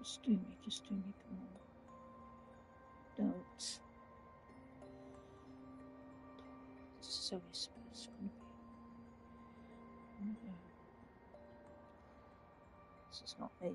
Just do me, come on. Don't. So it's gonna be. No. This is not me.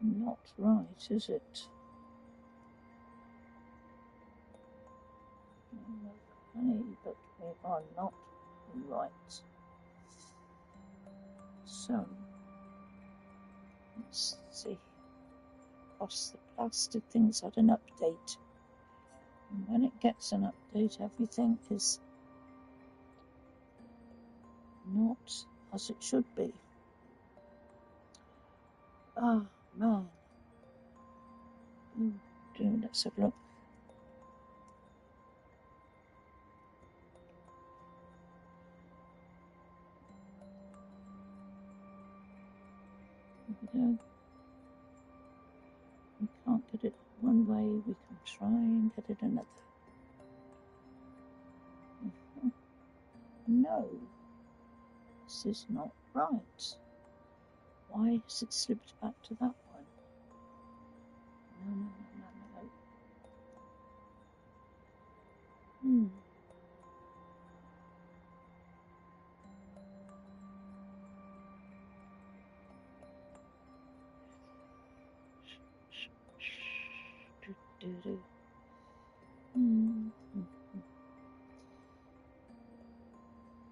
Not right, is it? Okay, but we are not right. So, let's see. Across the plaster, things had an update. And when it gets an update, everything is not as it should be. Ah, man. Let's have a look. Here we go. We can't get it one way, we can try and get it another. No, this is not right. Why has it slipped back to that one? No.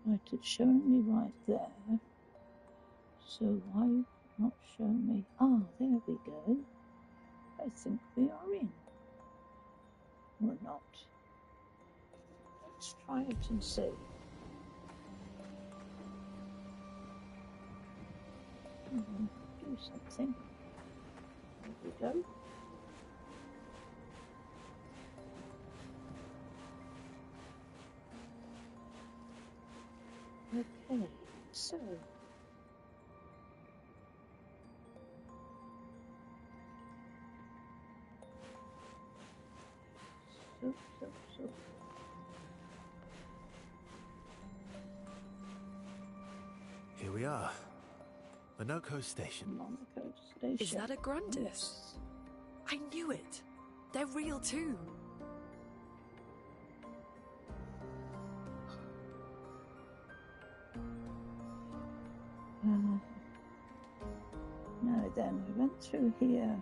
Right, it's showing me right there. So why not show me? Ah, there we go. I think we are in. We're not. Let's try it and see. Do something. There we go. Okay, so Here we are. Monoco Station. Monoco Station. Is that a Grundis? Yes. I knew it. They're real too. No, then we went through here.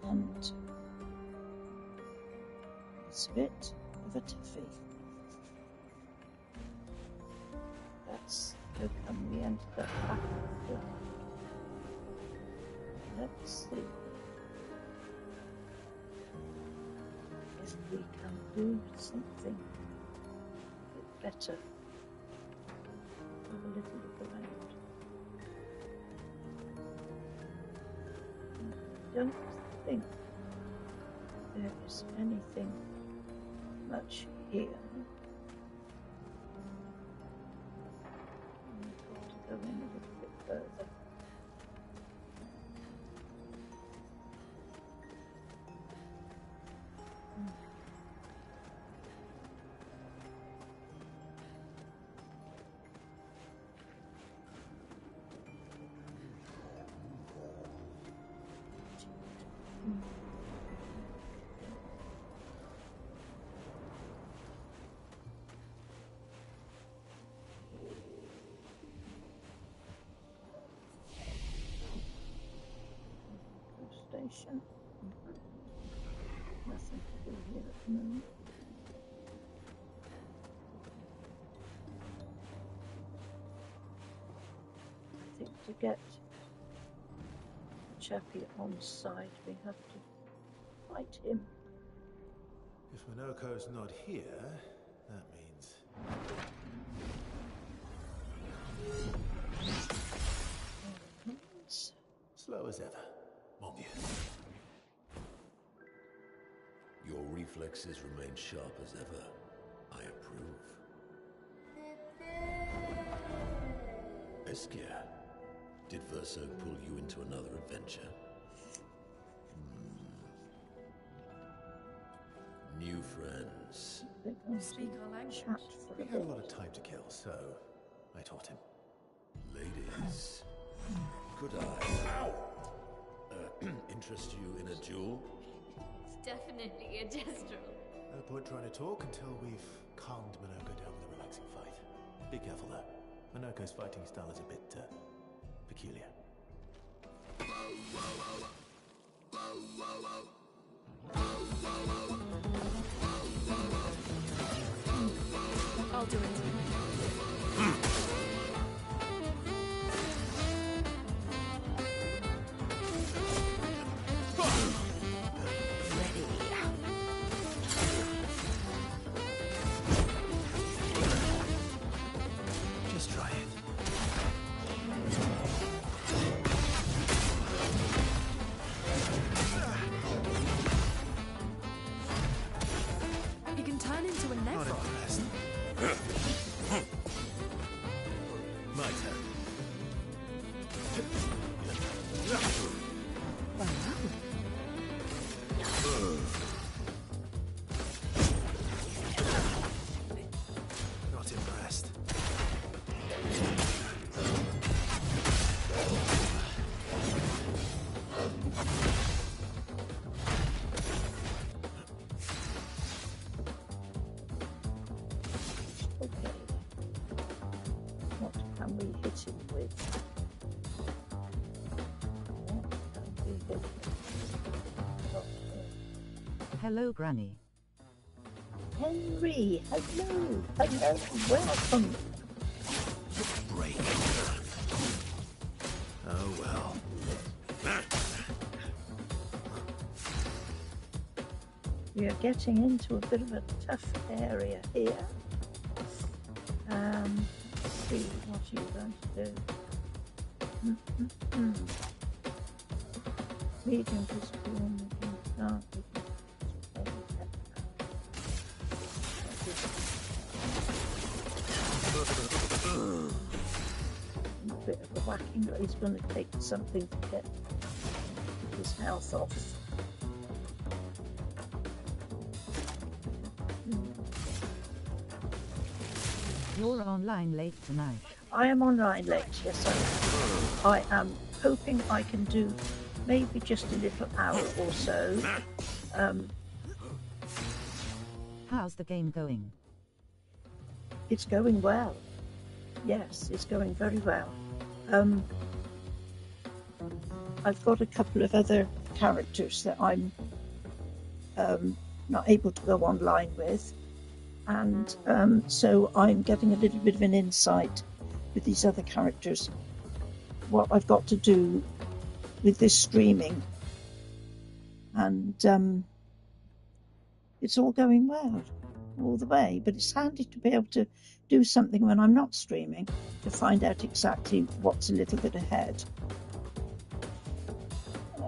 And it's a bit of a tiffy. That's how come we ended up back here. Let's see if we can do something a bit better. Have a little look around. I don't think there is anything much here. I've got to go in a little bit further. Station. Nothing to do here at the moment. I think to get the chappie on side, we have to fight him. If Monoco's not here, that means... slow as ever. Mon vieux. Your reflexes remain sharp as ever. I approve. Esquire, did Verso pull you into another adventure? New friends. They're going to Speak our language. chat for We a had a bit. lot of time to kill, so I taught him. Ladies, could I interest you in a duel? It's definitely a gestural. No point trying to talk until we've calmed Monoco down with a relaxing fight. Be careful though. Monoco's fighting style is a bit peculiar. I'll do it. Just try it. He can turn into a Not nephron. impressed. My turn. Not impressed. Okay. What can we hit him with? What can we hit him with? Hello, Granny. Henry, hello, hello, welcome. Break. Oh well. We are getting into a bit of a tough area here. Let's see what you're going to do. Medium physical, medium dark, a bit of a whacking, but he's going to take something to get his health off. You're online late tonight. I am online late, yes I am hoping I can do maybe just a little hour or so. How's the game going? It's going well. Yes, it's going very well. I've got a couple of other characters that I'm not able to go online with, and so I'm getting a little bit of an insight with these other characters what I've got to do with this streaming, and it's all going well all the way, but it's handy to be able to do something when I'm not streaming to find out exactly what's a little bit ahead.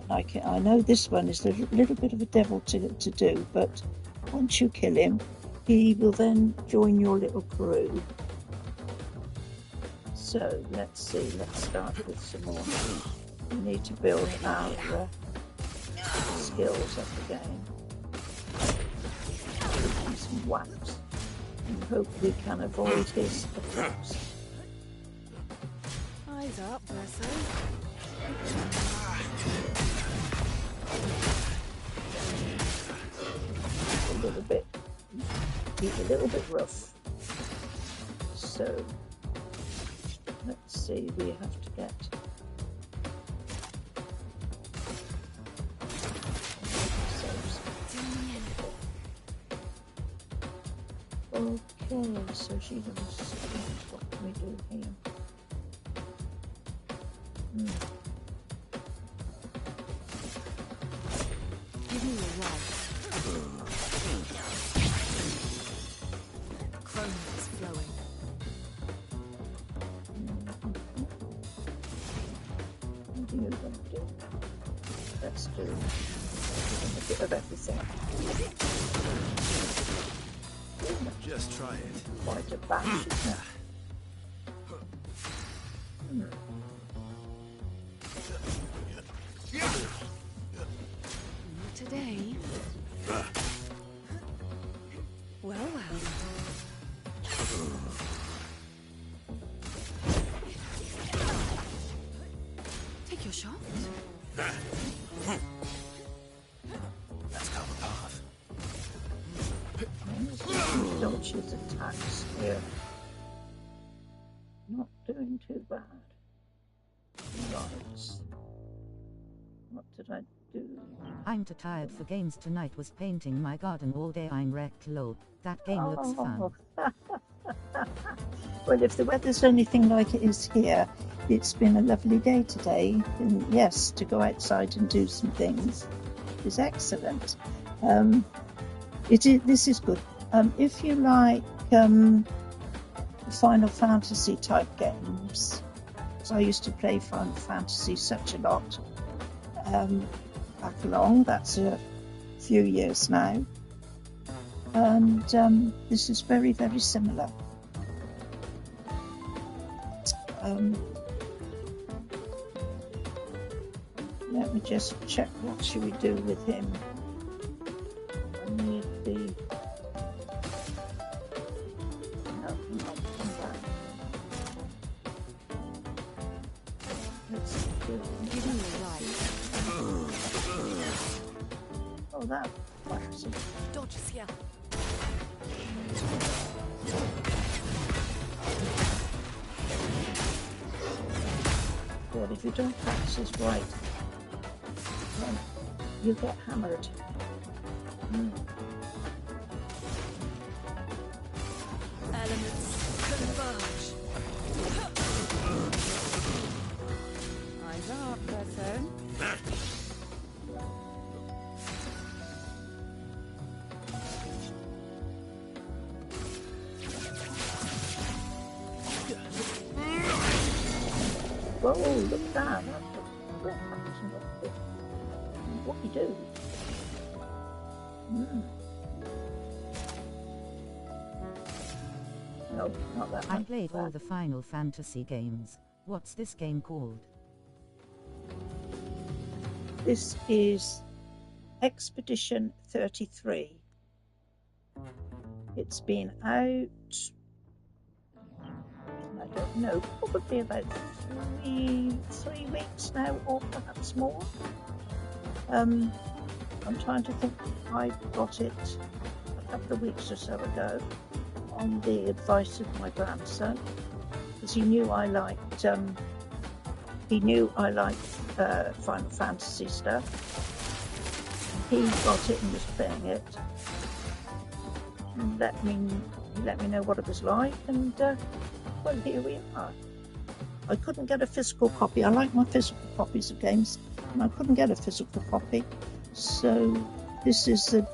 I know this one is a little bit of a devil to do, but once you kill him, he will then join your little crew. So let's see, let's start with some more. We need to build our skills up again. Some whacks, and hope we can avoid his attacks. Eyes up, Verso. He's a little bit rough. So let's see, we have to get okay, so she's on the stage. What can we do here? Give me your life. Chrome is flowing. What are you going to do? let's do a bit of everything. Just try it. Quite a batch, isn't it? Not today. Well, well. Take your shot. Let's go the path. Dodge his attacks here. Not doing too bad. Right. What did I do? I'm too tired for games tonight. Was painting my garden all day. I'm wrecked low. That game looks fun. Well, if the weather's anything like it is here, it's been a lovely day today. And yes, to go outside and do some things is excellent. This is good. If you like Final Fantasy type games, because I used to play Final Fantasy such a lot back along, that's a few years now, and this is very, very similar. Let me just check what should we do with him. I need the... No, not come back. Let's do... Give me a ride. Oh, that whacks him. Dodge is here. But if you don't practice this right, then you get hammered. Elements converge. Eyes up, person. Whoa, look at that. What do you do? No, not that I one. played all the Final Fantasy games. What's this game called? This is Expedition 33. It's been out, I don't know, probably about three weeks now, or perhaps more. I'm trying to think. I got it a couple of weeks or so ago on the advice of my grandson, because he knew I liked Final Fantasy stuff. He got it and was playing it, and let me know what it was like, and well, here we are. I couldn't get a physical copy. I like my physical copies of games, and I couldn't get a physical copy, so this is a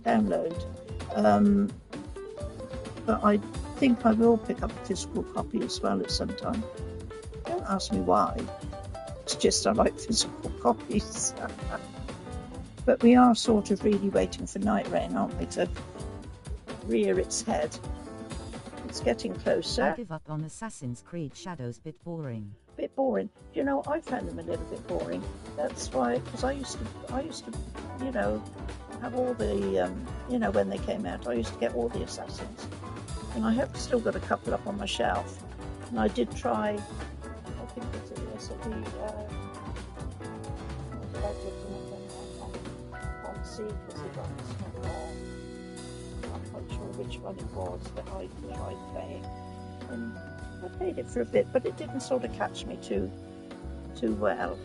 download. But I think I will pick up a physical copy as well at some time. Don't ask me why. It's just I like physical copies. But we are sort of really waiting for Night Rain, aren't we, to rear its head. It's getting closer. I give up on Assassin's Creed Shadows. Bit boring. Bit boring. You know, I found them a little bit boring. That's why, because I used to, you know, have all the, you know, when they came out, I used to get all the Assassins, and I have still got a couple up on my shelf. And I did try. I think it was on C because it got I'm not quite sure which one it was that I tried playing. And I played it for a bit, but it didn't sort of catch me too well.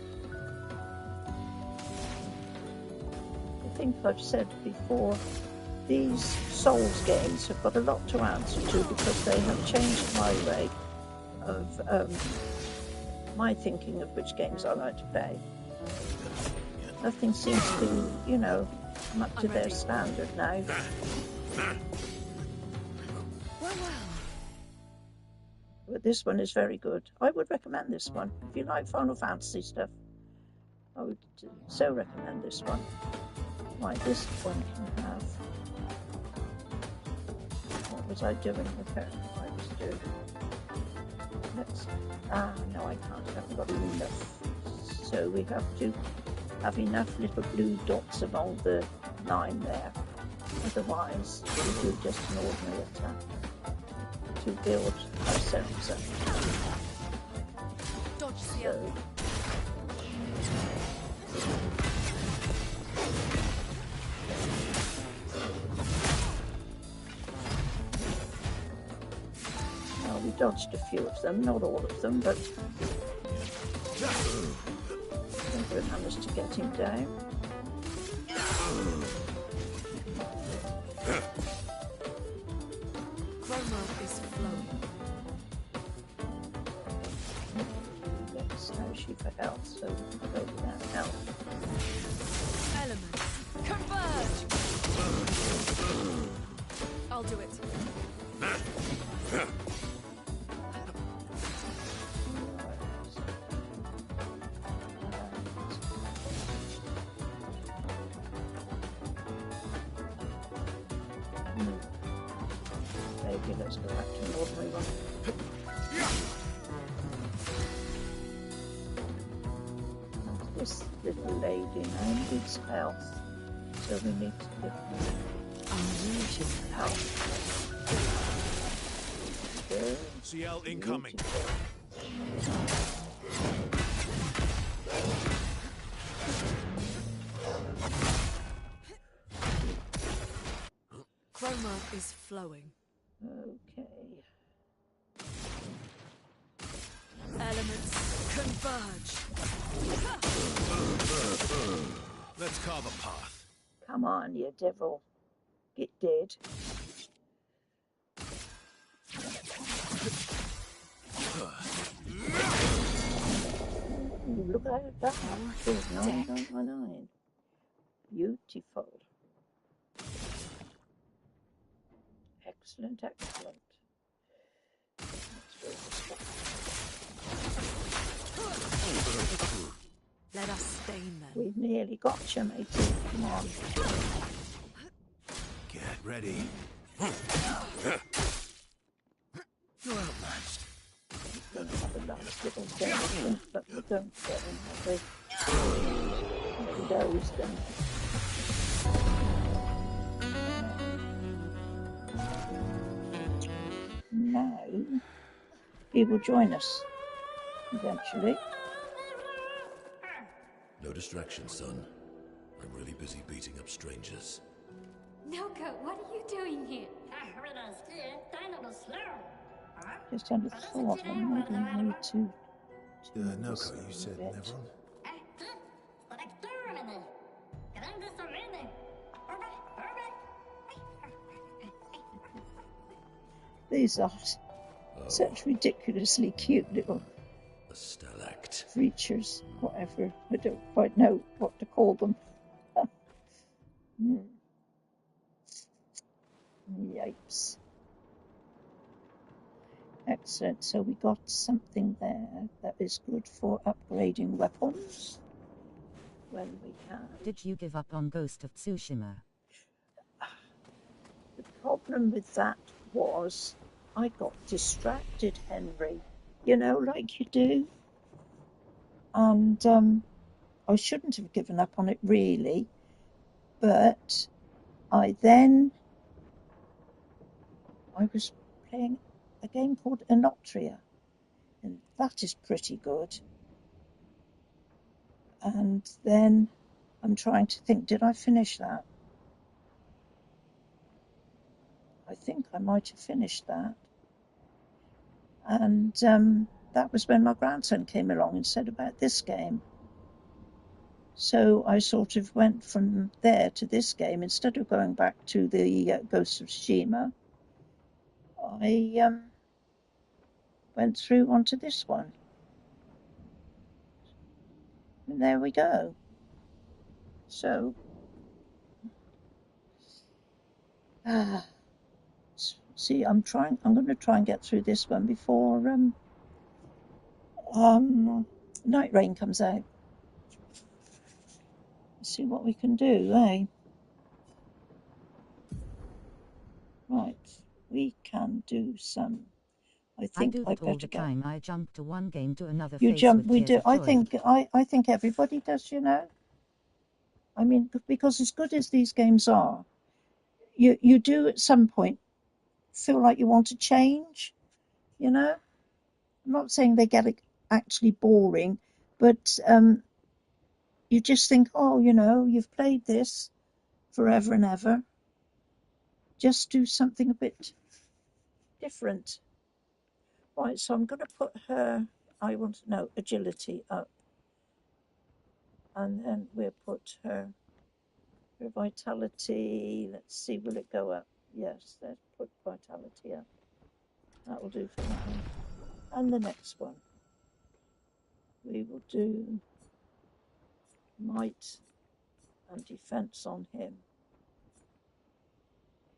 I think I've said before, these Souls games have got a lot to answer to because they have changed my way of my thinking of which games I like to play. Nothing seems to, you know, come up to their standard now. But this one is very good. I would recommend this one if you like Final Fantasy stuff. I would so recommend this one. Right, this one can have. What was I doing with her? I was doing. Let's. No, I can't. I haven't got enough. So we have to have enough little blue dots along the line there. Otherwise, we do just an ordinary attack to build ourselves up. Dodge So, well, we dodged a few of them, not all of them, but I think we managed to get him down. Chroma is flowing. Yes, now she for health, so we'll go without health. Elements converge. I'll do it. Maybe let's go back to an ordinary one. This little lady now needs health, so we need to give her Unusual. health. Good. CL incoming. Chroma is flowing. Okay. Elements converge. Let's carve a path. Come on, you devil. Get dead. Ooh, look at that. Good. 999. Beautiful. Excellent, excellent. Let's go this way. Let us stain them. We've nearly got you, matey. Come on. Get ready. You're outmatched. We're going to have a last little dance, but we don't get him, have we? Those then. Now, he will join us eventually. No distraction, son. I'm really busy beating up strangers. Noko, what are you doing here? Just had a thought, I maybe need to Noko, you said Nevron? These are such ridiculously cute little A stalact. creatures, whatever. I don't quite know what to call them. Yipes. Excellent. So we got something there that is good for upgrading weapons when we have. Did you give up on Ghost of Tsushima? The problem with that was I got distracted, Henry. You know, like you do. And I shouldn't have given up on it really, but I was playing a game called Enotria, and that is pretty good. And then I'm trying to think, did I finish that? I think I might have finished that. And that was when my grandson came along and said about this game. So I sort of went from there to this game. Instead of going back to the Ghost of Tsushima, I went through onto this one. And there we go. So, see, I'm going to try and get through this one before Night Rain comes out. see what we can do, eh? Right, we can do some. I think do I that all better the go. time. I jump to one game to another. You face jump. with We tears do. of I joy. think everybody does. You know. I mean, because as good as these games are, you do at some point feel like you want to change. You know. I'm not saying they get actually boring, but you just think, oh, you know, you've played this forever and ever. Just do something a bit different. Right, so I'm going to put her, I want to know, agility up. And then we'll put her vitality. Let's see, will it go up? Yes, let's put vitality up. That will do for that one. And the next one, we will do might and defense on him.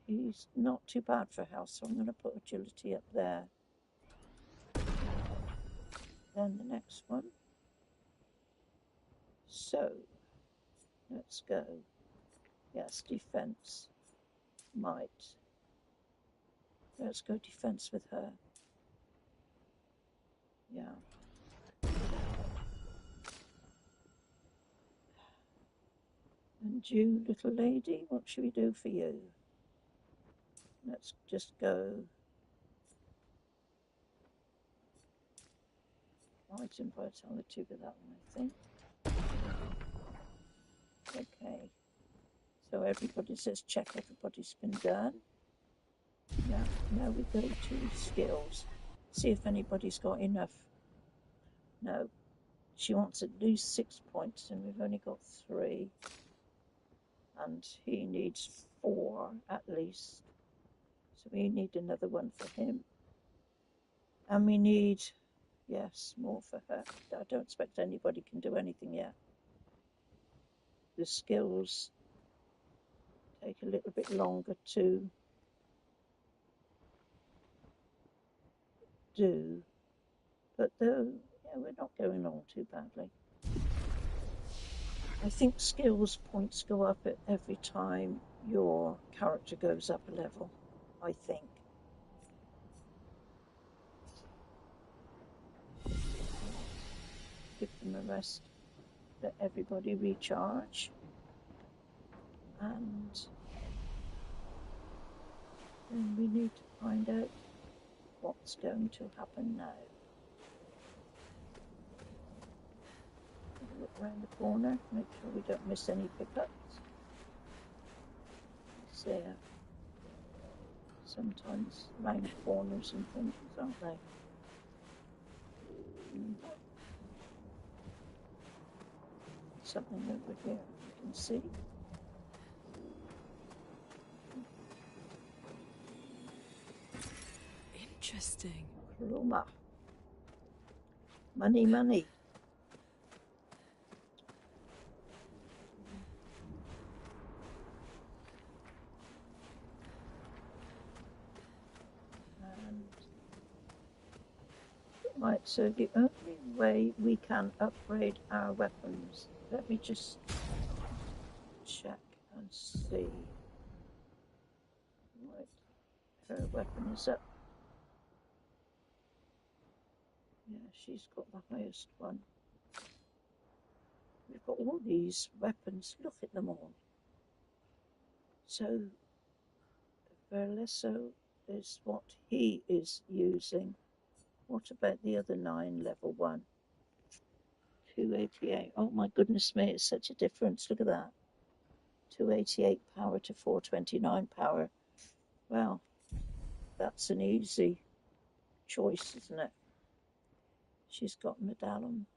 He's not too bad for health, so I'm going to put agility up there. Then the next one. So, let's go. Yes, defense, might. Let's go defense with her. Yeah. And you, little lady, what should we do for you? Let's just go. Might and vitality with that one, I think. Okay. So everybody says check, everybody's been done. Yeah, now we go to skills. See if anybody's got enough. No. She wants at least 6 points, and we've only got 3. And he needs 4 at least. So we need another one for him. And we need, yes, more for her. I don't expect anybody can do anything yet. The skills take a little bit longer to do. But though, yeah, we're not going on too badly. I think skills points go up at every time your character goes up a level, I think. Give them a rest, let everybody recharge, and then we need to find out what's going to happen now. Look around the corner, make sure we don't miss any pickups. It's there. Sometimes round corners and things, aren't they? Something over here you can see. Interesting. Chroma. Money, money. Right, so the only way we can upgrade our weapons, let me just check and see. Right, her weapon is up. Yeah, she's got the highest one. We've got all these weapons, look at them all. So, Verleso is what he is using. What about the other 9 level 1? 288. Oh my goodness me, it's such a difference. Look at that. 288 power to 429 power. Well, that's an easy choice, isn't it? She's got medallion.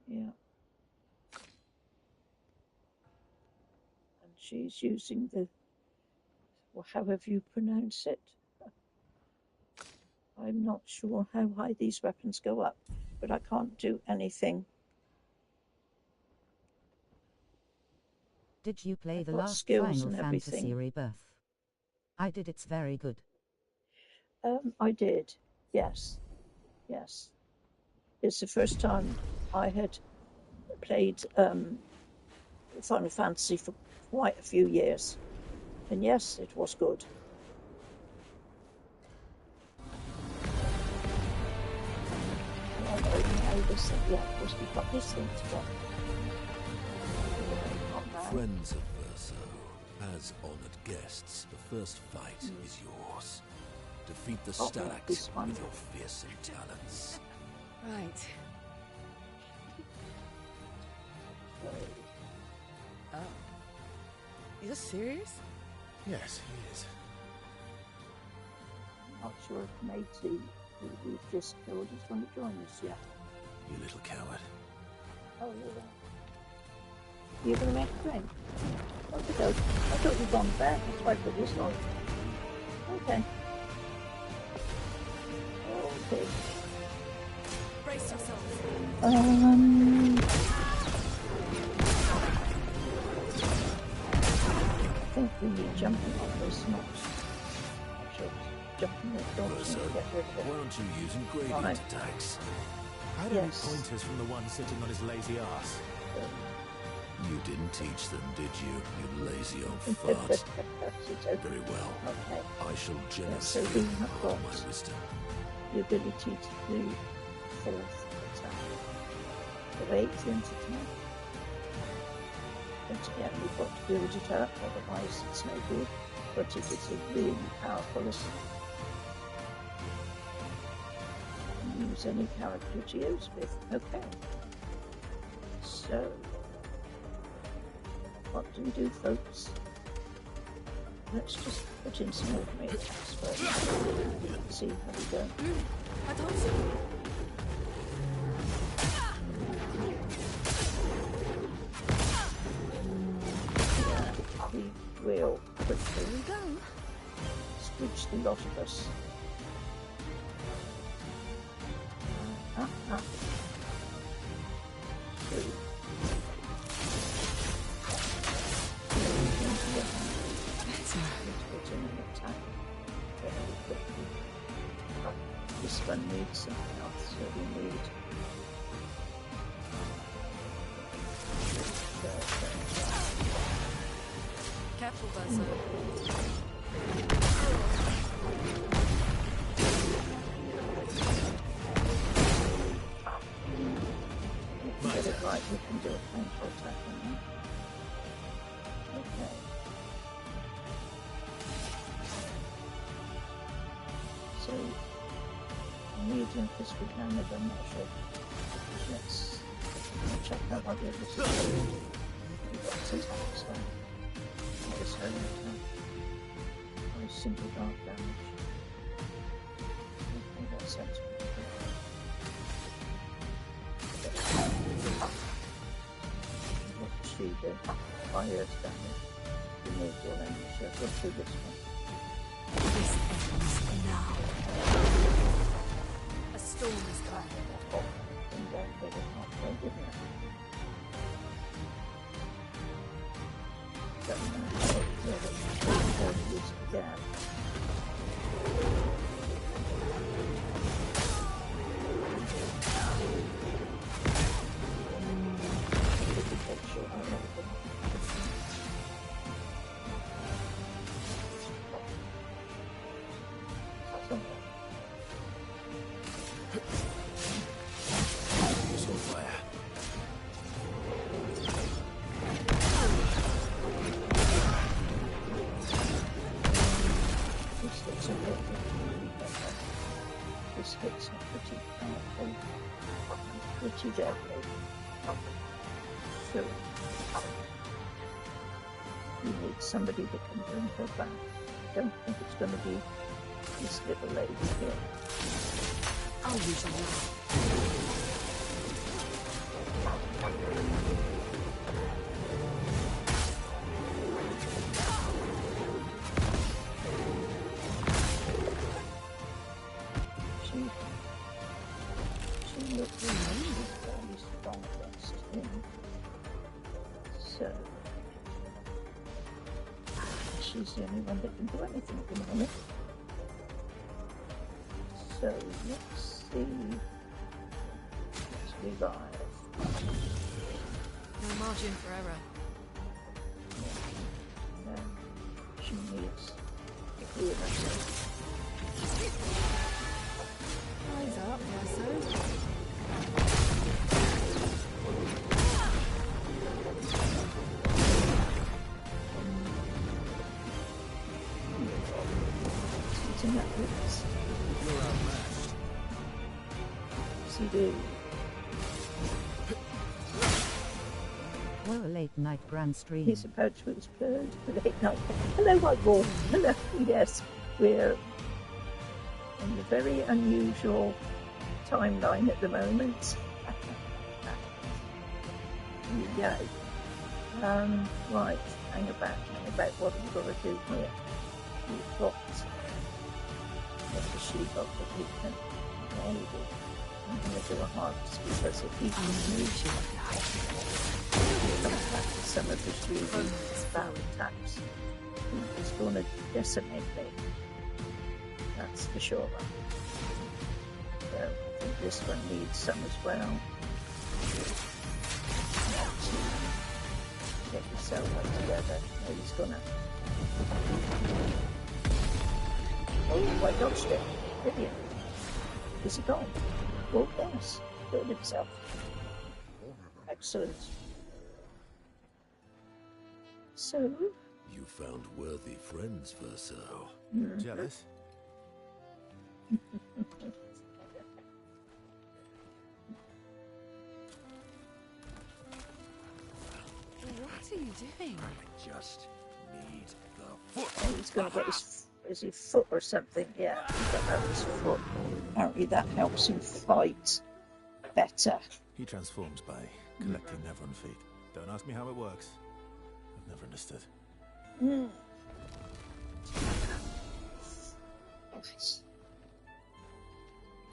Yeah. And she's using the, well, however you pronounce it. I'm not sure how high these weapons go up, but I can't do anything. Did you play I've the got last skills Final and Fantasy everything. Rebirth? I did, it's very good. I did, yes, yes. It's the first time I had played Final Fantasy for quite a few years. And yes, it was good. Yeah, of course, we've got this thing to go. Friends of Verso, as honored guests, the first fight is yours. Defeat the Stalax with your fearsome talents. Right. Oh. Are you serious? Yes, he is. I'm not sure if Matey, who we've just killed, is going to join us yet. You little coward. Oh, yeah. You're going to make a drink? Okay, I thought you'd gone back. That's why I put this on. Okay. Okay. Brace yourself. I think we need jumping on this, not jumping the dogs and get rid of it. Why aren't you using gradient attacks? I had any pointers from the one sitting on his lazy ass. You didn't teach them, did you? You lazy old fart. Very well. Okay. I shall So generously we have got my wisdom. the ability to do fourth attack. The 18th attack. But again, we've got to build it up, otherwise it's no good. But if it's a really powerful attack, use any character to use with. Okay. So, what do we do, folks? Let's just put in some automated attacks first. See how we go. I told you. Yeah, we will quickly. Here we go. Switch the lot of us. This one needs something else, so we need Careful, Verso. get it right, we can do a painful attack on that. Okay. So, medium because we can with them, not sure. Let's check out what the other is. We've got some attacks there. This home attack. Or simple dark damage. Okay, that sounds pretty good. What she did, fire damage. Remove your damage. So let's do this one. This ends now. A storm is coming. And then they get halfway, didn't it? This hits are pretty powerful, pretty deadly. So, you need somebody that can bring her back. I don't think it's going to be this little lady here. I'll use you. She looks fairly strong against him. So, she's the only one that can do anything at the moment. So, let's see. Let's revive. margin for error. She needs to clear herself. Eyes up, Verso. Eating that with You're outmatched. so do. Well, a late night grand stream. He's about to explode. Late night. Hello, Whitewall. Hello. Yes, we're in a very unusual timeline at the moment. Yeah. Right. Hang about. What have we got to do here? We've got the sheep up that we can maybe. I'm going to do a harvest because if he can reach it, come back to some of his really bad attacks. He's going to decimate me. That's for sure. So I think this one needs some as well. Get yourself up together. Oh, he's gonna. Oh, I dodged it. Brilliant. Is he gone? Oh, yes. Killed himself. Excellent. So. You found worthy friends, Verso. Jealous? What are you doing? I just need the foot. Oh, he's going to get his foot or something. Yeah, he's got out his foot. Apparently that helps him fight better. He transforms by collecting Nevron feet. Don't ask me how it works. I've never understood.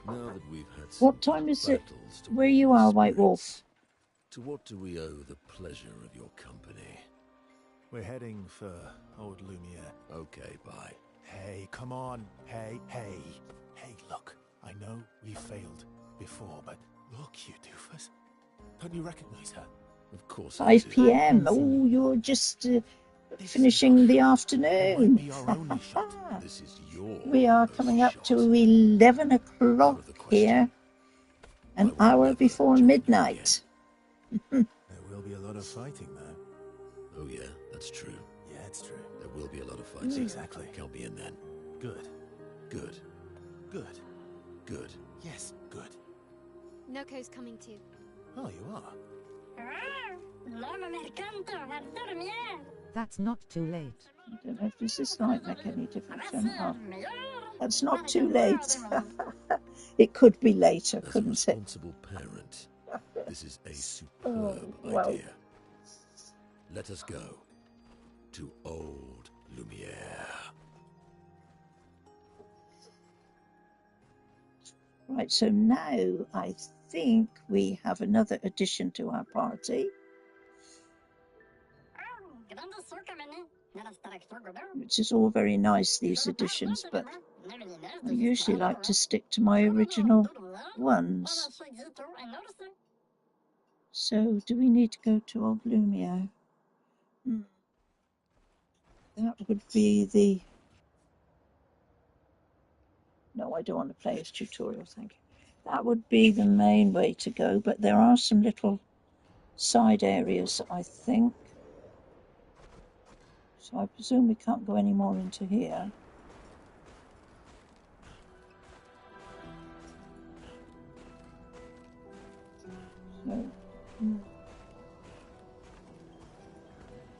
Now that we've had What time is it battles to where you are, White spirits, Wolf? to what do we owe the pleasure of your company? We're heading for Old Lumiere. Okay, bye. Hey, come on. Hey. Hey, look. I know we failed before, but look, you doofus. Don't you recognize her? Of course I 5 do. p.m. Oh, you're just finishing the It might afternoon. be our only shot. This is your We are only coming up shot. to 11 Out o'clock of the question. here. I An will hour never before join you midnight. There will be a lot of fighting, though. Oh yeah, that's true. Yeah, it's true. There will be a lot of fights. Exactly. Count me in then. Good. Good. Good. Good. Yes, good. Noco's coming too. Oh, you are? That's not too late. I don't know if this is might make any difference or not. That's not too late. It could be later, As a couldn't it? responsible parent, this is a superb well. idea. Let us go to Old Lumiere. Right, so now I think we have another addition to our party, which is all very nice, these additions, but I usually like to stick to my original ones. So, do we need to go to Old Lumiere? That would be the... No, I don't want to play this tutorial, thank you. That would be the main way to go, but there are some little side areas, I think. So I presume we can't go any more into here.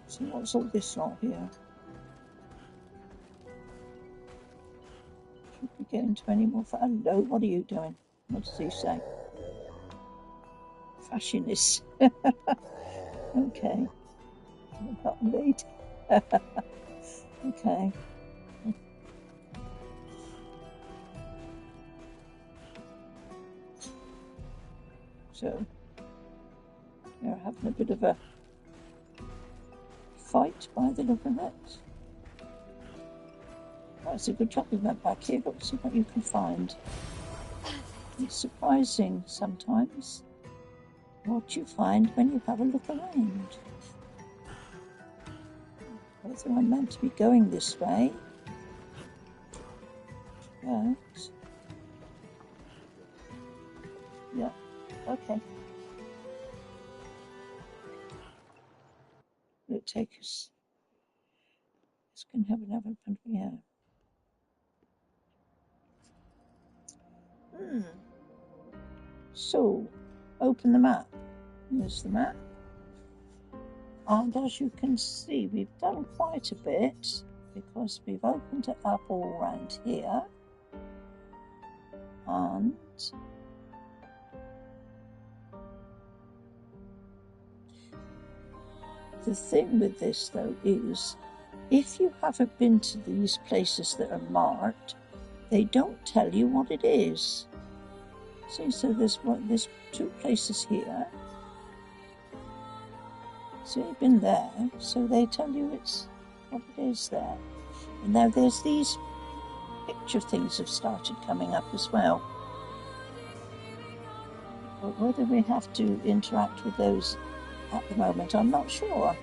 So what's all this lot here? Should we get into any more? Hello, what are you doing? What does he say? Fashionist. Okay. Not late. Okay. So, you're having a bit of a fight by the look of it. That's a good job we went back here, but see what you can find. It's surprising sometimes what you find when you have a look around. Whether I'm meant to be going this way, but yeah, okay. Will it take us? It's going to have another one, yeah. So, open the map. Here's the map. And as you can see, we've done quite a bit because we've opened it up all around here. And the thing with this, though, is if you haven't been to these places that are marked, they don't tell you what it is. See, so there's two places here. So you've been there, so they tell you it's what it is there. And now there's these picture things have started coming up as well. But whether we have to interact with those at the moment, I'm not sure.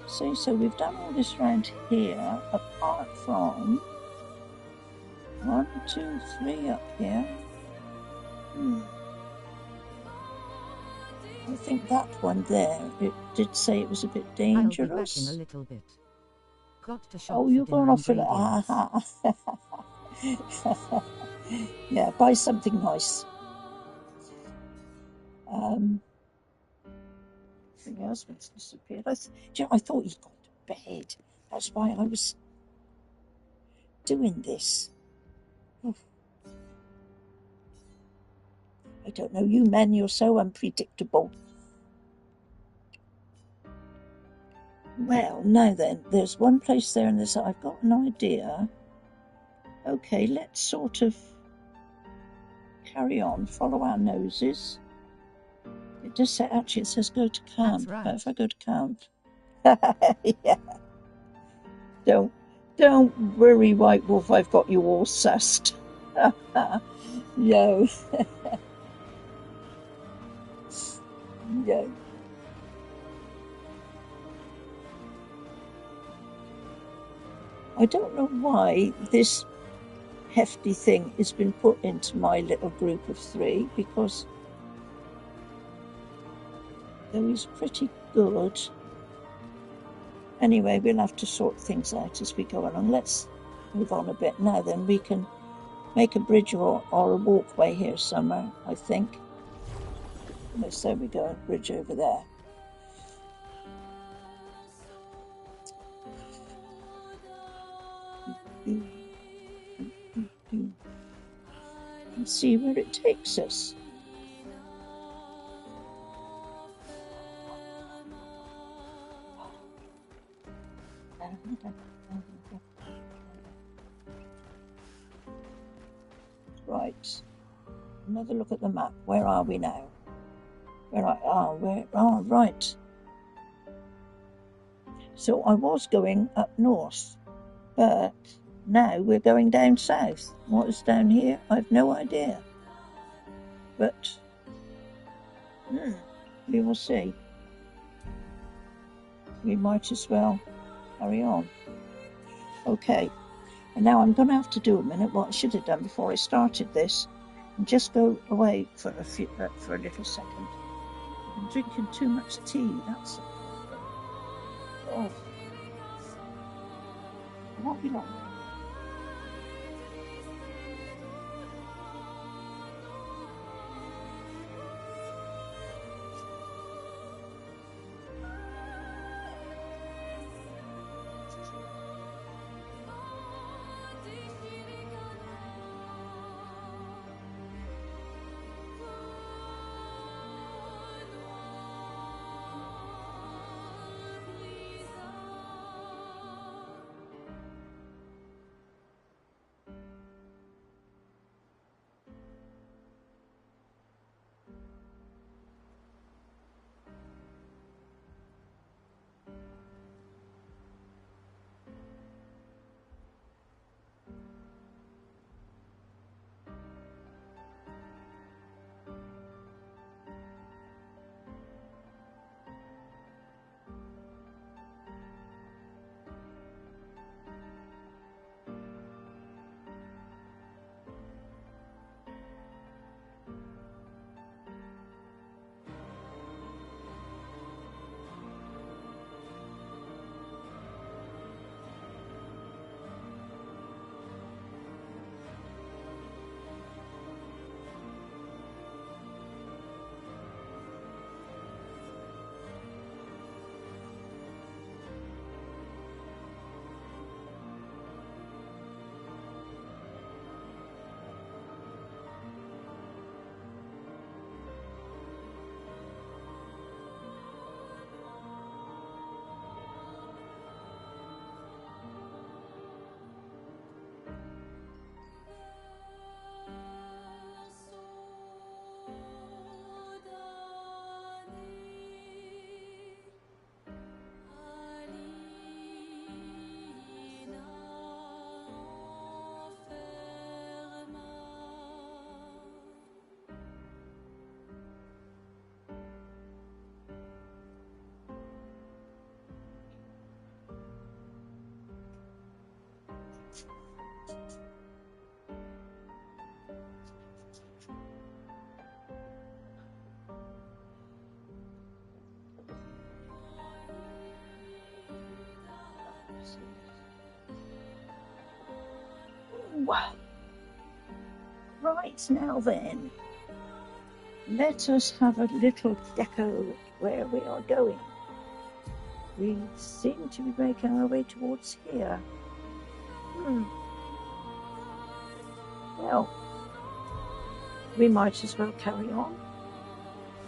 See, so we've done all this round here, apart from 1, 2, 3 up here. I think that one there, it did say it was a bit dangerous. I'll be back in a little bit. Got to shop. Oh, you're going off for that? Yeah, buy something nice. Your husband's disappeared. I thought he'd gone to bed. That's why I was doing this. Oh. I don't know, you men, you're so unpredictable. Well, now then, there's one place there and there's, I've got an idea. Okay, let's sort of carry on, follow our noses. It does say, actually, it says go to camp. That's right. But if I go to camp, yeah. Don't worry, White Wolf, I've got you all sussed. No. No. I don't know why this hefty thing has been put into my little group of 3, because though he's pretty good. Anyway, we'll have to sort things out as we go along. Let's move on a bit. Now then, we can make a bridge or a walkway here somewhere, I think. Yes, there we go, a bridge over there. And see where it takes us. Right. Another look at the map. Where are we now? Right. So I was going up north, but now we're going down south. What is down here? I've no idea. But we will see. We might as well carry on. Okay. And now I'm going to have to do a minute what I should have done before I started this, and just go away for a little second. I've been drinking too much tea. That's it. Oh, it won't be long. Right, now then. Let us have a little deco where we are going. We seem to be making our way towards here. Well, we might as well carry on.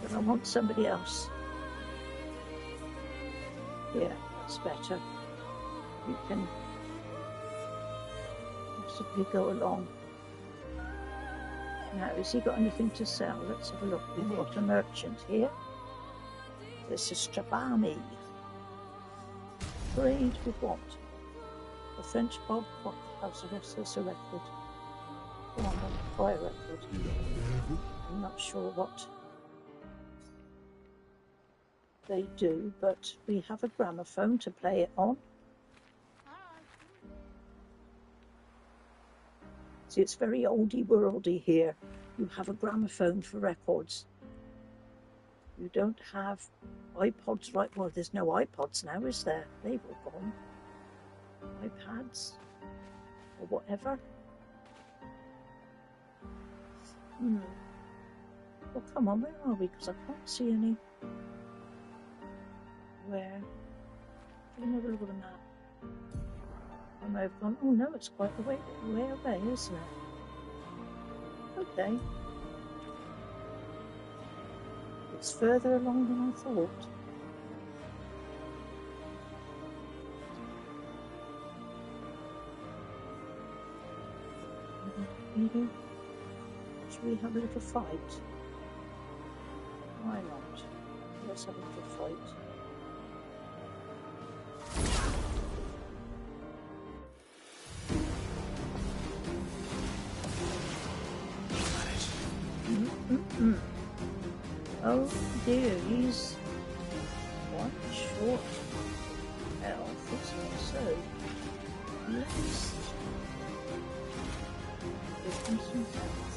But I want somebody else. Yeah, that's better. You can possibly go along. Now, has he got anything to sell? Let's have a look. We've got a merchant here. This is Strabani. Trade with what? The French Bob House of Ossos record. Go on, fire record. I'm not sure what they do, but we have a gramophone to play it on. See, it's very oldie worldy here. You have a gramophone for records. You don't have iPods, right? Well, there's no iPods now, is there? They've all gone. iPads or whatever. Well, come on, where are we? Because I can't see any. Where? Let me have a look at the map. I may have gone. Oh no, it's quite a way away, isn't it? Okay. It's further along than I thought. Should we have a little fight? Why not? Let's have a little fight. Oh dear, he's one short elf, isn't it? So, let's give him some health.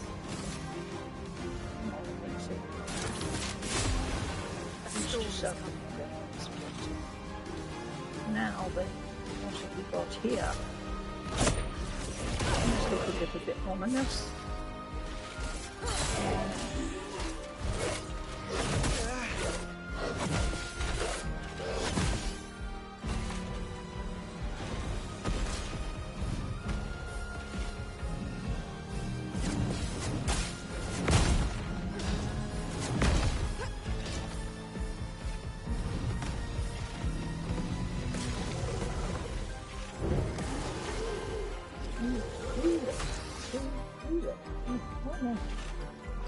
Now then, what have we got here? Let's look a little bit ominous.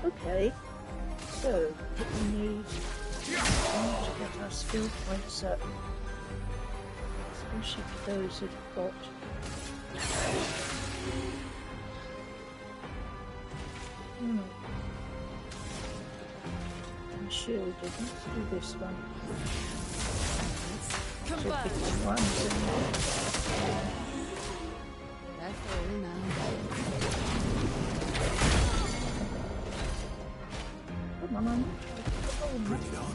Okay, so we need to get our skill points up, especially for those that have got and shielded. Let's do this one. Come So back. pick some ones in there. Careful now. Come on. Bring it on.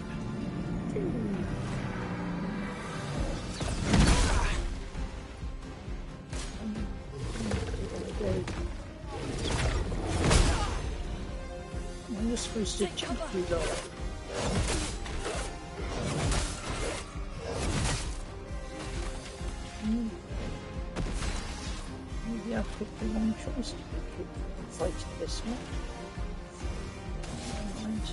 You're supposed to jump through that. Maybe I picked the wrong choice to keep fighting this one. Never mind.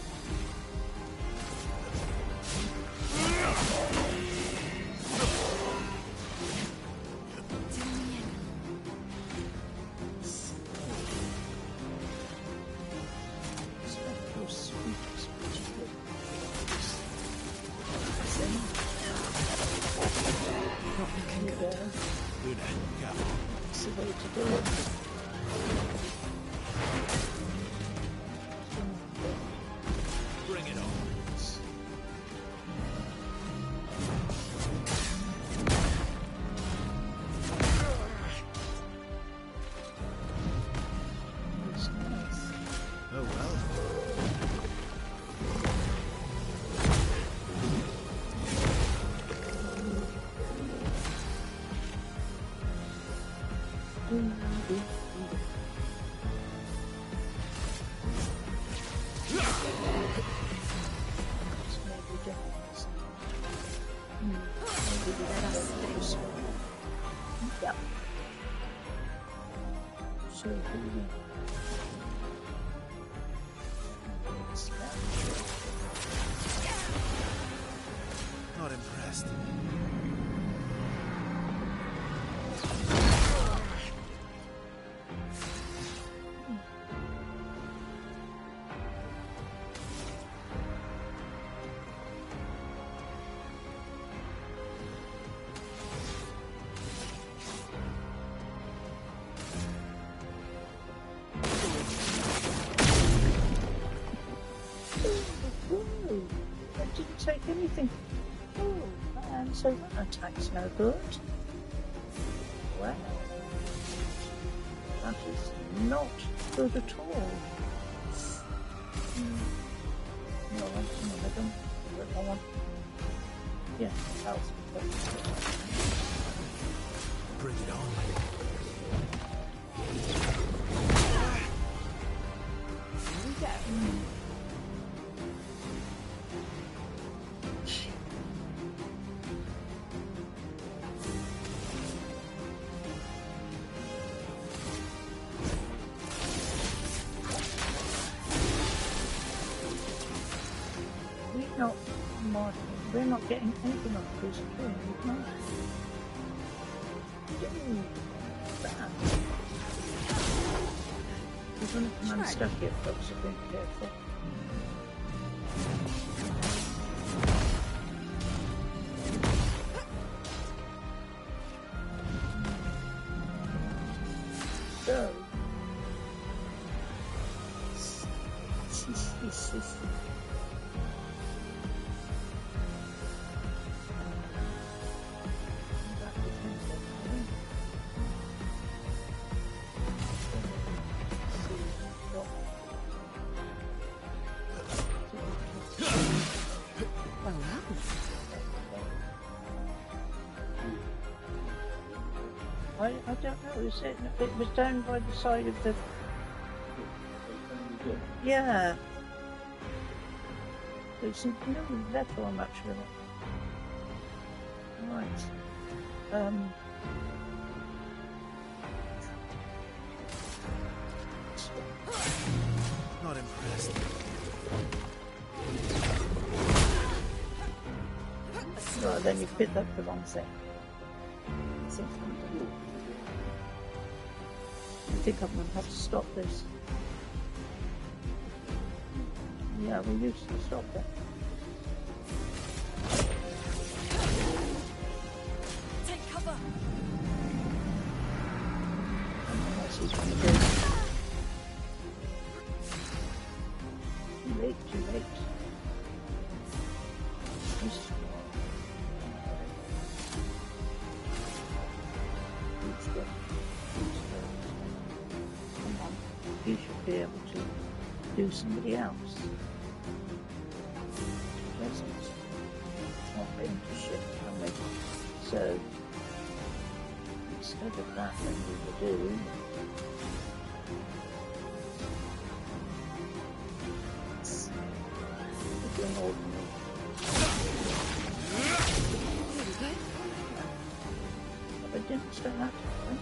Spectral sweep is pretty good. Not looking Here good. we go. That's the way to do it. Let us stay. Yep. So here Not impressed. Ooh, that didn't take anything. Oh, and so that attack's no good. Well, that is not good at all. No, I don't want. Yeah, health. Bring it on. Here we go. We're not getting anything off this tree, no. Bad. There's one of the man stuck here, folks, so be careful. So, I don't know, is it? It was down by the side of the... Yeah. There's no level on actually. Right. Not impressed. Right, then you picked up the wrong thing. I think I'm going to have to stop this. Yeah, we used to stop it. Take cover. What's he going to do? Too late, too late. You should be able to do somebody else. Doesn't. Not being to shit, can we? So instead of that, then we will do an ordinary. But I didn't start that time.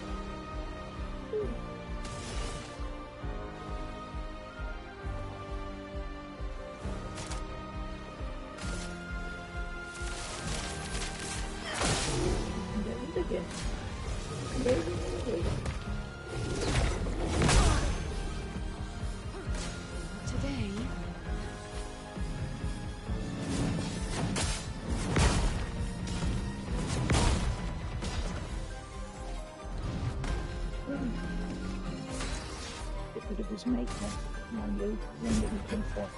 Today. Get rid of his maker. Come on, you. Then what we can for.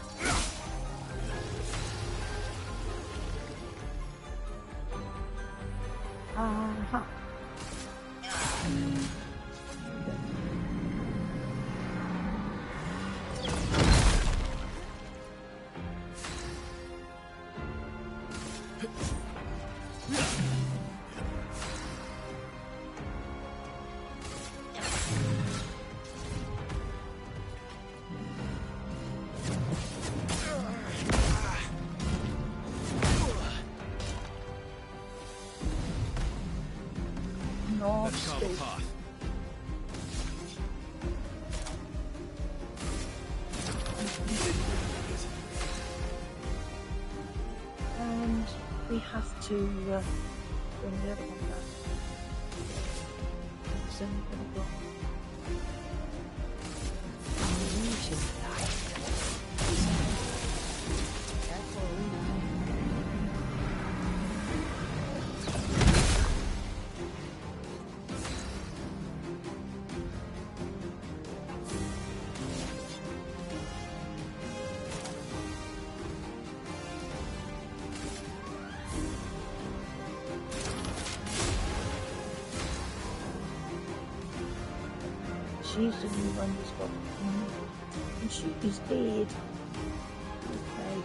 Aha. Oh, Let's carve a Steve. path. And we have to bring the other one back. It's only going to go. She's the new one who's got and she is dead. Okay.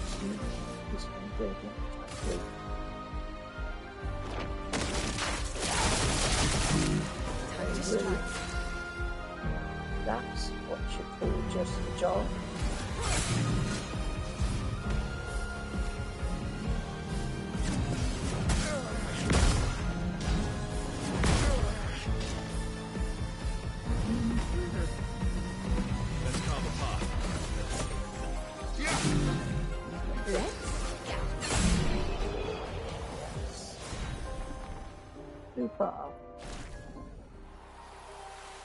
She is one good. Time to strike. That's what you call just the job. Let's carve a path. Super.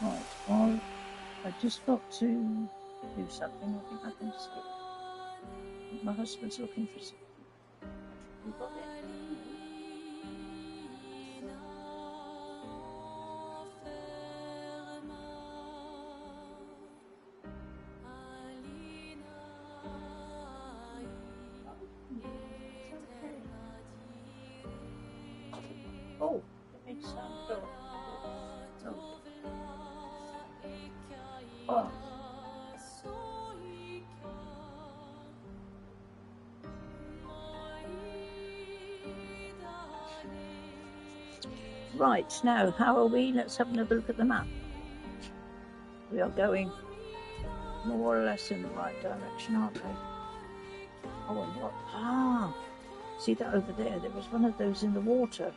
Right, well, I just got to do something. I'll be back in a second. My husband's looking for something. You got it? Oh, it makes sound good. Oh. Right, now, how are we? Let's have another look at the map. We are going more or less in the right direction, aren't we? Oh, and what? Ah, see that over there? There was one of those in the water.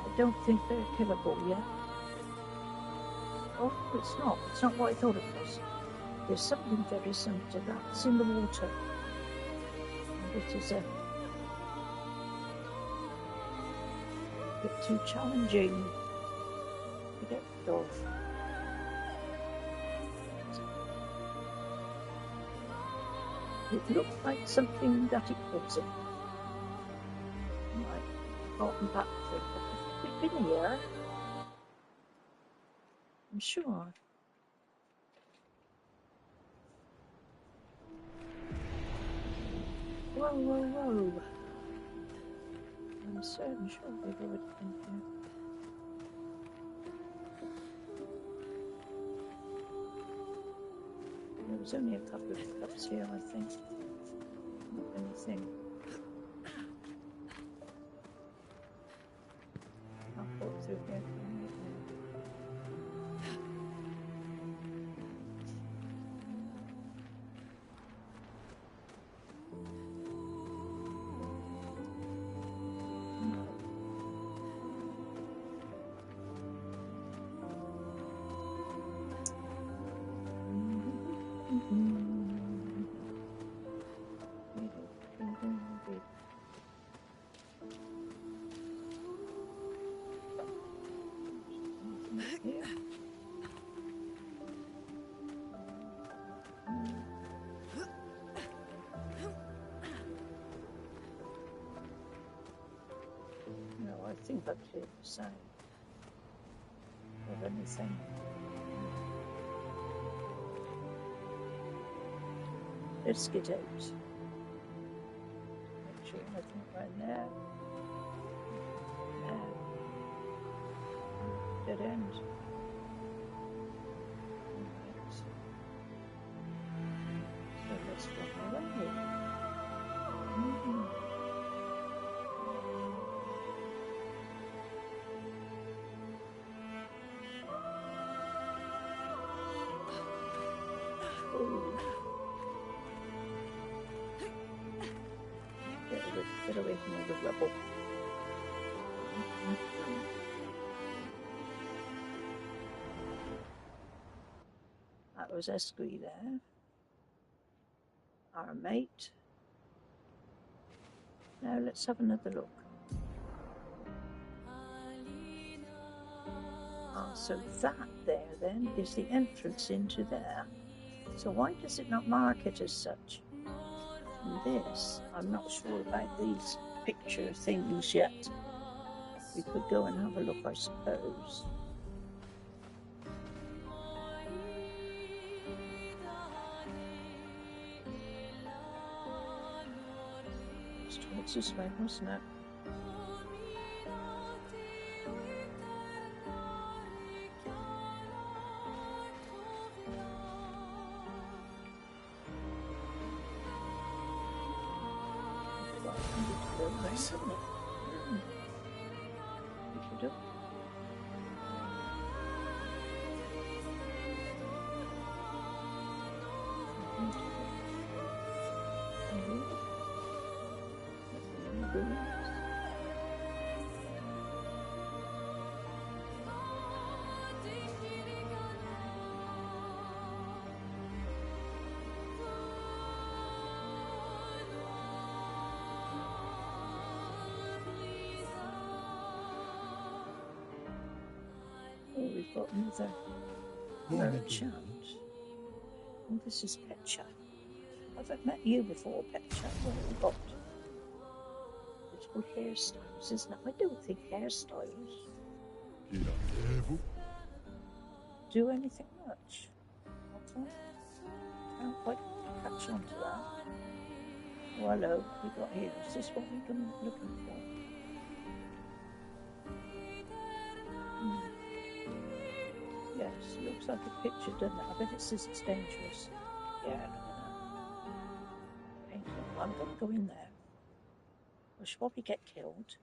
I don't think they're killable yet. Oh, it's not. It's not what I thought it was. There's something very similar to that. It's in the water. And it is a bit too challenging to get rid of. It looked like something that it wasn't. Right, gotten back to it. We've been here. I'm sure. Whoa, whoa, whoa. I'm certain sure we've already been here. There was only a couple of hiccups here, I think. Not anything. I'll go through here. No, I think I cleared the side of anything. Let's get out. Make sure nothing right there. Dead end. Right. So let's go away. Get rid of Get away from all the rubble. That was Esquire there. Our mate. Now let's have another look. Ah, so that there then is the entrance into there. So why does it not mark it as such? And this, I'm not sure about these picture things yet. We could go and have a look, I suppose. It's towards this way, wasn't it? Nice. Oh, we've got another merchant. Oh, this is Petcha. I've met you before, Petcha. What have you got? Beautiful hairstyles, isn't it? I don't think hairstyles do anything much. Can't quite catch on to that. Oh, hello. We got here. Is this what we've been looking for? Yes, looks like a picture, doesn't it? I bet it says it's dangerous. Yeah, look at that. I'm going to go in there. I should probably get killed.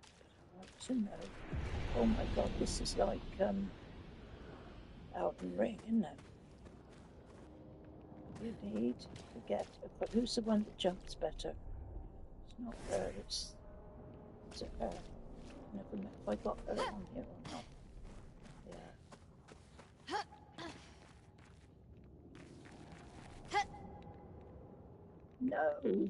But I want to know. Oh my god, this is like Elden Ring, isn't it? You need to get but who's the one that jumps better? It's not her, it's it her? Never mind if I got her on here or not. Yeah. No.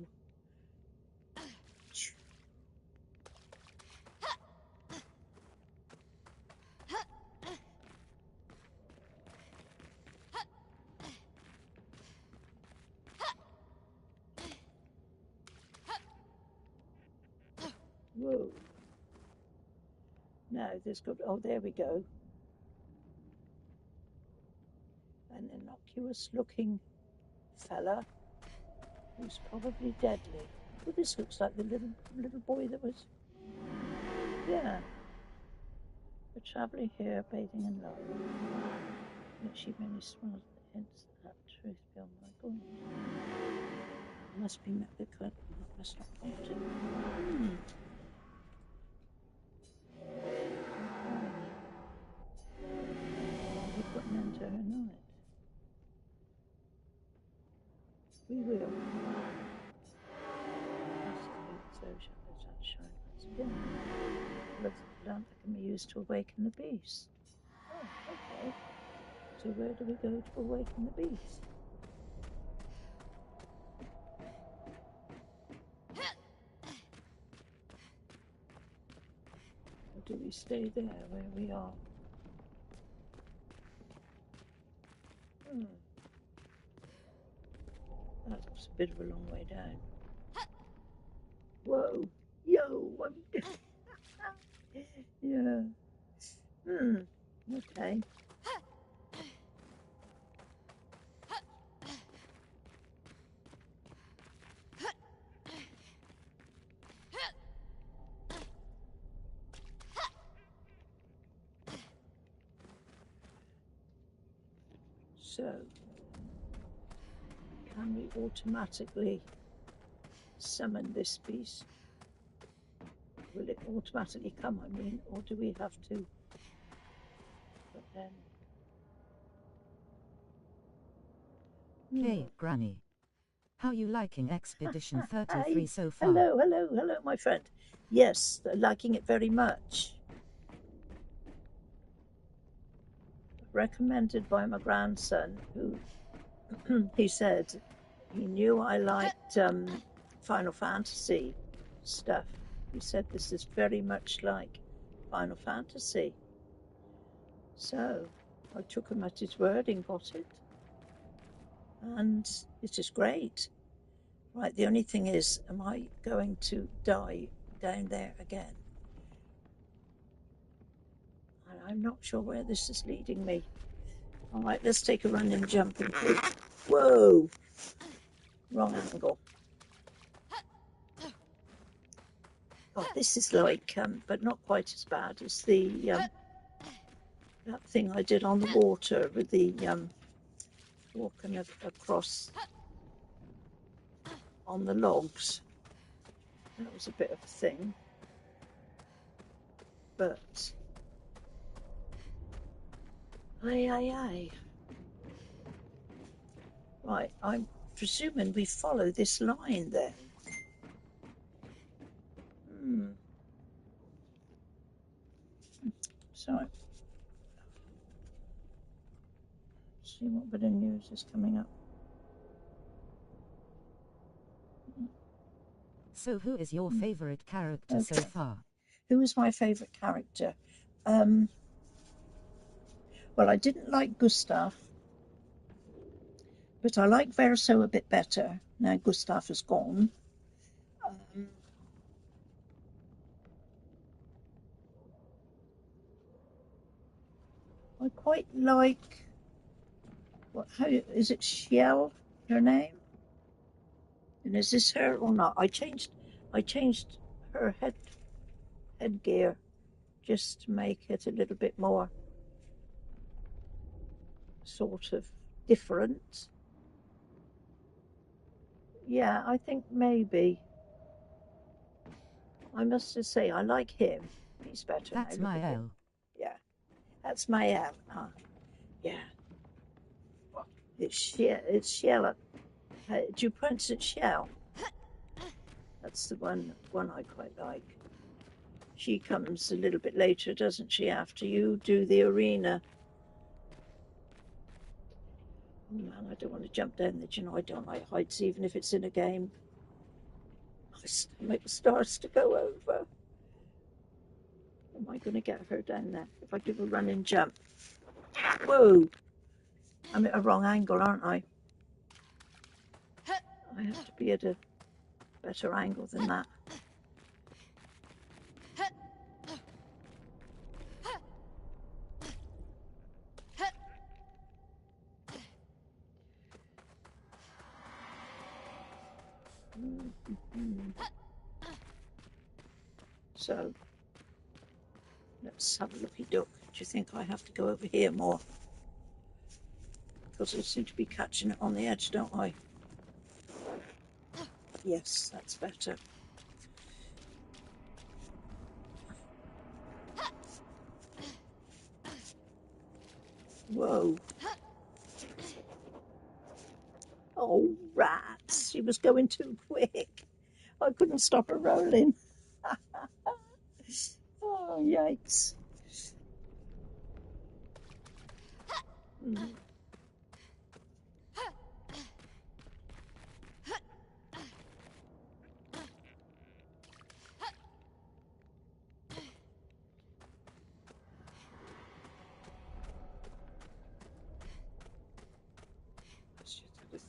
Whoa. No, there's good. Oh, there we go. An innocuous looking fella who's probably deadly. Well, this looks like the little boy that was. Yeah. We're travelling here, bathing in love. Yet she merely smiles at the hints at truth beyond my going. Must be met with must not point it. We put an end to her night. We will. So shadows outshine once again. Look at the lamp that can be used to awaken the beast. Oh, okay. So where do we go to awaken the beast? Or do we stay there where we are? That's a bit of a long way down. Whoa! Yo! Yeah. Okay. So, can we automatically summon this beast? Will it automatically come, I mean, or do we have to? But then... Hey, Granny. How you liking Expedition 33 so far? Hello, my friend. Yes, liking it very much. Recommended by my grandson, who he said he knew I liked Final Fantasy stuff. He said this is very much like Final Fantasy. So I took him at his word and got it. And it is great. Right, the only thing is, am I going to die down there again? I'm not sure where this is leading me. All right, let's take a run and jump. Whoa! Wrong angle. Oh, this is like, but not quite as bad as the that thing I did on the water with the walking across on the logs. That was a bit of a thing, but aye. Right, I'm presuming we follow this line then. So, see what bit of news is coming up. So who is your favorite character so far? Who is my favorite character? Well, I didn't like Gustav, but I like Verso a bit better. Now Gustav is gone. I quite like, how is it, Shell, her name? And is this her or not? I changed her headgear just to make it a little bit more sort of different. Yeah, I think maybe. I must just say, I like him. He's better. That's my L. Yeah, that's my L. Yeah. It's Shell. Do you pronounce it Shell? That's the one I quite like. She comes a little bit later, doesn't she, after you do the arena? Oh man, I don't want to jump down there. I don't like heights, even if it's in a game. My stomach starts to go over. Am I going to get her down there if I give a run and jump? Whoa! I'm at a wrong angle, aren't I? I have to be at a better angle than that. So, let's have a looky duck. Do you think I have to go over here more? Because I seem to be catching it on the edge, don't I? Yes, that's better. Whoa. Oh, rats. She was going too quick. I couldn't stop her rolling. Oh, yikes.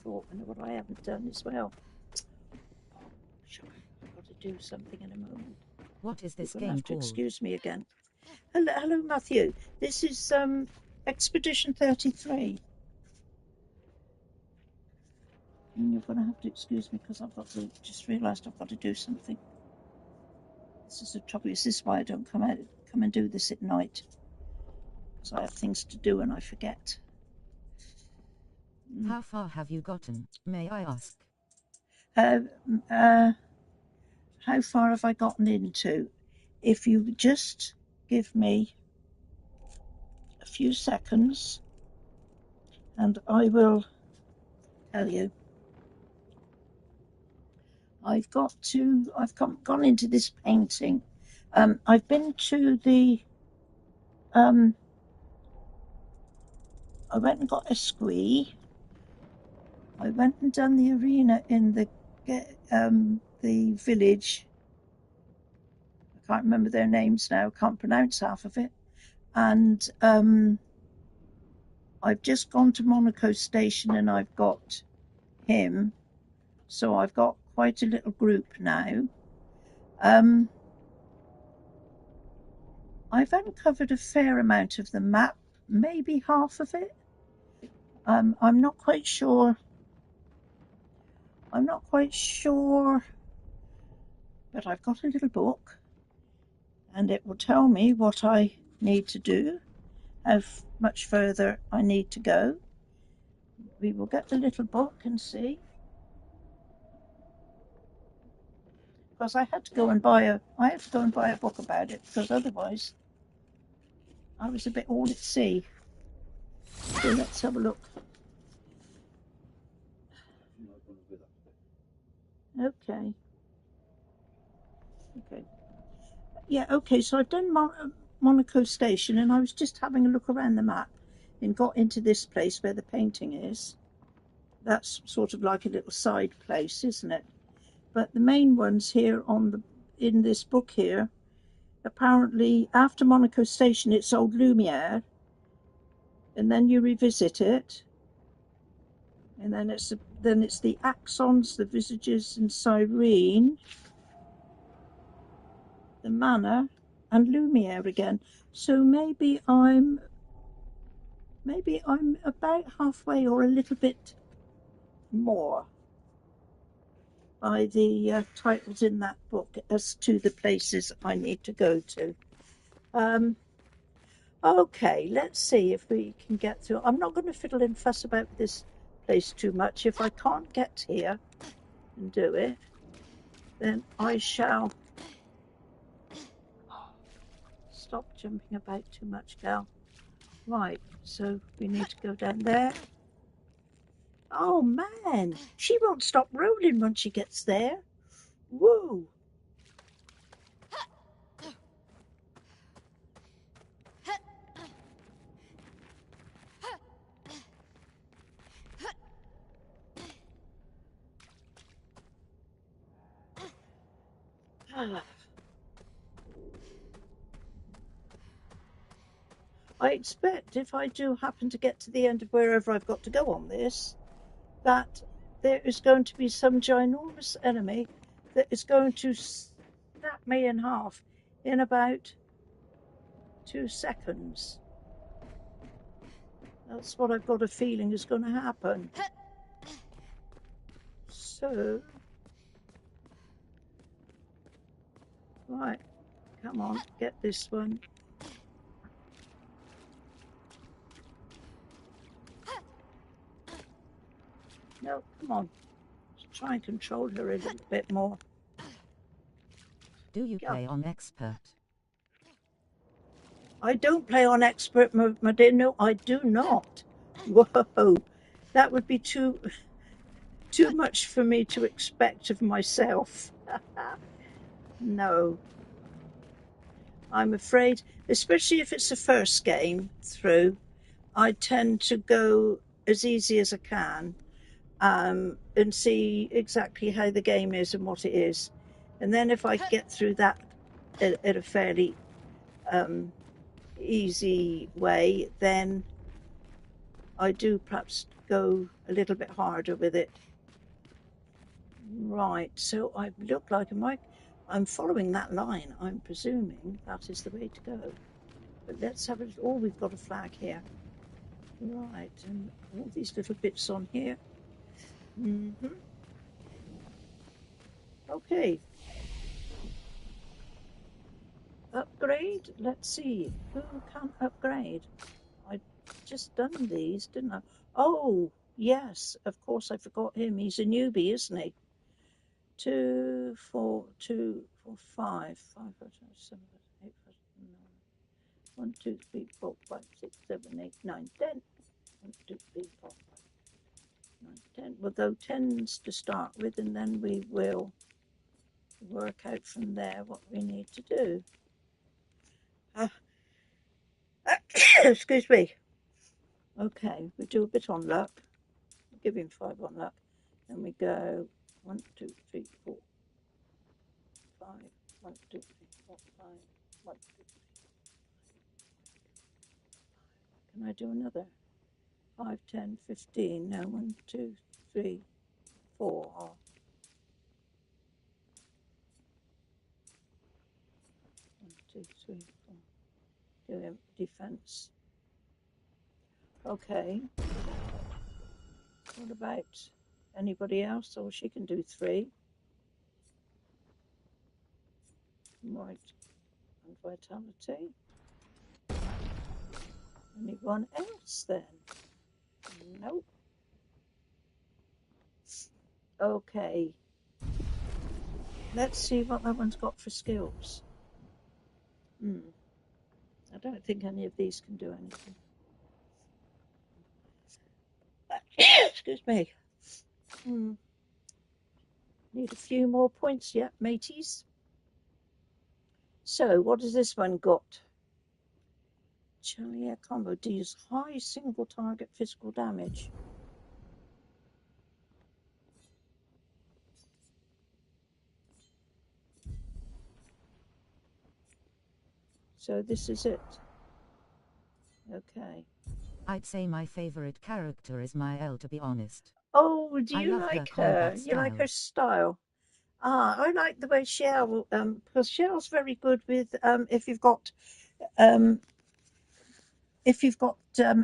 Thought, and what I haven't done as well. Sure, I've got to do something in a moment. What is this You're game have to called? excuse me again. Hello, Matthew. This is Expedition 33. And you're going to have to excuse me because I've got to just realised I've got to do something. This is the trouble. This is why I don't come and do this at night. Because I have things to do and I forget. How far have you gotten, may I ask? How far have I gotten into? If you just give me a few seconds and I will tell you. I've gone into this painting. I've been to the, I went and got a squee. I went and done the arena in the village. I can't remember their names now, can't pronounce half of it. And I've just gone to Monaco Station and I've got him. So I've got quite a little group now. I've uncovered a fair amount of the map, maybe half of it. I'm not quite sure. But I've got a little book and it will tell me what I need to do, how much further I need to go. We will get the little book and see. Because I had to go and buy a book about it, because otherwise I was a bit all at sea. So let's have a look. Okay. Yeah, okay, so I've done Monaco Station and I was just having a look around the map and got into this place where the painting is. That's sort of like a little side place, isn't it? But the main ones here in this book here, apparently after Monaco Station it's Old Lumiere, and then you revisit it, and then it's the Axons, the Visages and Cyrene, the Manor, and Lumiere again. So maybe I'm about halfway or a little bit more by the titles in that book as to the places I need to go to. Okay, let's see if we can get through. I'm not going to fiddle and fuss about this place too much. If I can't get here and do it, then I shall stop jumping about too much, gal. Right, so we need to go down there. Oh man, she won't stop rolling once she gets there. Whoa. I expect if I do happen to get to the end of wherever I've got to go on this, that there is going to be some ginormous enemy that is going to snap me in half in about 2 seconds. That's what I've got a feeling is going to happen. So, right, come on, get this one. No, come on. Let's try and control her a little bit more. Do you play on expert? I don't play on expert, my dear. No, I do not. Whoa, that would be too much for me to expect of myself. No. I'm afraid, especially if it's the first game through, I tend to go as easy as I can and see exactly how the game is and what it is. And then if I get through that at a fairly easy way, then I do perhaps go a little bit harder with it. Right, so I look like I'm following that line. I'm presuming that is the way to go. But let's have it. Oh, we've got a flag here. Right, and all these little bits on here. Okay. Upgrade. Let's see. Who can upgrade? I just done these, didn't I? Oh, yes. Of course, I forgot him. He's a newbie, isn't he? 2, 4, 2, 4, 5, 5, 7, 8, 9. 1, 2, 3, 4, 5, 6, 7, 8, 9, 10. 1, 2, 3, 4, 5, 9, 10. We'll go 10s to start with, and then we will work out from there what we need to do. Excuse me. Okay, we do a bit on luck. We'll give him 5 on luck. Then we go 1, 2, 3, 4, 5. 1, 2, 3, 4, 5. 1, 2, 3. Can I do another? 5, 10, 15. No, 1, 2, 3, 4. Oh. 1, 2, 3, 4. Do him defense. Okay. What about anybody else? Or she can do 3. Right. And vitality. Anyone else then? Nope. Okay. Let's see what that one's got for skills. I don't think any of these can do anything. Excuse me. Need a few more points yet, mateys. So, what has this one got? Chalier combo deals high single target physical damage. So this is it. Okay. I'd say my favorite character is Mael, to be honest. Oh, do I you love like her her? combat You like her style? Ah, I like the way Shell, because Shell's very good with if you've got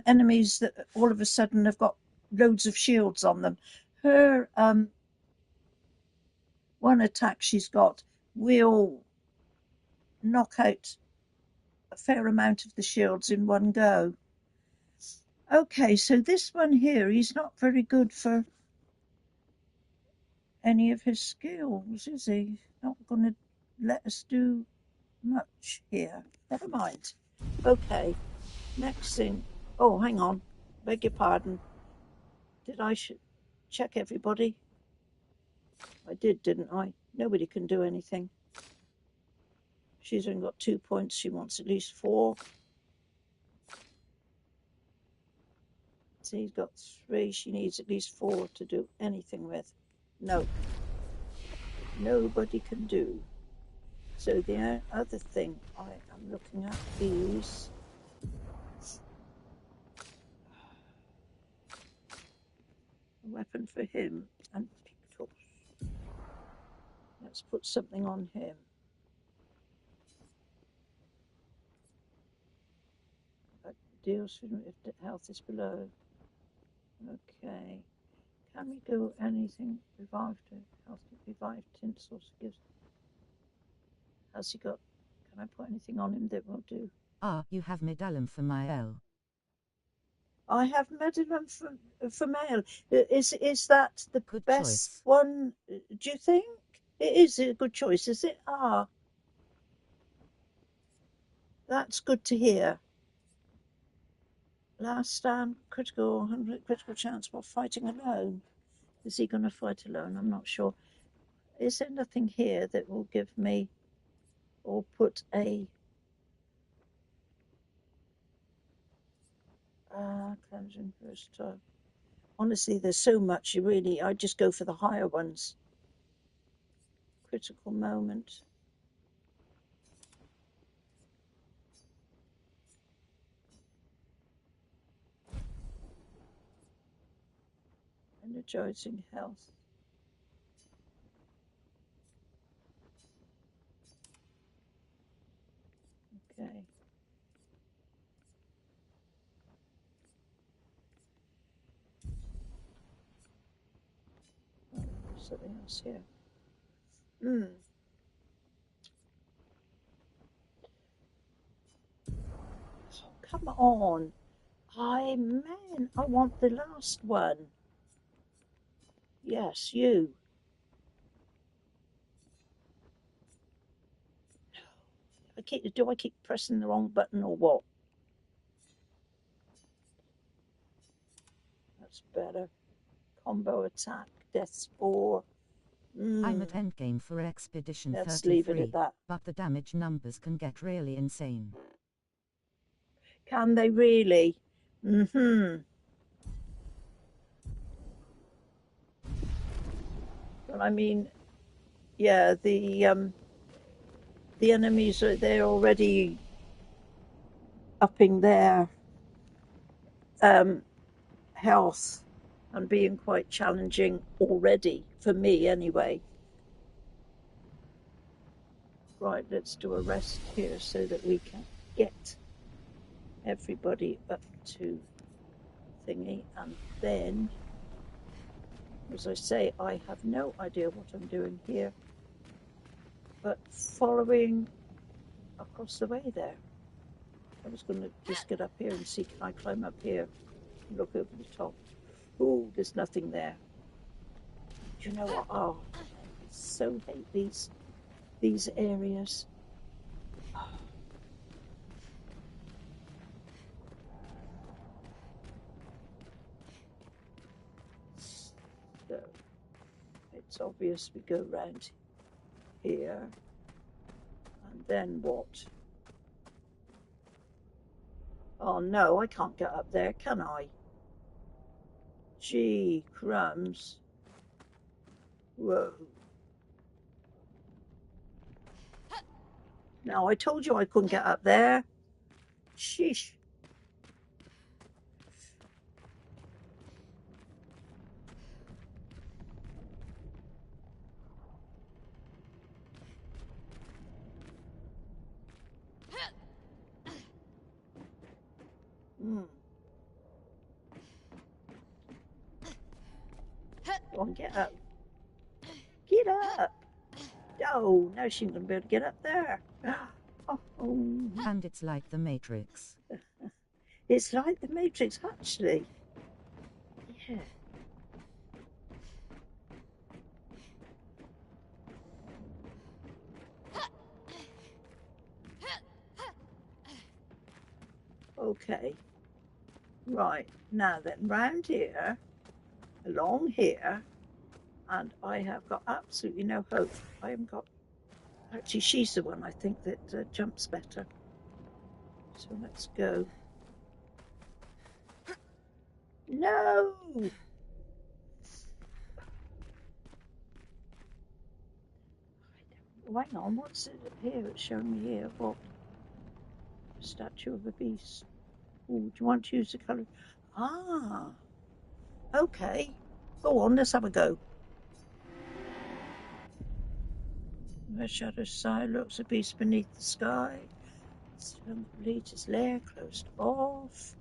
enemies that all of a sudden have got loads of shields on them. Her one attack she's got will knock out a fair amount of the shields in one go. Okay, so this one here, he's not very good for any of his skills, is he? Not going to let us do much here. Never mind. Okay, next thing. Oh, hang on. Beg your pardon. Did I check everybody? I did, didn't I? Nobody can do anything. She's only got 2 points. She wants at least 4. So he's got 3. She needs at least 4 to do anything with. No. Nobody can do. So the other thing I am looking at is a weapon for him and pictures. Let's put something on him. That deals with if the health is below. Okay. Can we go anything revived? Health revived tint source gives. Has he got? Can I put anything on him that will do? Ah, you have medallion for Mael. I have medallion for Mael. Is that the Good best choice. one? Do you think it is a good choice? Is it? Ah, that's good to hear. Last stand, critical, 100 critical chance while fighting alone. Is he going to fight alone? I'm not sure. Is there nothing here that will give me or put a cleansing versatile? Honestly, there's so much. I just go for the higher ones. Critical moment. Energizing health. Okay. Oh, there's something else here. Oh, come on. I want the last one. Yes, you. Do I keep pressing the wrong button or what? That's better. Combo attack, death spore. I'm at endgame for Expedition Let's 33, leave it at that. but the damage numbers can get really insane. Can they really? Mm-hmm. Well, I mean, yeah, the enemies they're already upping their health and being quite challenging already for me anyway. Right, let's do a rest here so that we can get everybody up to thingy, and then, as I say, I have no idea what I'm doing here, but following across the way there. I was going to just get up here and see, can I climb up here and look over the top? Oh, there's nothing there. Do you know what? Oh, I so hate these areas. So it's obvious we go round here, and then what? Oh no, I can't get up there, can I? Gee, crumbs. Whoa. Now, I told you I couldn't get up there. Sheesh. Go on, get up. Get up. Oh, now she's going to be able to get up there. Oh. And it's like the Matrix. It's like the Matrix, actually. Yeah. Okay. Right. Now then, round here, along here, and I have got absolutely no hope. I haven't got... Actually, she's the one, I think, that jumps better. So let's go. No! Oh, hang on, what's it here? It's showing me here. What? Statue of a beast. Oh, do you want to use the colour? Ah! Okay. Go on, let's have a go. The shadow's side looks a beast beneath the sky. It's complete its lair closed off.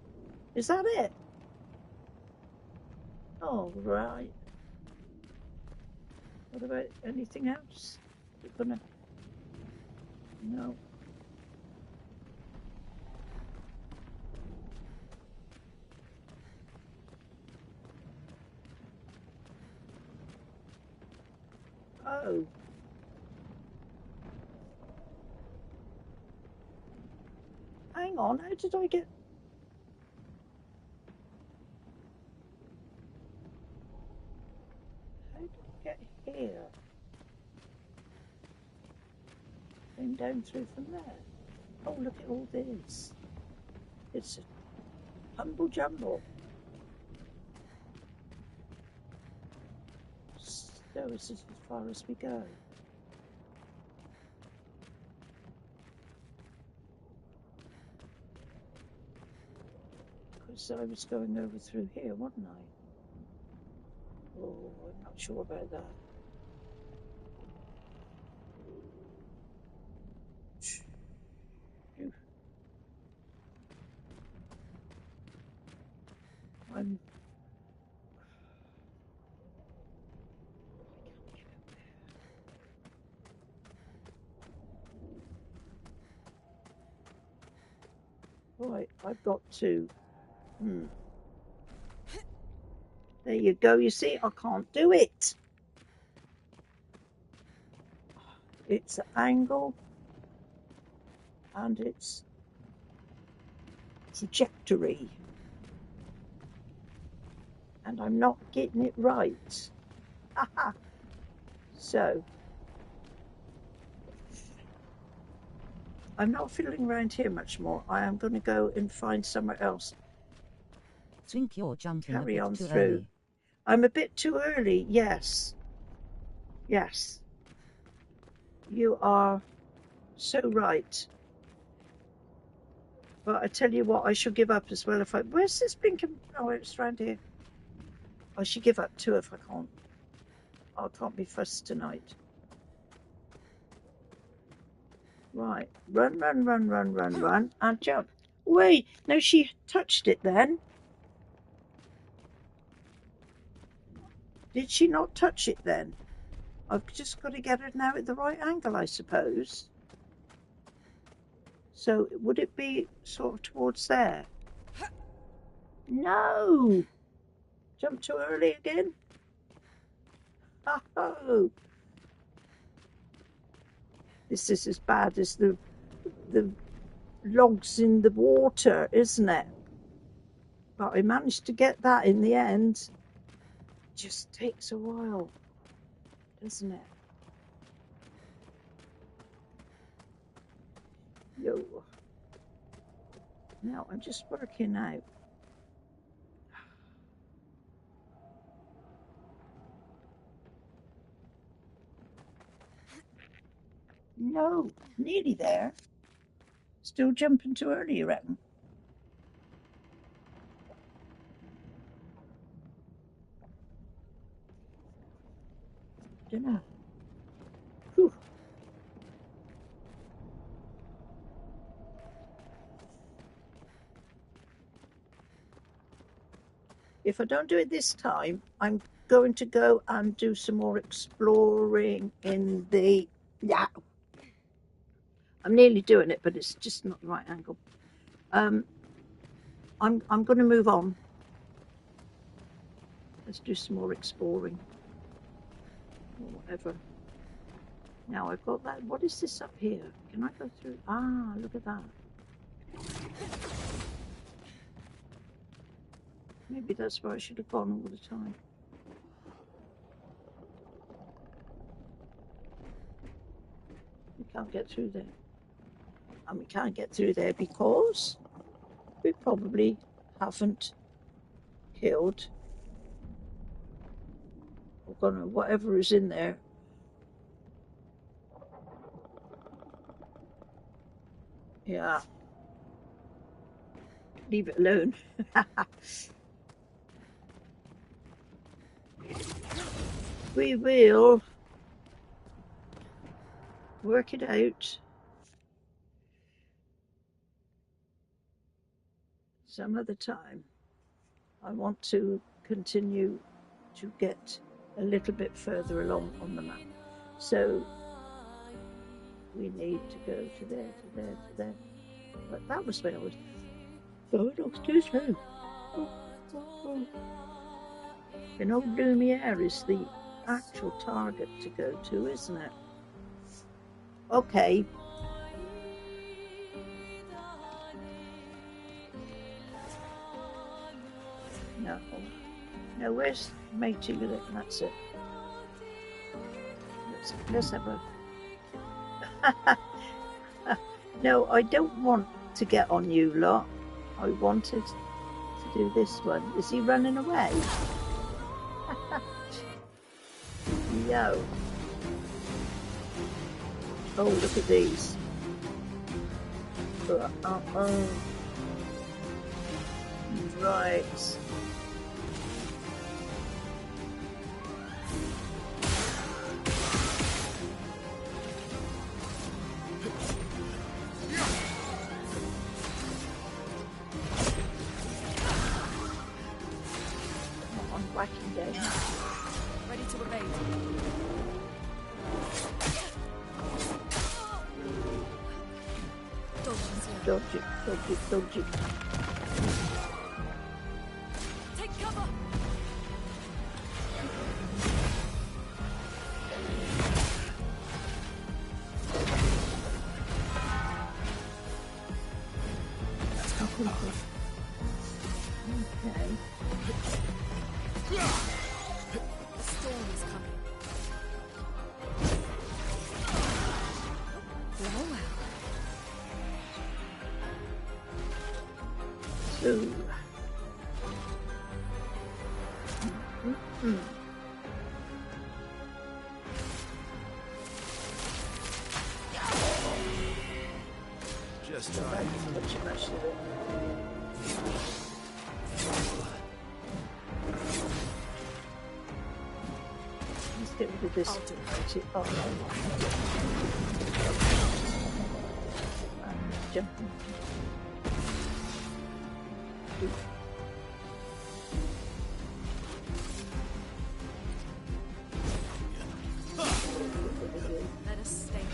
Is that it? Oh, right. What about anything else? You're gonna... No. Oh. Hang on, how did I get... How did I get here? Came down through from there. Oh, look at all this. It's a humble jumble. So is this as far as we go? Because I was going over through here, wasn't I? Oh, I'm not sure about that. I'm... Right, I've got to... There you go, you see, I can't do it. It's an angle and it's trajectory. And I'm not getting it right. Haha. So, I'm not fiddling around here much more. I am going to go and find somewhere else. Think you're jumping Carry a bit on too through. early. I'm a bit too early, yes. Yes. You are so right. But I tell you what, I should give up as well if I... Where's this blinking... Oh, it's around here. I should give up too if I can't. I can't be fussed tonight. Right. Run, run, run, run, run, run. And jump. Wait. No, she touched it then. Did she not touch it then? I've just got to get her now at the right angle, I suppose. So would it be sort of towards there? No! Jump too early again? Oh! This is as bad as the logs in the water, isn't it? But I managed to get that in the end. It just takes a while, doesn't it? Yo. Now I'm just working out. No, nearly there. Still jumping too early, you reckon? Dunno. Whew. If I don't do it this time, I'm going to go and do some more exploring in the... Yeah. I'm nearly doing it, but it's just not the right angle. I'm going to move on. Let's do some more exploring. Or whatever. Now I've got that. What is this up here? Can I go through? Ah, look at that. Maybe that's where I should have gone all the time. We can't get through there. And we can't get through there because we probably haven't killed or gonna whatever is in there. Yeah. Leave it alone. We will work it out some other time. I want to continue to get a little bit further along on the map. So we need to go to there, to there, to there. But that was where I was going off too slow. Oh. And old Lumiere is the actual target to go to, isn't it? Okay. No. No, where's matey with it? That's it. Let's have a... No, I don't want to get on you lot. I wanted to do this one. Is he running away? Yo. Oh, look at these. Right. On whacking day. Ready to evade. Dodge it, dodge it, dodge it. Take cover. Okay. The storm is coming. Ooh. Just try. Let's get rid of this. Oh, I'm jumping. Let us stay.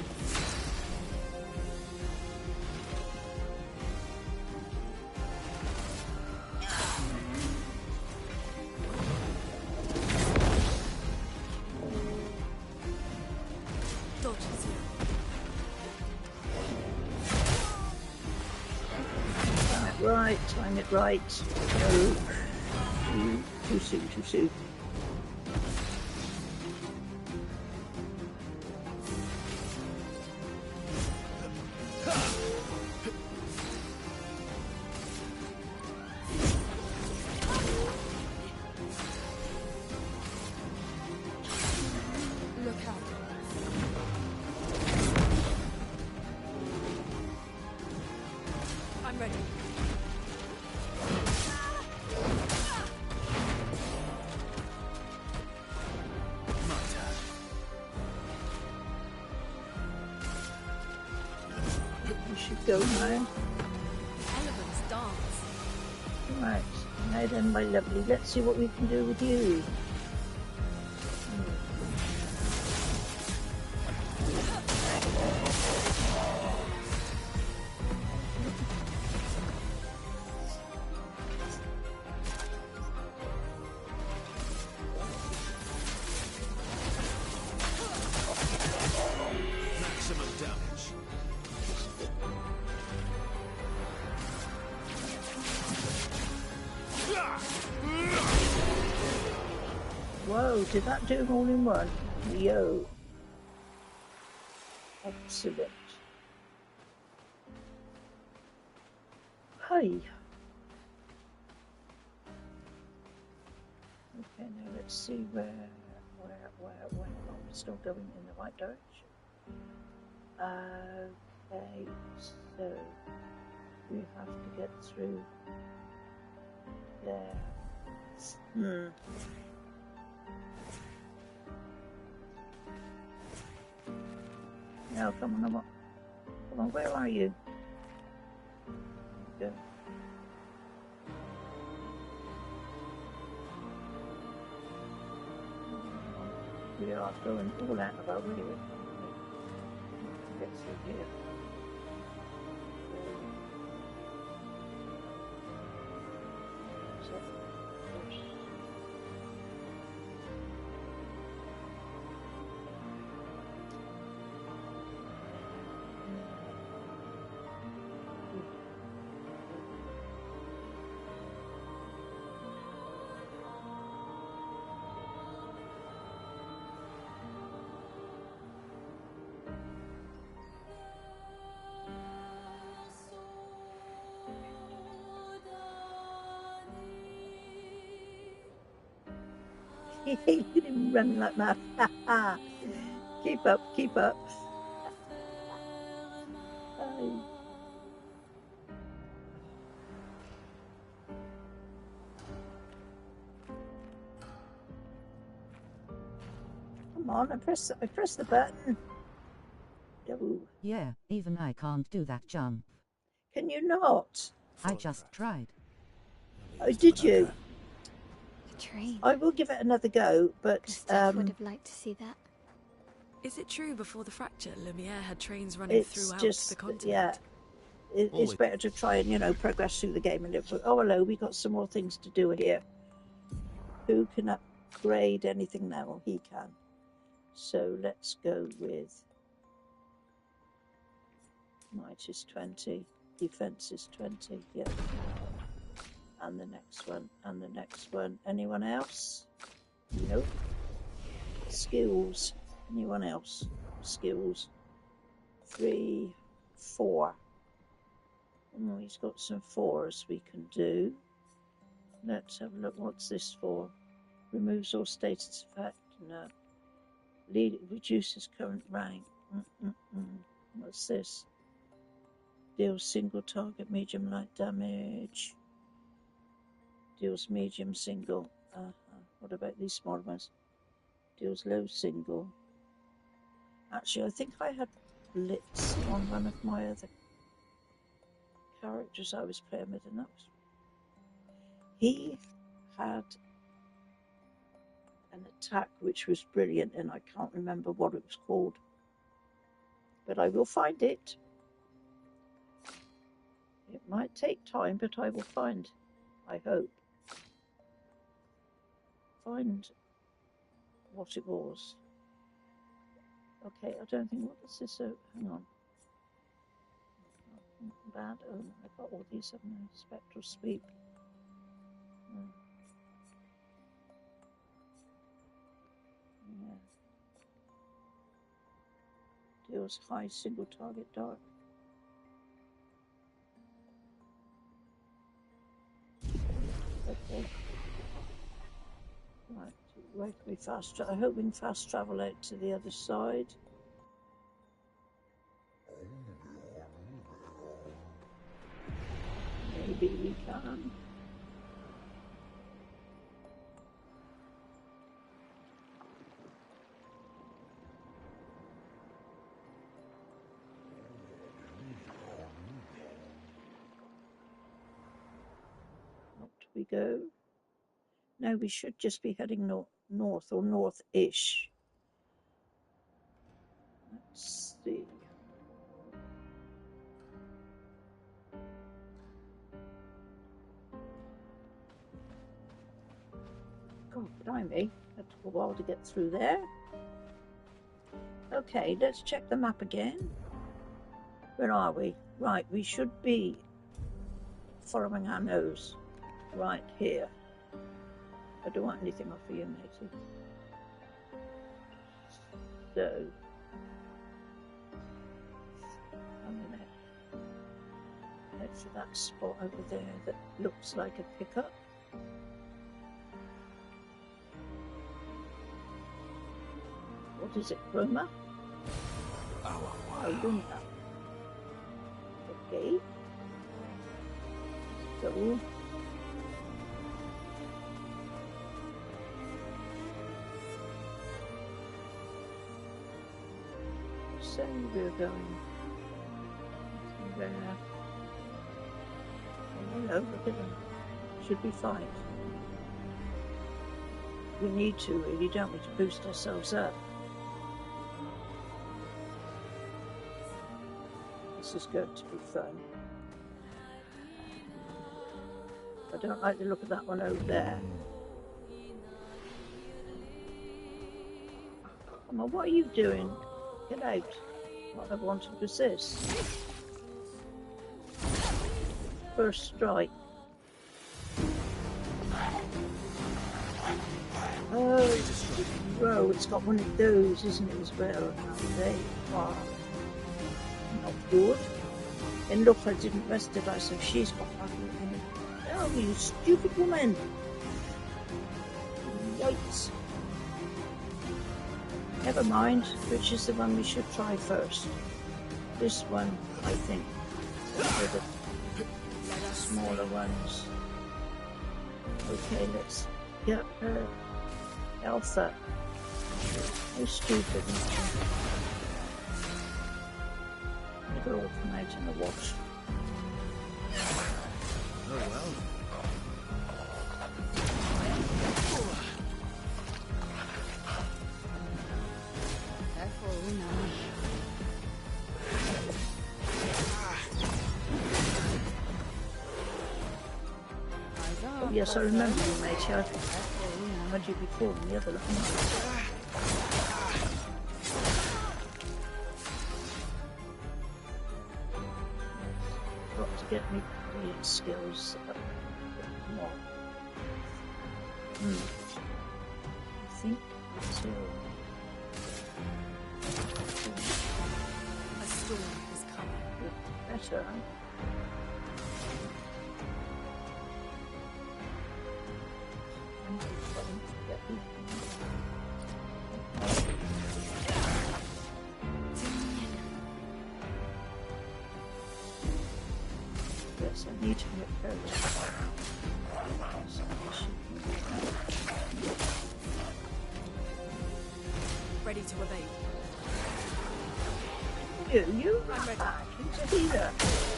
Dodges here. Time it right. No. Too soon. Look out. I'm ready. We should go now. Elements dance. Right. Now then, my lovely, let's see what we can do with you. Maximum damage. Whoa, did that do them all in one? Yo. Excellent. Hi. Okay, now let's see where we're still going in the right direction. Okay, so we have to get through there. Now, come on, where are you? Go. We are going all out of our way. Get through here. Look at him running like that. Keep up. Come on, I press the button. Oh. Yeah, even I can't do that jump. Can you not? I just tried. Oh, did you? Train. I will give it another go, but Gustav would have liked to see that. Is it true before the fracture, Lumiere had trains running throughout the continent? Yeah. It's better to try and, progress through the game and look. Oh, hello, we got some more things to do here. Who can upgrade anything now? Well, he can. So let's go with might is 20, defense is 20, yeah. And the next one, Anyone else? Nope. Skills. Anyone else? Skills. 3, 4. Oh, he's got some 4s we can do. Let's have a look. What's this for? Removes all status effect. No. Reduces current rank. What's this? Deals single target medium light damage. Deals medium single. What about these small ones? Deals low single. Actually, I think I had Blitz on one of my other characters I was playing with, and that was... He had an attack which was brilliant, and I can't remember what it was called. But I will find it. It might take time, but I will find, I hope, find what it was. Okay, I don't think, what is this? Hang on. Bad. Oh, I've got all these, haven't I? Spectral sweep. Yeah. Deals high single target dark. Okay. Right, where can we fast travel? I hope we can fast travel out to the other side. Maybe we can. Up we go. No, we should just be heading north or north-ish. Let's see. God, blimey, that took a while to get through there. Okay, let's check the map again. Where are we? Right, we should be following our nose. Right here. I don't want anything off of you, matey. So, I'm going to head for that spot over there that looks like a pickup. What is it, Chroma? Oh, Luna. Okay. So, so we're going there. Oh, hello, look at them. Should be fine. We need to, really, don't we, to boost ourselves up. This is going to be fun. I don't like the look of that one over there. Come on, what are you doing? Get out. What I wanted was this. First strike. Oh, whoa, it's got one of those, isn't it, as well? They are not good. And look, I didn't rest it, so she's got one. Oh, you stupid woman! Yikes. Never mind, which is the one we should try first. This one, I think. For the smaller ones. Okay, let's get her Alpha. How stupid, isn't she? It'll all come out in the wash. Oh well. Oh, yes, I remember you, matey. I had you before in the other one. Got to get me brilliant skills up more. I think until A storm is coming. better. So I need to get those. Ready to evade. You are back. He's a healer.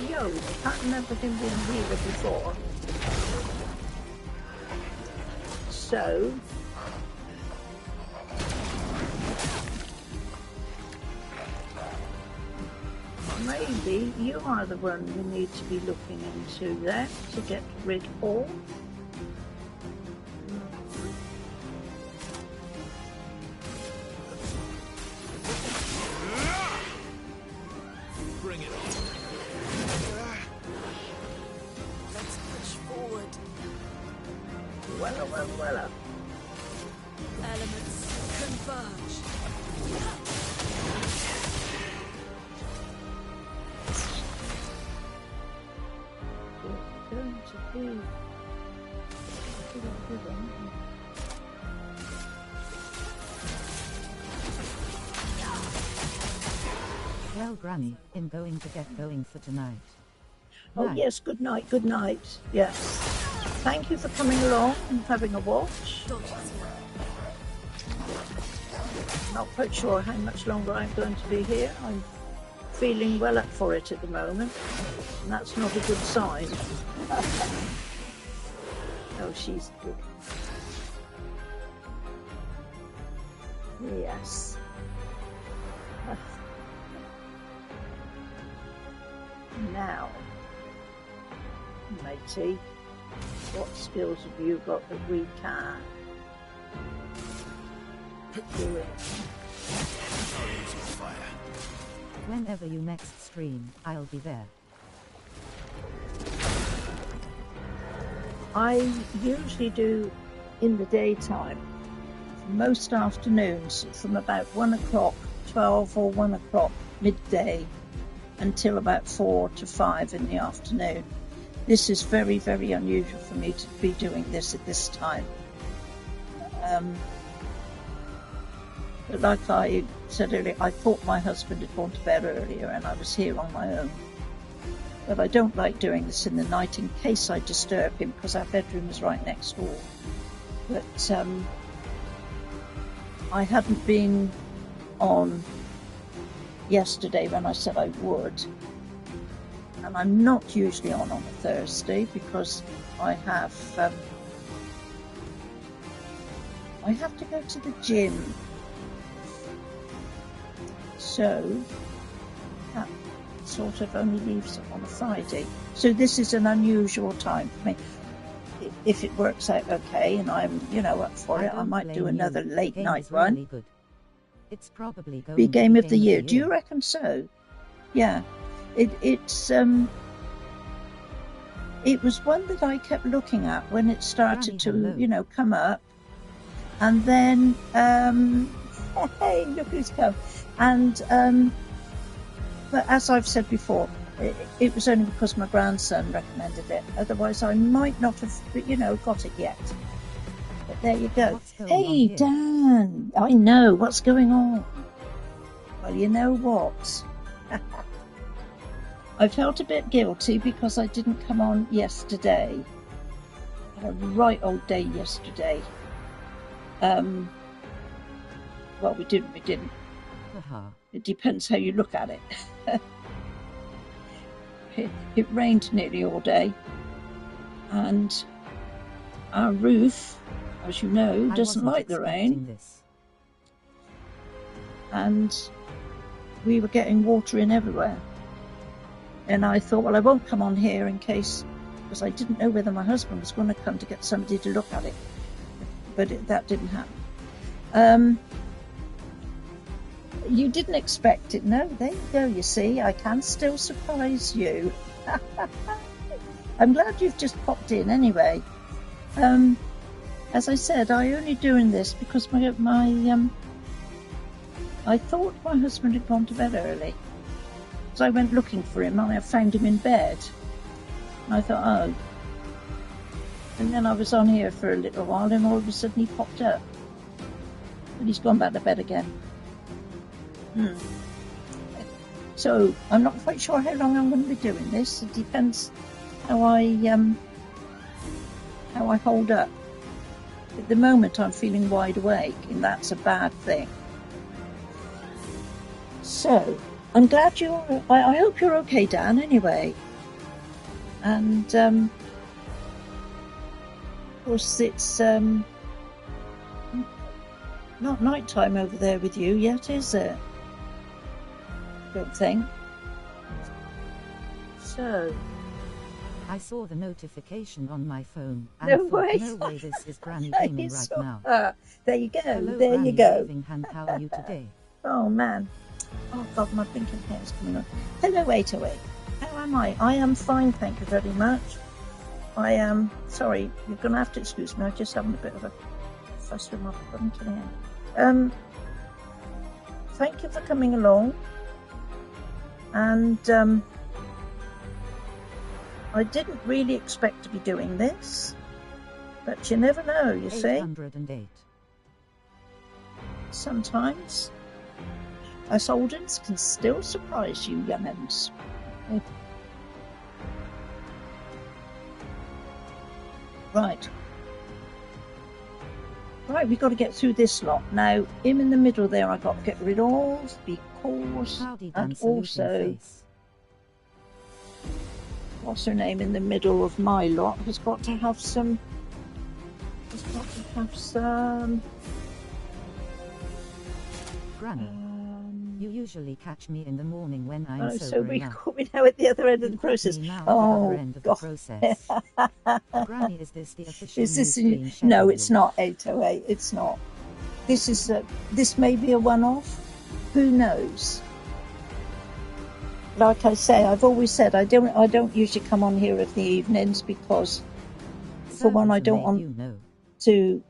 Yo, I can't remember him being a healer before. So, maybe you are the one we need to be looking into there to get rid of. Bring it on. Let's push forward. Wella. Elements converge. It's going to be a good one. Well, Granny, I'm going to get going for tonight. Oh Night. yes, good night. Yes. Thank you for coming along and having a watch. Not quite sure how much longer I'm going to be here. I'm feeling well up for it at the moment, and that's not a good sign. Oh, she's good. Yes. Now, matey, what skills have you got that we can do it? Whenever you next stream, I'll be there. I usually do in the daytime, most afternoons, from about 1 o'clock, 12 or 1 o'clock midday, until about 4 to 5 in the afternoon. This is very, very unusual for me to be doing this at this time. But like I said earlier, I thought my husband had gone to bed earlier and I was here on my own. But I don't like doing this in the night in case I disturb him, because our bedroom is right next door. But I hadn't been on yesterday when I said I would, and I'm not usually on a Thursday because I have to go to the gym, so that sort of only leaves it on a Friday. So this is an unusual time for me. If it works out okay and I'm up for it, I might do another late night one. Really good. It's probably going Be to game be of the year. Do you reckon so? Yeah. It was one that I kept looking at when it started to, come up. And then, hey, look who's come. And, but as I've said before, it was only because my grandson recommended it. Otherwise, I might not have, got it yet. But there you go. Hey, Dan, I know what's going on. Well, you know what? I felt a bit guilty because I didn't come on yesterday. I had a right old day yesterday. Well, we didn't. It depends how you look at it. It rained nearly all day, and our roof, as you know, doesn't like the rain. And we were getting water in everywhere. And I thought, well, I won't come on here in case, because I didn't know whether my husband was going to come to get somebody to look at it. But that didn't happen. You didn't expect it. No, there you go, you see. I can still surprise you. I'm glad you've just popped in anyway. As I said, I only doing this because I thought my husband had gone to bed early. So I went looking for him and I found him in bed. And I thought, oh. And then I was on here for a little while and all of a sudden he popped up. But he's gone back to bed again. So I'm not quite sure how long I'm going to be doing this. It depends how I hold up. At the moment, I'm feeling wide awake, and that's a bad thing. So, I'm glad you're. I hope you're okay, Dan. Anyway, and of course, it's not night time over there with you yet, is it? Don't think. So. I saw the notification on my phone and No thought, way. no way, this is Granny gaming right now. There you go. Hello, there Granny you go. Waving hand, how are you today? Oh man. Oh God, my blinking hair's coming on. Hello, 808. How am I? I am fine, thank you very much. I am sorry. You're going to have to excuse me. I'm just having a bit of a fuss with my blinking hair. Thank you for coming along. And I didn't really expect to be doing this, but you never know, you see. 808. Sometimes us old uns can still surprise you young uns. Right, we've got to get through this lot. Now, him in the middle there I've got to get rid of, because, Howdy, and also, what's her name in the middle of my lot has got to have some, Granny, you usually catch me in the morning when I'm so sobering we up. caught me now at the other end of the process. Oh, end of the process. Granny, is this the official Is news this stream no, it's schedule? not 808. It's not. This is this may be a one-off. Who knows? Like I say, I've always said I don't usually come on here of the evenings because, for one, I don't want to.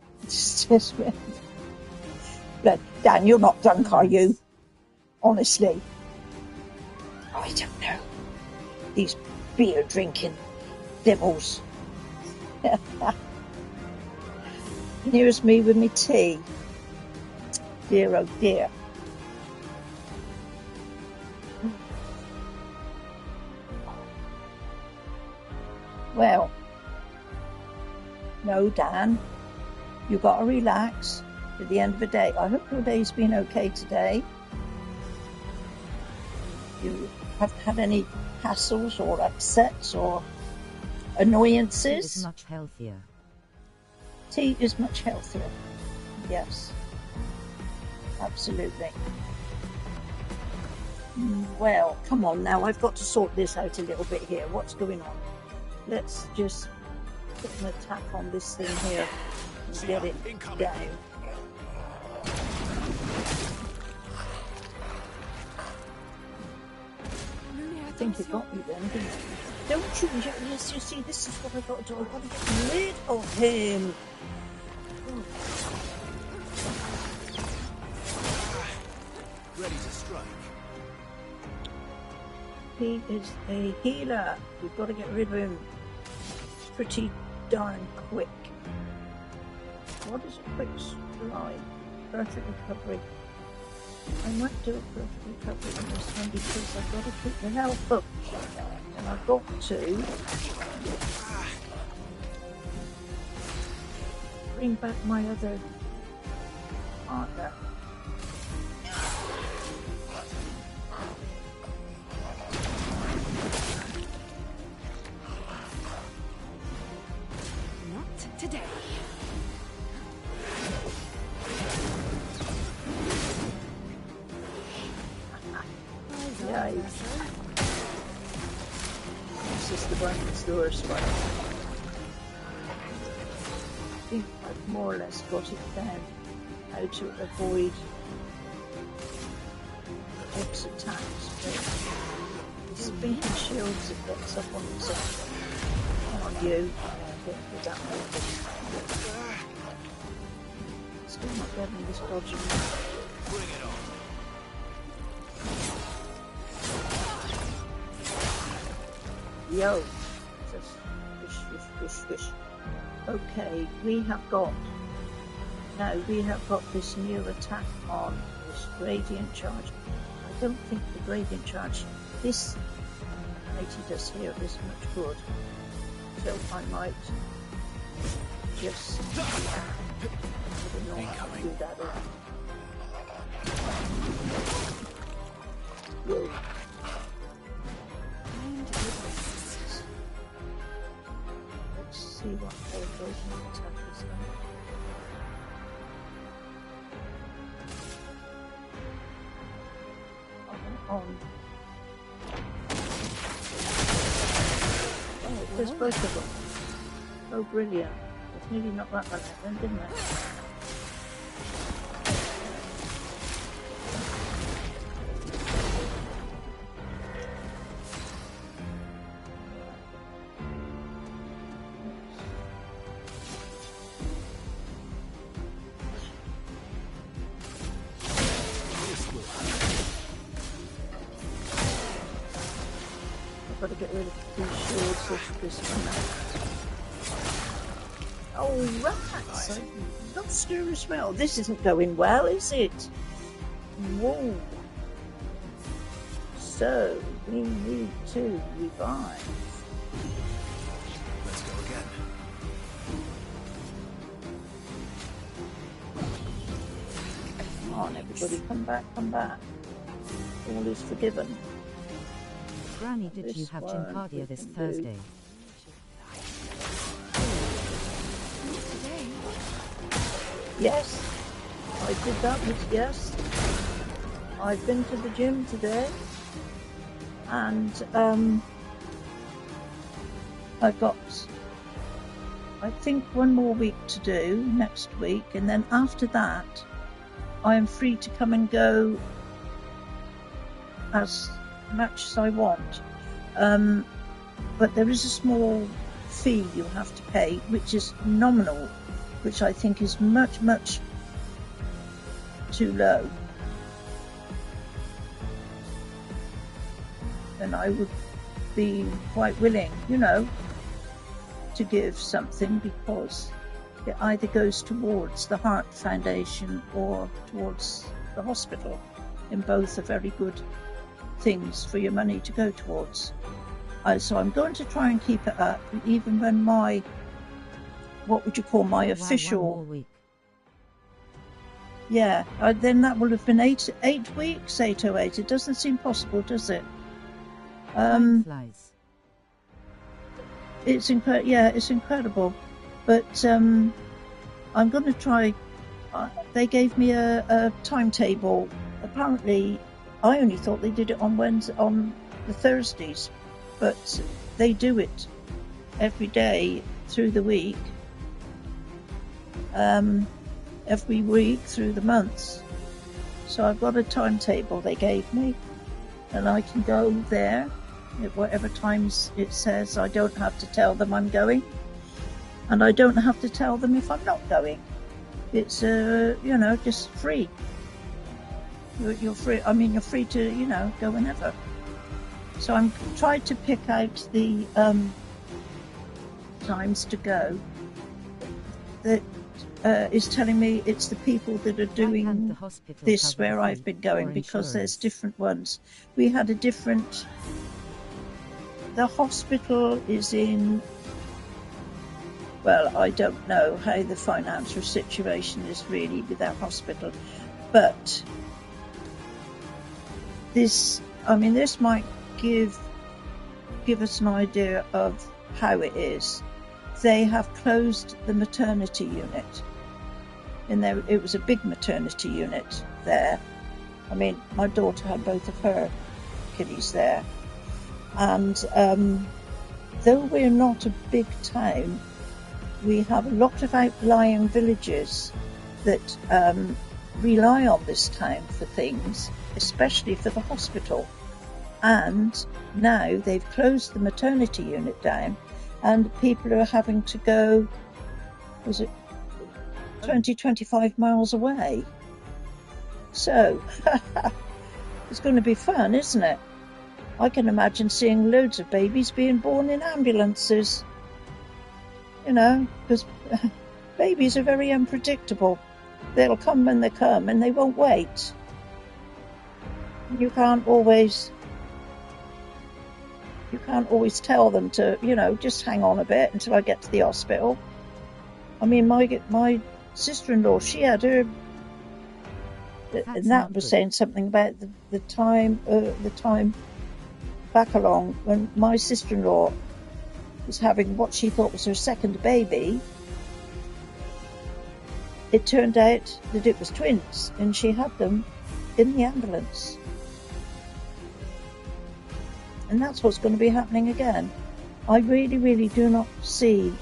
Look, Dan, you're not drunk, are you? Honestly, I don't know. These beer drinking devils. And here's me with my tea. Dear, oh dear. Well, no, Dan, you've got to relax at the end of the day. I hope your day's been okay today. You haven't had any hassles or upsets or annoyances. Tea is much healthier. Tea is much healthier. Yes, absolutely. Well, come on now. I've got to sort this out a little bit here. What's going on? Let's just put an attack on this thing here and get it down. I think you got me then, didn't you? Don't you? Yes, you see, this is what I've got to do. I've got to get rid of him. Oh. Ready to strike. He is a healer. We've got to get rid of him pretty darn quick. What is a quick strike? Perfect recovery. I might do a perfect recovery this time because I've got to keep the health up. And I've got to bring back my other partner. Not today. Yikes. This is the one that's the worst one. I think I've more or less got it down how to avoid X attacks. But this being shields that gets up on itself. On you. Get rid that one. Still not getting this dodging. Bring it on. Yo, just wish. Okay, we have got this new attack on this gradient charge. I don't think the gradient charge this lady does here is much good. So I might just do that. Whoa. Let's see what their version of attack is like. On. Oh, there's both of them. Oh, brilliant. It's nearly not that one then, didn't it? I've got to get rid of these shields of this one now. Oh, rats! I lost her as well. This isn't going well, is it? Whoa. So, we need to revive. Let's go again. Come on, everybody, come back, come back. All is forgiven. Granny, did you have gym cardio this Thursday? Yes, I did that. Yes, I've been to the gym today, and I've got, I think, one more week to do next week, and then after that, I am free to come and go as much as I want. But there is a small fee you have to pay, which is nominal, which I think is much, much too low. And I would be quite willing, you know, to give something, because it either goes towards the Heart Foundation or towards the hospital, and both are very good things for your money to go towards. So I'm going to try and keep it up, even when my, what would you call my official? 1 more week. Yeah, then that will have been 8 weeks, 808. It doesn't seem possible, does it? Time flies. It's incredible. But I'm going to try. They gave me a timetable. Apparently, I only thought they did it on the Thursdays, but they do it every day through the week, every week through the months. So I've got a timetable they gave me, and I can go there at whatever times it says. I don't have to tell them I'm going, and I don't have to tell them if I'm not going. It's just free. You're free. I mean, you're free to go whenever. So I'm trying to pick out the times to go. That is telling me it's the people that are doing this where I've been going, because there's different ones. We had a different. The hospital is in. Well, I don't know how the financial situation is really with that hospital, but this might give us an idea of how it is. They have closed the maternity unit, and it was a big maternity unit there. I mean, my daughter had both of her kiddies there, and though we're not a big town, we have a lot of outlying villages that rely on this town for things, especially for the hospital. And now they've closed the maternity unit down, and people are having to go, 20-25 miles away. So it's going to be fun, isn't it? I can imagine seeing loads of babies being born in ambulances. Because babies are very unpredictable. They'll come when they come, and they won't wait. You can't always You can't always tell them to, you know, just hang on a bit until I get to the hospital. I mean, my sister-in-law, she had her, and that was saying something about the time back along when my sister-in-law was having what she thought was her second baby. It turned out that it was twins, and she had them in the ambulance. And that's what's going to be happening again. I really, really do not see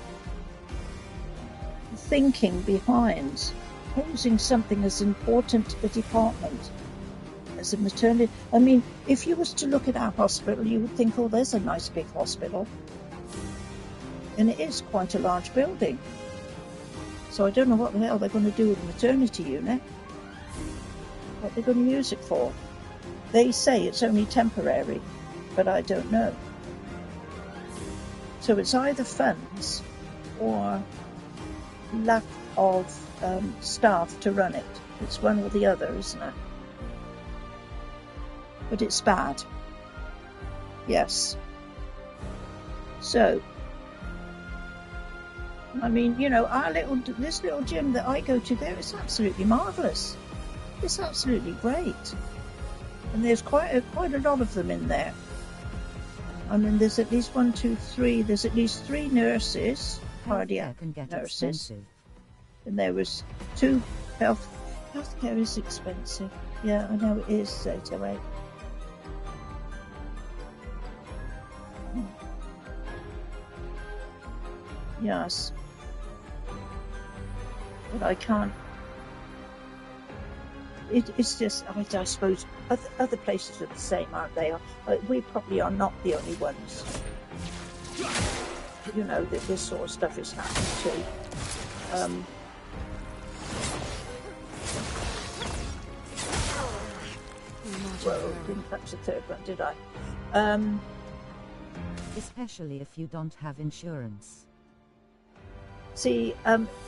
the thinking behind closing something as important a department as a maternity. I mean, if you was to look at our hospital, you would think, oh, there's a nice big hospital. And it is quite a large building. So I don't know what the hell they're going to do with the maternity unit. What they're going to use it for. They say it's only temporary, but I don't know. So it's either funds or lack of staff to run it. It's one or the other, isn't it? But it's bad. Yes. So, I mean, you know, this little gym that I go to there is absolutely marvellous. It's absolutely great. And there's quite a lot of them in there. I mean, there's at least 1, 2, 3. There's at least 3 nurses, cardiac nurses. Expensive. And there was 2 healthcare is expensive. Yeah, I know it is, 808. Yes. But I can't. It's just, I suppose, other places are the same, aren't they? We probably are not the only ones. You know, that this sort of stuff is happening too. Well, didn't touch the third one, did I? Especially if you don't have insurance. See,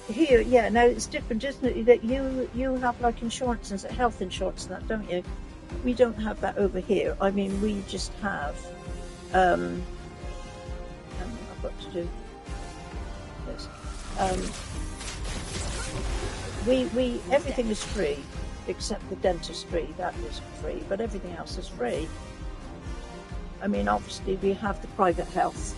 here, yeah, now it's different, isn't it? That you have like insurance and health insurance and that, don't you? We don't have that over here. I mean, we just have. I've got to do this. We everything is free except the dentistry. That is free, but everything else is free. I mean, obviously, we have the private health.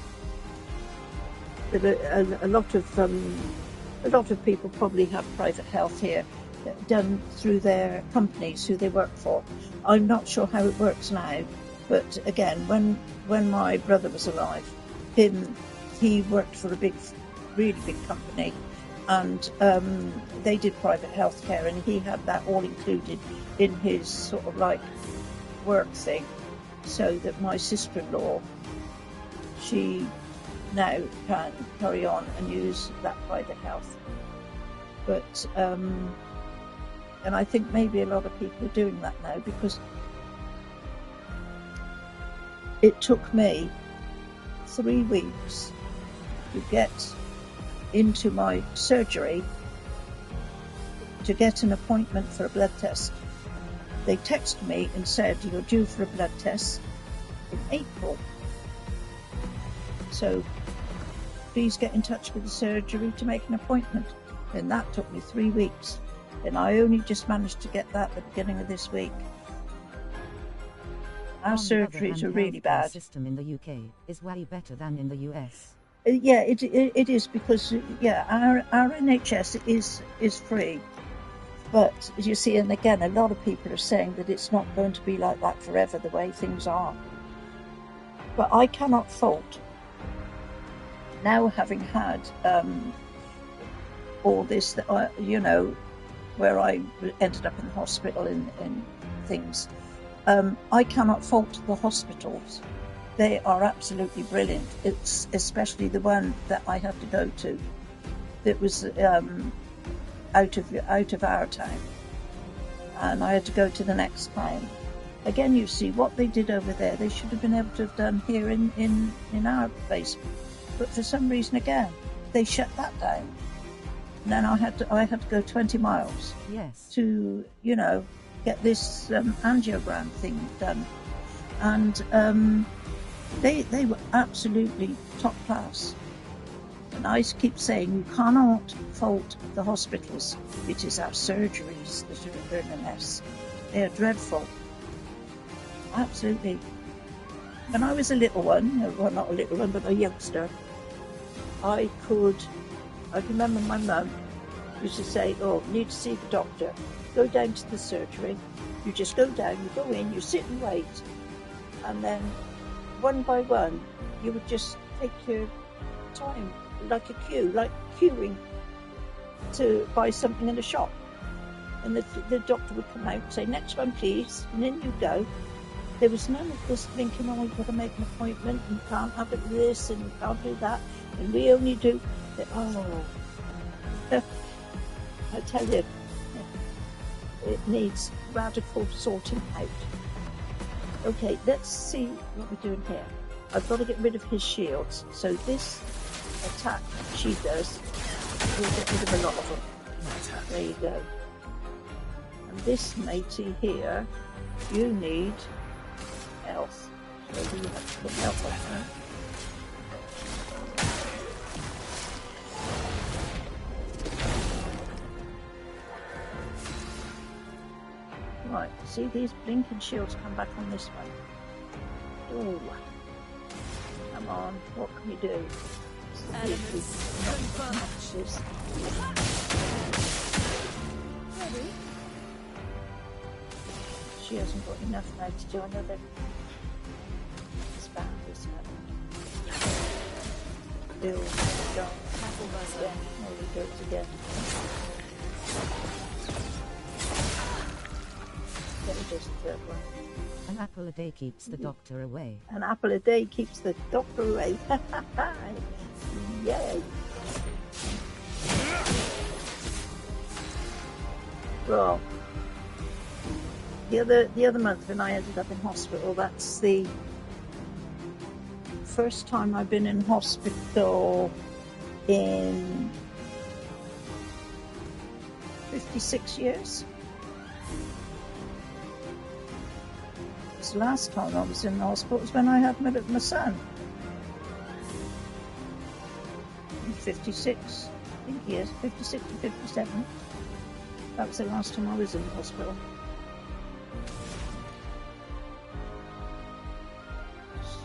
But a lot of people probably have private health here done through their companies who they work for. I'm not sure how it works now, but again, when my brother was alive, he worked for a really big company, and they did private health care, and he had that all included in his sort of like work thing, so that my sister-in-law, she now can carry on and use that private health. But and I think maybe a lot of people are doing that now, because it took me 3 weeks to get into my surgery to get an appointment for a blood test. They texted me and said, you're due for a blood test in April. So please get in touch with the surgery to make an appointment. And that took me 3 weeks. And I only just managed to get that at the beginning of this week. Our surgeries are really bad. The system in the UK is way better than in the US. Yeah, it is, because our NHS is free. But as you see, and again, a lot of people are saying that it's not going to be like that forever, the way things are. But I cannot fault, now having had all this, you know, where I ended up in the hospital and things, I cannot fault the hospitals. They are absolutely brilliant. It's especially the one that I had to go to that was out of our town, and I had to go to the next town. Again, you see what they did over there. They should have been able to have done here in our place, but for some reason, again, they shut that down. And then I had to go 20 miles. Yes. To, you know, get this angiogram thing done, and They were absolutely top class. And I keep saying you cannot fault the hospitals. It is our surgeries that are in a mess. They are dreadful. Absolutely. When I was a little one, well, not a little one, but a youngster, I remember my mum used to say, oh, you need to see the doctor. Go down to the surgery. You just go down, you go in, you sit and wait. And then one by one, you would just take your time, like a queue, like queuing to buy something in a shop. And the doctor would come out and say, next one, please. And then you go. There was none of this thinking, oh, you've got to make an appointment, and you can't have it this, and you can't do that. And we only do, I tell you, it needs radical sorting out. Okay, let's see what we're doing here. I've got to get rid of his shields. So this attack she does, we'll get rid of a lot of them. There you go. And this matey here, you need health. So you have to put health on her. Right, see these blinking shields come back on this one. Oh, come on, what can we do? She hasn't got enough now to do another spam this one. Bill, John, again, there we go again. Just the third one. An apple a day keeps the doctor away. An apple a day keeps the doctor away. Yay! Well, the other month when I ended up in hospital, that's the first time I've been in hospital in 56 years. The last time I was in the hospital was when I had my son. 56, I think he is, 56 to 57. That was the last time I was in the hospital.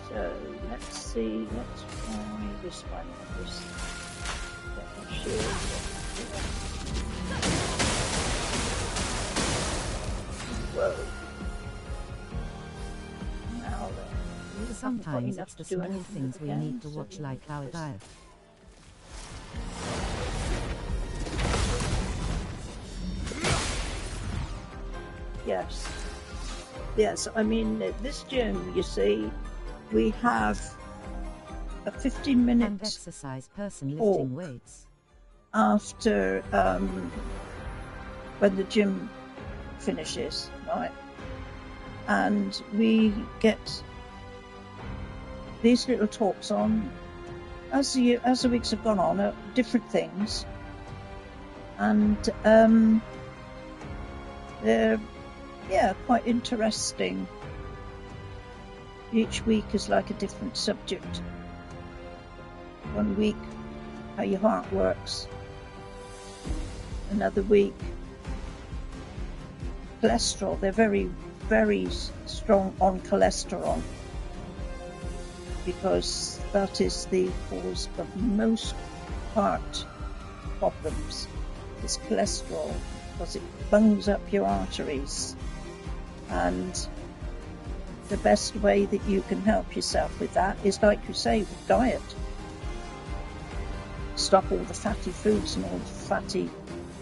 So let's see, let's try this one. Get my shield. Whoa. Sometimes it's the small things we need to watch, like our diet. Yes, I mean, this gym, you see, we have a 15-minute exercise person lifting weights after when the gym finishes, right? And we get these little talks on as the weeks have gone on, different things, and they're quite interesting. Each week is like a different subject. One week, how your heart works. Another week, cholesterol. They're very, very strong on cholesterol, because that is the cause of most heart problems, is cholesterol, because it bungs up your arteries. And the best way that you can help yourself with that is, like you say, with diet. Stop all the fatty foods and all the fatty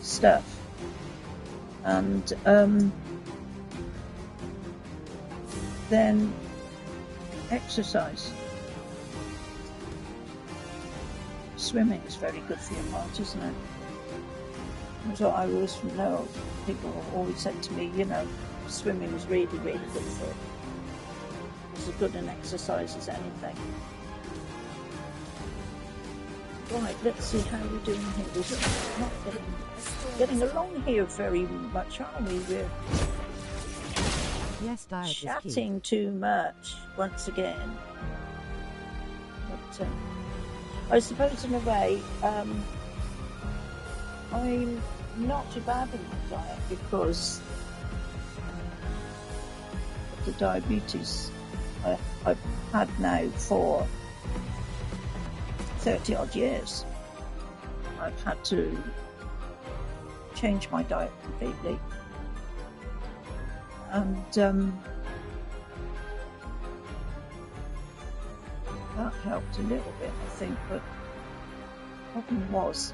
stuff. And then exercise. Swimming is very good for your heart, isn't it? That's what I always know. People have always said to me, swimming is really, really good for it. It's as good an exercise as anything. Right, let's see how we're doing here. We're not getting along here very much, are we? We're yes, diet chatting too much once again. I suppose in a way, I'm not too bad in my diet because of the diabetes I've had now for 30 odd years. I've had to change my diet completely, and that helped a little bit, I think. But the problem was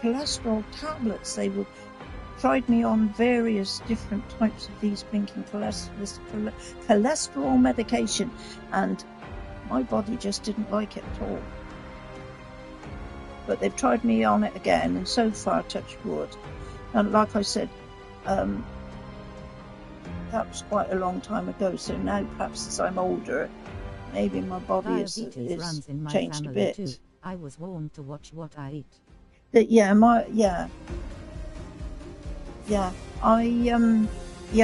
cholesterol tablets. They tried me on various different types of these blinking cholesterol medication, and my body just didn't like it at all. But they've tried me on it again, and so far, touch wood. And like I said, that was quite a long time ago. So now, perhaps as I'm older, maybe my body is changed a bit. Too. I was warned to watch what I eat.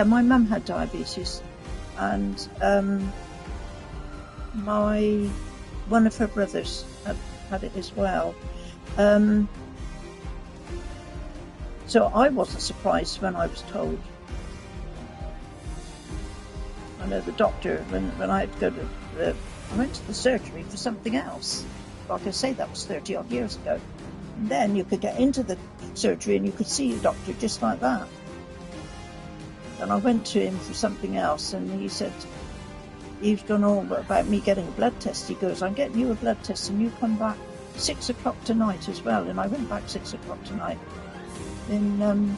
My mum had diabetes, and one of her brothers had it as well. So I wasn't surprised when I was told. I know the doctor, when I had to go to I went to the surgery for something else. Like I say, that was 30 odd years ago. And then you could get into the surgery and you could see a doctor just like that. And I went to him for something else, and he said, he was going on about me getting a blood test. He goes, I'm getting you a blood test and you come back 6 o'clock tonight as well. And I went back 6 o'clock tonight. And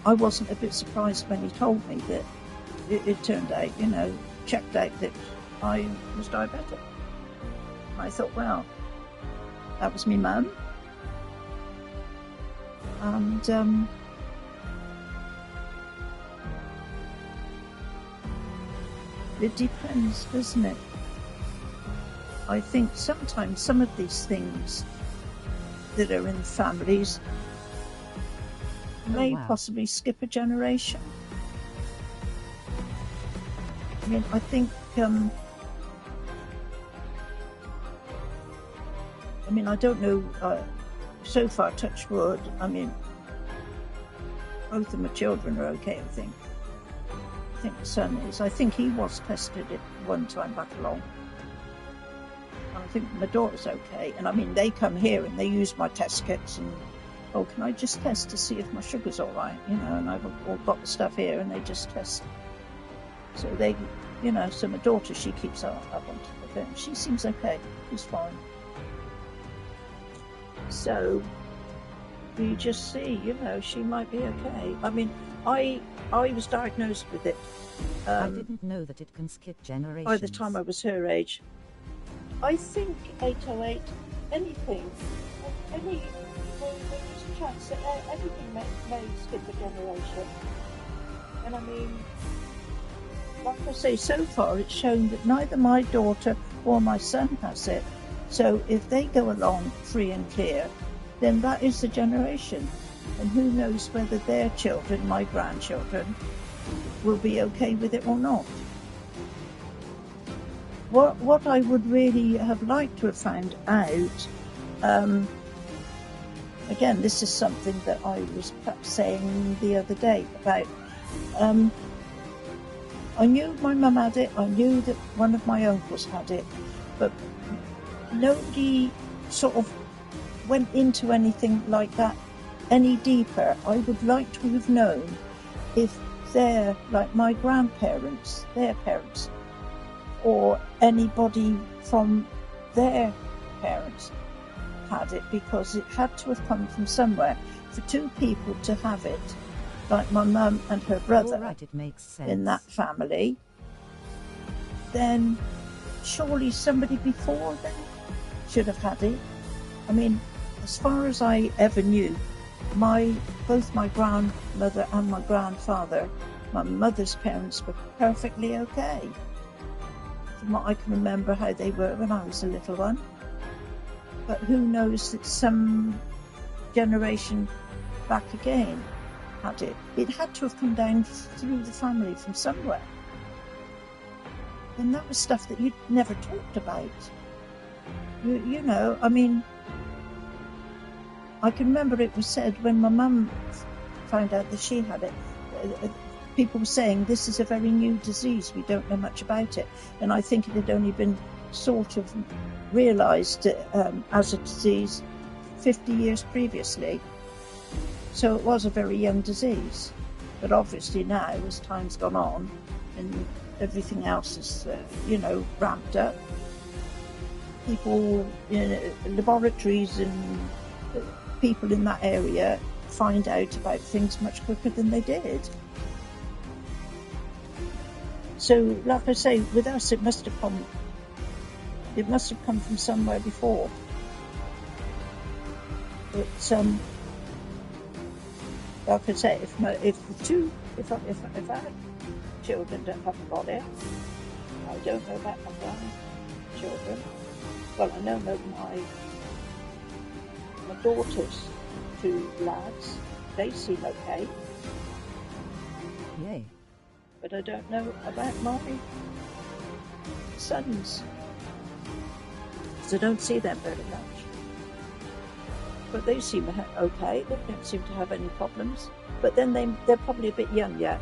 I wasn't a bit surprised when he told me that it turned out, checked out that I was diabetic. And I thought, well, that was me mum. And it depends, doesn't it? I think sometimes some of these things that are in families may possibly skip a generation. I mean, I think, I don't know, so far, touch wood, both of my children are okay, I think. I think the son is. I think he was tested at one time back along. And I think my daughter's okay. And they come here and they use my test kits and, can I just test to see if my sugar's all right? And I've all got the stuff here and they just test. So so my daughter, she keeps up on top of it. She seems okay. She's fine. So we just see, she might be okay. I was diagnosed with it. I didn't know that it can skip generations. By the time I was her age. I think 808, anything, there's a chance that anything may skip a generation. And like I say, so far it's shown that neither my daughter or my son has it. So if they go along free and clear, then that is the generation. And who knows whether their children, my grandchildren, will be okay with it or not. What I would really have liked to have found out, again, this is something that I was perhaps saying the other day about, I knew my mum had it, I knew that one of my uncles had it, but nobody sort of went into anything like that any deeper. I would like to have known if they're like my grandparents, their parents, or anybody from their parents had it, because it had to have come from somewhere. For two people to have it, like my mum and her brother, it makes sense. In that family, then surely somebody before them should have had it. As far as I ever knew, both my grandmother and my grandfather, my mother's parents, were perfectly okay. From what I can remember how they were when I was a little one. But who knows that some generation back again had it. It had to have come down through the family from somewhere. And that was stuff that you'd never talked about. You know, I mean, I can remember it was said when my mum found out that she had it, people were saying this is a very new disease, we don't know much about it. And I think it had only been sort of realised as a disease 50 years previously. So it was a very young disease. But obviously now, as time's gone on and everything else is, you know, ramped up, people in laboratories and people in that area find out about things much quicker than they did. So, like I say, with us, it must have come from somewhere before. But like I say, if I had children that haven't got it, I don't know about my grandchildren. Well, I know my daughter's two lads, they seem okay. Yay. But I don't know about my sons, because I don't see them very much. But they seem okay, they don't seem to have any problems. But then they're probably a bit young yet.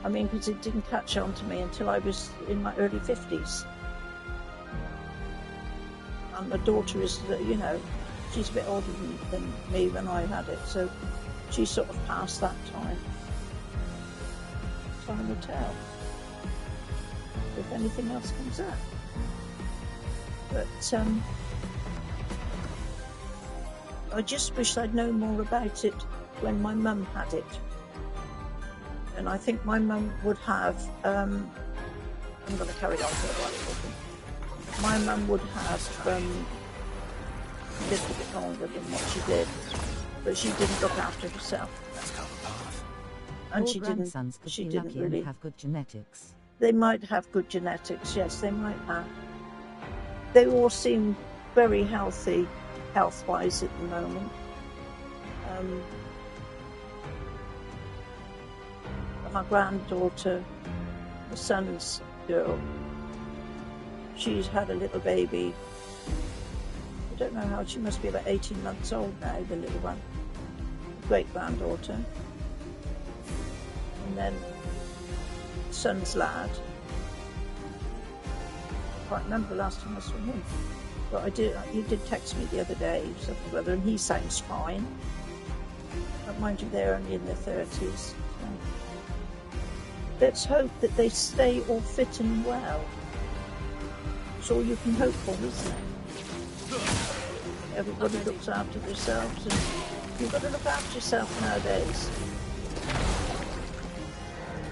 I mean, because it didn't catch on to me until I was in my early 50s. And my daughter is, you know, she's a bit older than me when I had it, so she's sort of past that time. Time will tell if anything else comes up. But I just wish I'd known more about it when my mum had it. And I think my mum would have, I'm going to carry on for a while. My mum would have a little bit longer than what she did, but she didn't look after herself. Let's go apart. And All she grandsons could didn't be lucky really and have good genetics. They might have good genetics, yes, they might have. They all seem very healthy, health-wise at the moment. My granddaughter, my son's girl, she's had a little baby. I don't know how, she must be about 18 months old now, the little one. Great-granddaughter. And then son's lad. I can't remember the last time I saw him, but he did text me the other day, something or other, and he sounds fine. But mind you, they're only in their 30s. So. Let's hope that they stay all fit and well. That's all you can hope for, isn't it? Everybody looks after themselves, and you've got to look after yourself nowadays.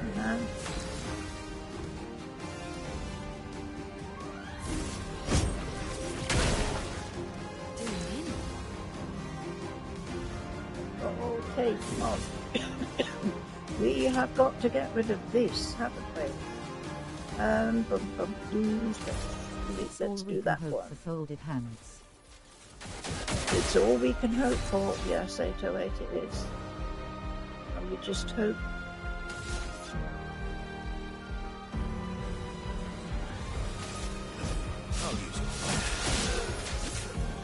You know? Okay, come on. We have got to get rid of this, haven't we? Let's do that one. For folded hands. It's all we can hope for. Yes, 808 it is. And we just hope. I'll use your phone.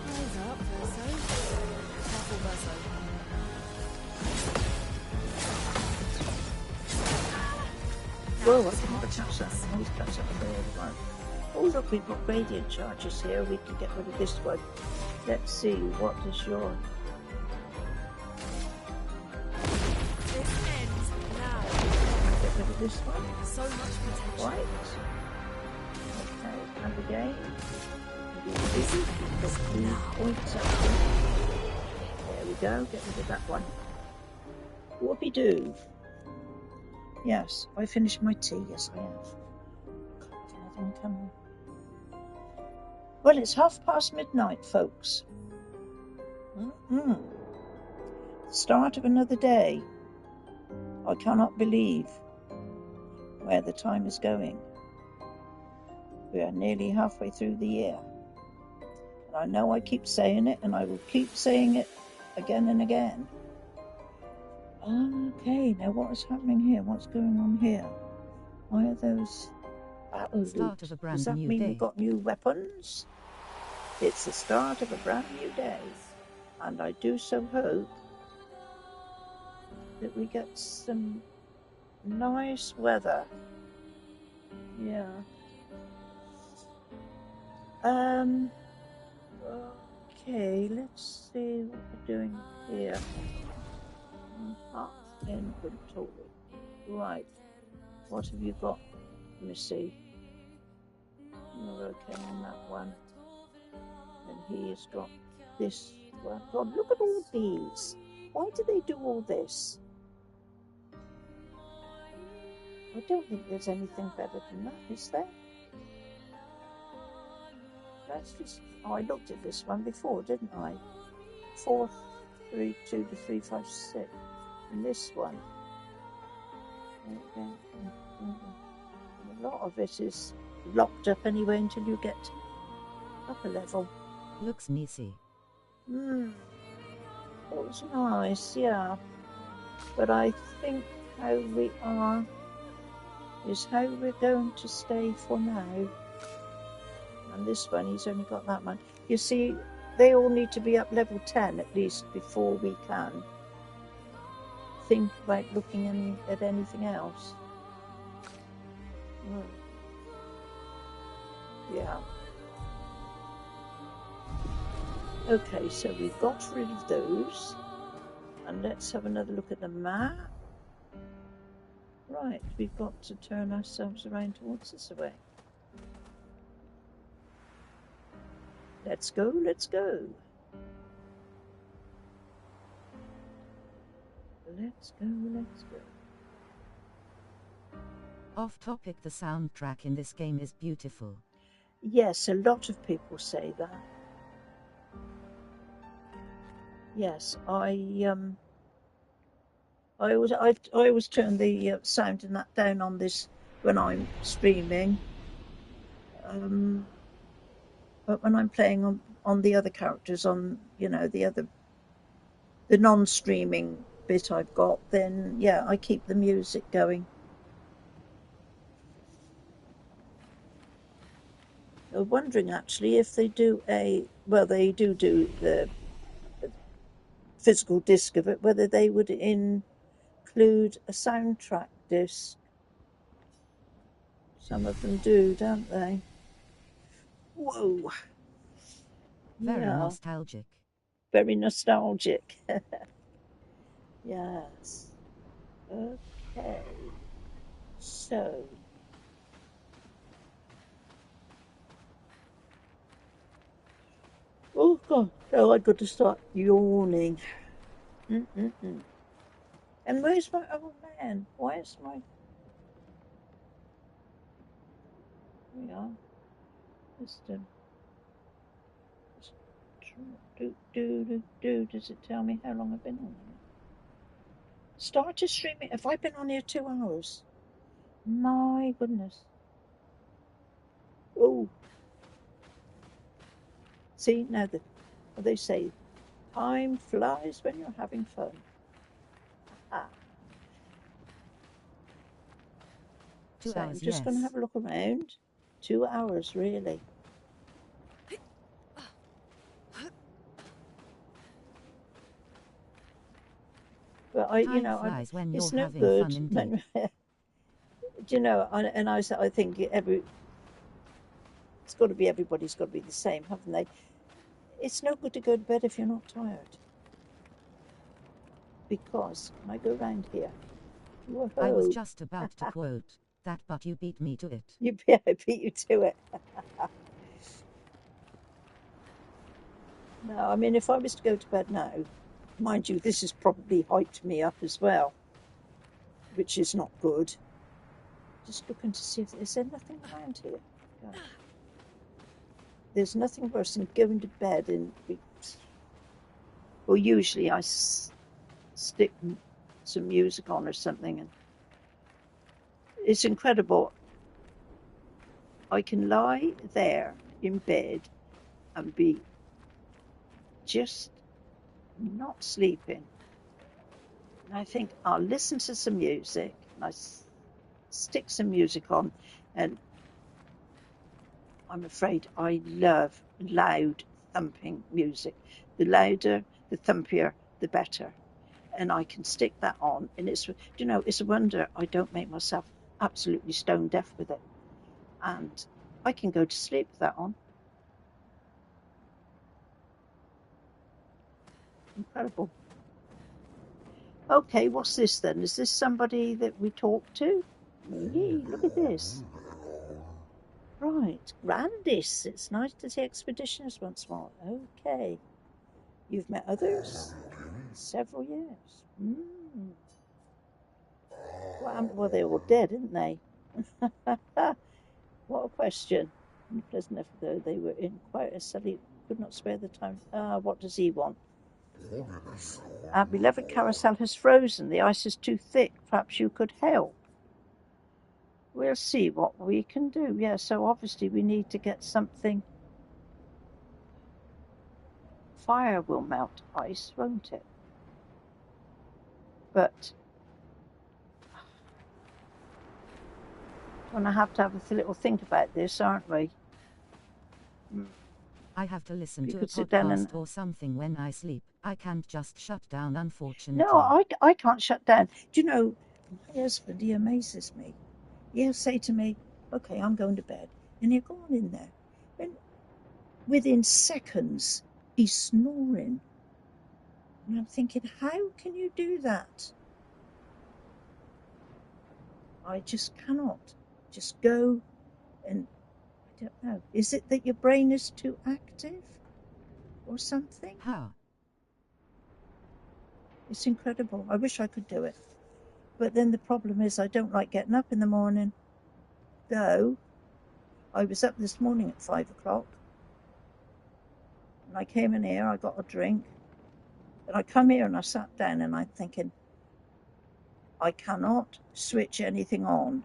Eyes up, Verso. Careful, Verso. Whoa, I can't touch that. I always touch that with the other one. Oh look, we've got radiant charges here. We can get rid of this one. Let's see, what is your... This ends now. Get rid of this one. So much potential. Right. Okay, and again. Points up. There we go, get rid of that one. Whoopie-doo. Yes, I finished my tea. Yes, I have. Nothing coming. Well, it's midnight, folks. Start of another day. I cannot believe where the time is going. We are nearly halfway through the year. And I know I keep saying it, and I will keep saying it again and again. Okay, now what is happening here? What's going on here? Why are those battle Start of a brand Does that new mean day. we've got new weapons? It's the start of a brand new day, and I do so hope that we get some nice weather. Yeah. Okay, let's see what we're doing here. Inventory. Right. What have you got? Let me see. You're okay on that one. And he's got this one. God, look at all these. Why do they do all this? I don't think there's anything better than that, is there? That's just... Oh, I looked at this one before, didn't I? 432 to 356. And this one. Okay. A lot of it is locked up anyway until you get up a level. Looks nicey. It was nice, yeah. But I think how we are is how we're going to stay for now. And this one, he's only got that much. You see, they all need to be up level 10 at least before we can think about looking at anything else. Yeah. Okay, so we've got rid of those. And let's have another look at the map. Right, we've got to turn ourselves around towards this way. Let's go, let's go. Let's go, let's go. Off topic, the soundtrack in this game is beautiful. Yes, a lot of people say that. Yes, I always turn the sound and that down on this when I'm streaming. But when I'm playing on the other characters, on the non-streaming bit I've got, then yeah, I keep the music going. I'm wondering actually if they do they do the physical disc of it, whether they would include a soundtrack disc. Some of them do, don't they? Whoa. Very nostalgic. Very nostalgic. Yes. Okay. So. Oh, God. Oh, I've got to start yawning. And where's my old man? Why is my... Here we are. Does it tell me how long I've been on here? Started streaming. Have I been on here 2 hours? My goodness. Oh. See, now what they say, time flies when you're having fun. Ah. 2 So hours, I'm just going to have a look around. 2 hours, really. But it's no good. And I think it's got to be, everybody's got to be the same, haven't they? It's no good to go to bed if you're not tired. Because, can I go round here? Whoa. I was just about to quote that, but you beat me to it. I beat you to it. No, I mean, if I was to go to bed now, mind you, this has probably hyped me up as well, which is not good. Just looking to see if is there nothing around here. No. There's nothing worse than going to bed and usually I stick some music on or something, and it's incredible. I can lie there in bed and be just not sleeping. And I think I'll listen to some music, and I stick some music on, and I'm afraid I love loud thumping music. The louder, the thumpier, the better. And I can stick that on, and it's, you know, it's a wonder I don't make myself absolutely stone deaf with it. And I can go to sleep with that on. Incredible. Okay, what's this then? Is this somebody that we talked to? Yee, look at this. Right, Grandis. It's nice to see expeditioners once more. Okay. You've met others? Several years. Well, they're all dead, aren't they? What a question. Pleasant enough though they were in quite a study, could not spare the time. What does he want? Our beloved carousel has frozen. The ice is too thick. Perhaps you could help. We'll see what we can do. Yeah, so obviously we need to get something. Fire will melt ice, won't it? But we're going to have a little think about this, aren't we? I have to listen to a podcast or something when I sleep. I can't just shut down, unfortunately. No, I can't shut down. Do you know, my husband, he amazes me. He'll say to me, okay, I'm going to bed. And he'll go on in there. And within seconds, he's snoring. And I'm thinking, how can you do that? I just cannot. Just go and, I don't know. Is it that your brain is too active or something? How? It's incredible. I wish I could do it. But then the problem is I don't like getting up in the morning. Though, I was up this morning at 5 o'clock. And I came in here, I got a drink. And I come here and I sat down and I'm thinking, I cannot switch anything on.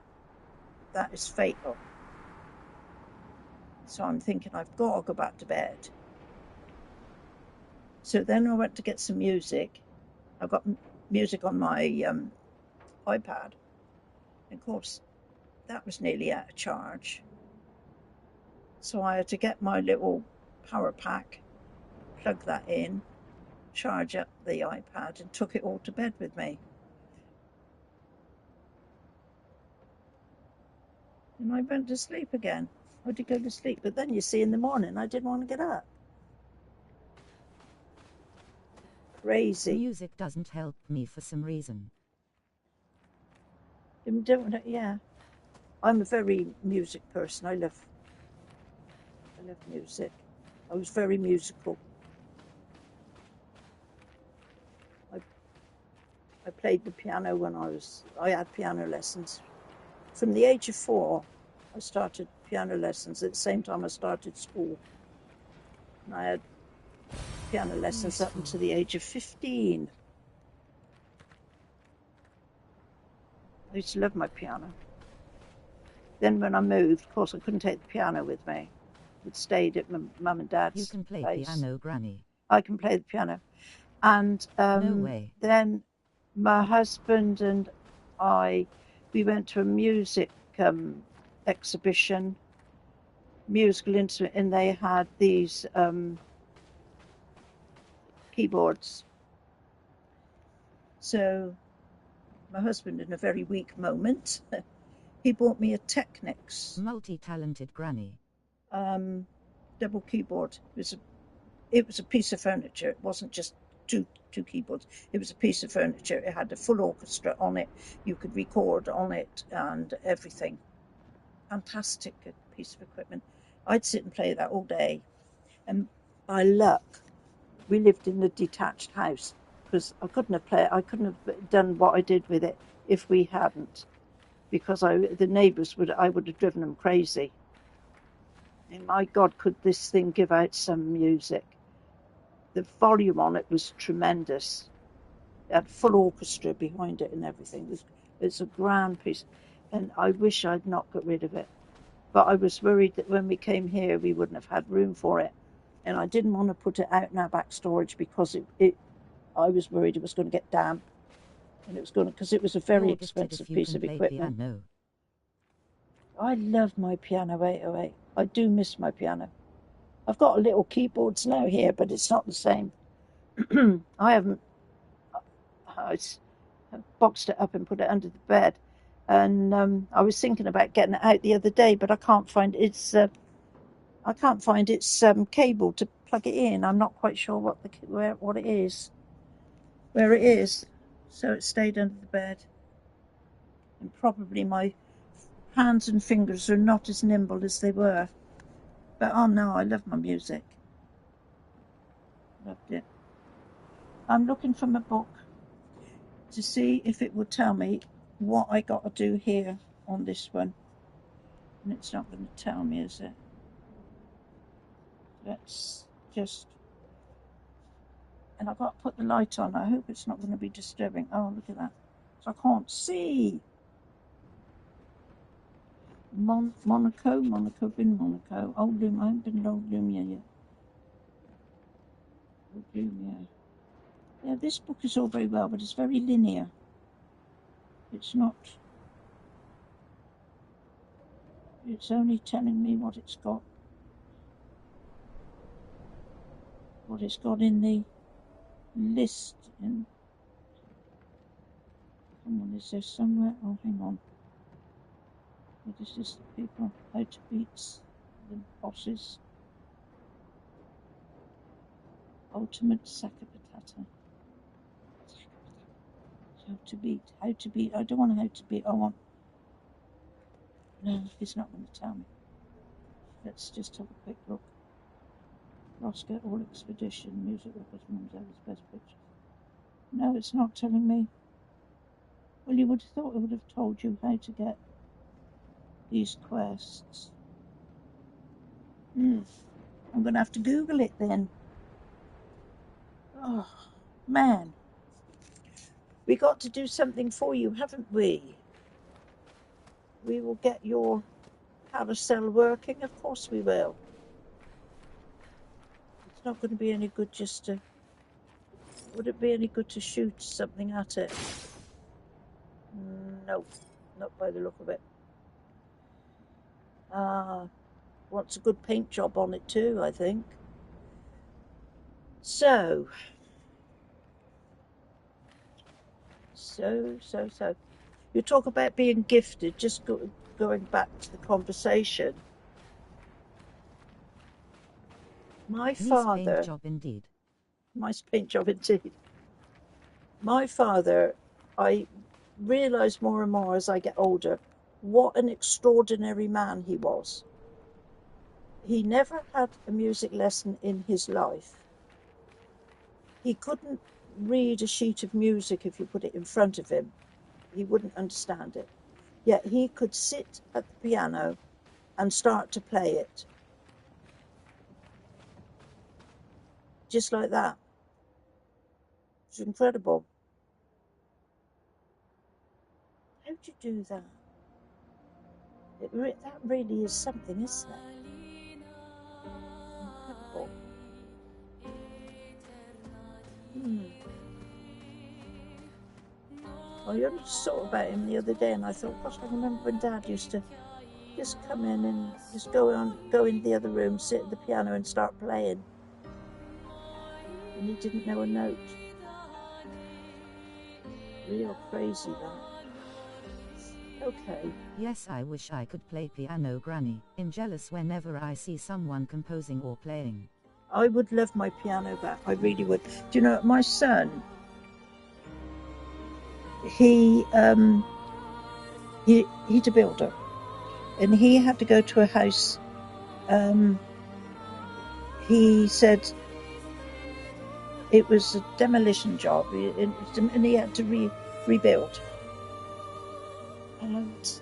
That is fatal. So I'm thinking I've got to go back to bed. So then I went to get some music. I've got music on my iPad. And of course, that was nearly out of charge. So I had to get my little power pack, plug that in, charge up the iPad, and took it all to bed with me. And I went to sleep again. I did go to sleep, but then you see in the morning I didn't want to get up. Crazy. Music doesn't help me for some reason. Yeah. I'm a very music person. I love music. I was very musical. I played the piano when I had piano lessons. From the age of 4, I started piano lessons. At the same time I started school. And I had piano lessons up until the age of 15. I used to love my piano. Then when I moved, of course I couldn't take the piano with me. It stayed at my mum and dad's You can play place. piano, Granny. I can play the piano. And No way. Then my husband and we went to a music exhibition, musical instrument, and they had these keyboards. So my husband, in a very weak moment, he bought me a Technics. Multi-talented Granny. Double keyboard. It was a piece of furniture. It wasn't just two keyboards. It was a piece of furniture. It had a full orchestra on it. You could record on it and everything. Fantastic piece of equipment. I'd sit and play that all day. And by luck, we lived in a detached house because I couldn't have done what I did with it if we hadn't, because the neighbours I would have driven them crazy. And my God, could this thing give out some music? The volume on it was tremendous. It had full orchestra behind it and everything. It's a grand piece, and I wish I'd not got rid of it. But I was worried that when we came here, we wouldn't have had room for it, and I didn't want to put it out in our back storage because I was worried it was going to get damp, and because it was a very expensive piece of equipment. Piano. I love my piano 808. I do miss my piano. I've got a little keyboards now here, but it's not the same. I haven't. I boxed it up and put it under the bed, and I was thinking about getting it out the other day, but I can't find its. I can't find its cable to plug it in. I'm not quite sure what it is, where it is. So it stayed under the bed, and probably my hands and fingers are not as nimble as they were. But oh no, I love my music. Loved it. I'm looking for my book to see if it will tell me what I got to do here on this one. And it's not going to tell me, is it? Let's just... And I've got to put the light on. I hope it's not going to be disturbing. Oh, look at that. So I can't see. Monaco, been Monaco. Old Lumiere, I haven't been to Old Lumiere yet. Old Lumiere. Yeah, this book is all very well, but it's very linear. It's not... It's only telling me what it's got. What it's got in the list. Come on, is there somewhere? Oh, hang on. What is this? People, how to beat the bosses. Ultimate Sakapatata. How to beat. I don't want how to beat. I want... No, it's not going to tell me. Let's just have a quick look. Oscar All Expedition, music records, Mum's best pictures. No, it's not telling me. Well, you would have thought it would have told you how to get these quests. I'm going to have to Google it then. Oh, man. We got to do something for you, haven't we? We will get your carousel working. Of course we will. It's not going to be any good just to... Would it be any good to shoot something at it? No, not by the look of it. Wants a good paint job on it too, I think. So. You talk about being gifted, just going back to the conversation. My father... Nice paint job indeed. Nice paint job indeed. My father, I realise more and more as I get older, what an extraordinary man he was. He never had a music lesson in his life. He couldn't read a sheet of music if you put it in front of him. He wouldn't understand it. Yet he could sit at the piano and start to play it. Just like that. It's incredible. How'd you do that? That really is something, isn't it? Incredible. I only thought about him the other day and I thought, gosh, I remember when Dad used to just come in and just go in the other room, sit at the piano and start playing. And he didn't know a note. Real crazy, that. Okay. Yes, I wish I could play piano, Granny. I'm jealous whenever I see someone composing or playing. I would love my piano back. I really would. Do you know, my son, he's a builder, and he had to go to a house. He said it was a demolition job, and he had to rebuild. And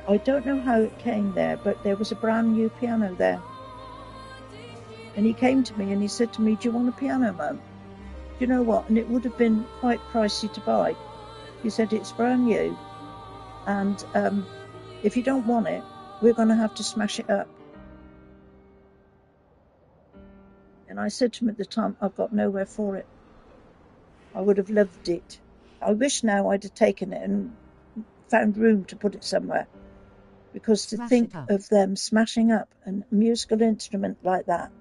I don't know how it came there, but there was a brand new piano there. And he came to me and he said to me, "Do you want a piano, Mum?" Do you know what? And it would have been quite pricey to buy. He said, "It's brand new, and if you don't want it, we're going to have to smash it up." And I said to him at the time, "I've got nowhere for it." I would have loved it. I wish now I'd have taken it and found room to put it somewhere, Because to think of them smashing up a musical instrument like that,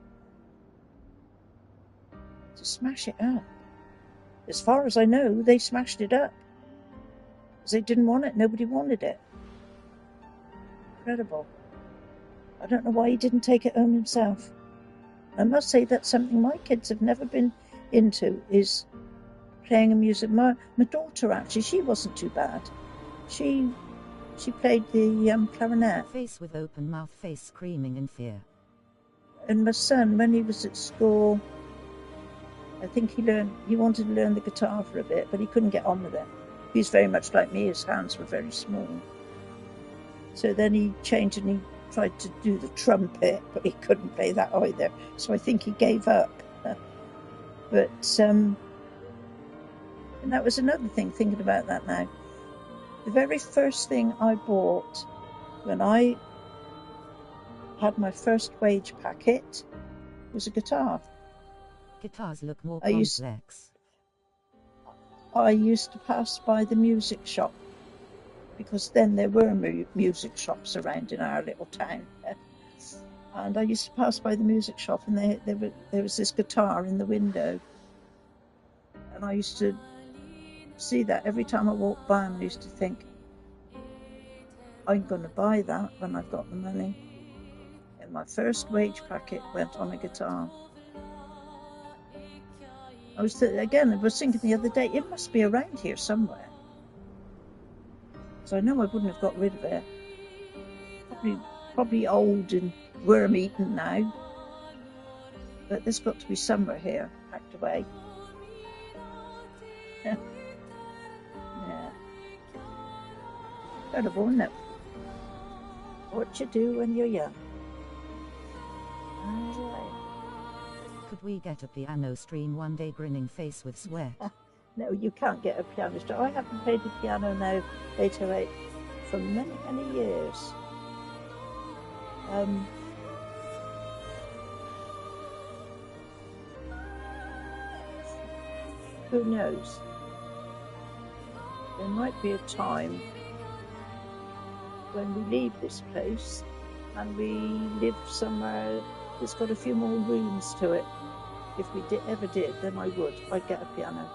to smash it up. As far as I know, they smashed it up. Because they didn't want it. Nobody wanted it. Incredible. I don't know why he didn't take it home himself. I must say that's something my kids have never been into, is playing a music. My daughter, actually, she wasn't too bad. She played the clarinet. Face with open mouth, face screaming in fear. And my son, when he was at school, I think he wanted to learn the guitar for a bit, but he couldn't get on with it. He's very much like me, his hands were very small. So then he changed and he tried to do the trumpet, but he couldn't play that either. So I think he gave up. But, and that was another thing, thinking about that now. The very first thing I bought when I had my first wage packet was a guitar. Guitars look more complex. I used to pass by the music shop, because then there were music shops around in our little town. And I used to pass by the music shop, and there was this guitar in the window. And I used to see that every time I walked by, and I used to think, I'm going to buy that when I've got the money. And my first wage packet went on a guitar. I was thinking the other day, it must be around here somewhere. So I know I wouldn't have got rid of it. Probably old and worm-eaten now. But there's got to be somewhere here, packed away. Yeah. Incredible, isn't it? What you do when you're young. Could we get a piano stream one day, grinning face with sweat? No, you can't get a piano stream. I haven't played the piano now, 808, for many, many years. Who knows? There might be a time when we leave this place and we live somewhere that's got a few more rooms to it. If we ever did, then I'd get a piano.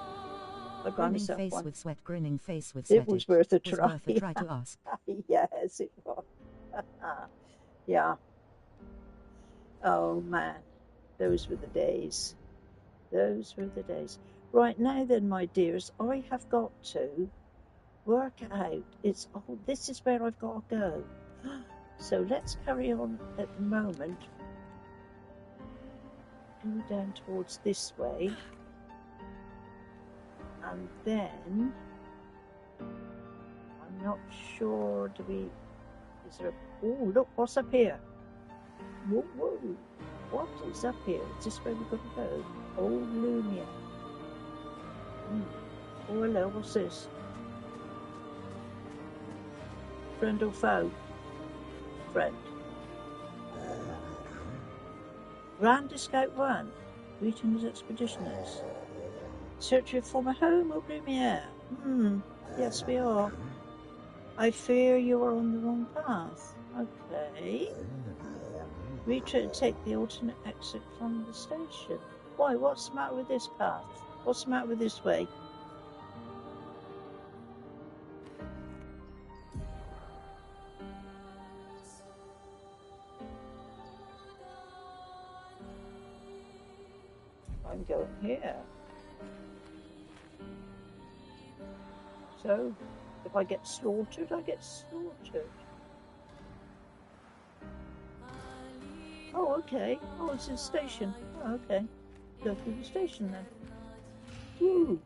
I'd buy myself face one. With sweat, grinning face with sweat. It was worth a try. Was worth a try to ask. Yes, it was. Yeah. Oh man, those were the days. Those were the days. Right now then, my dears, I have got to work out. This is where I've got to go. So let's carry on at the moment. Go down towards this way. And then, I'm not sure, oh, look, what's up here? Whoa, what is up here? Is this where we've got to go? Old Lumia. Oh, hello, what's this? Friend or foe? Friend. Grand Scout 1. Greetings, expeditioners. Searching for my home, O Lumiere. Yes, we are. I fear you are on the wrong path. Okay. We try to take the alternate exit from the station. Why, what's the matter with this path? What's the matter with this way? I'm going here. So, if I get slaughtered, I get slaughtered. Oh, okay. Oh, it's a station. Oh, okay. Go through the station then. Woo!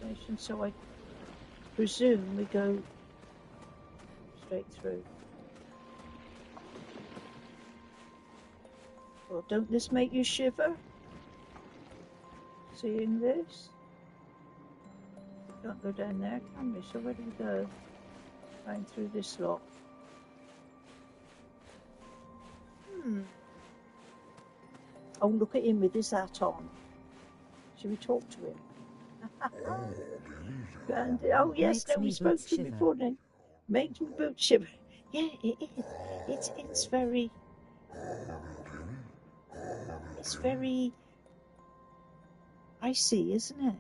Station, so I presume we go straight through. Well, don't this make you shiver? Seeing this? Can't go down there, can we? So where do we go? Going through this lot. Oh, look at him with his hat on. Should we talk to him? And, oh yes, Makes no, we me spoke boots to him shiver. before. No, makes me boots shiver. Yeah, it is. It's very. It's very icy, isn't it?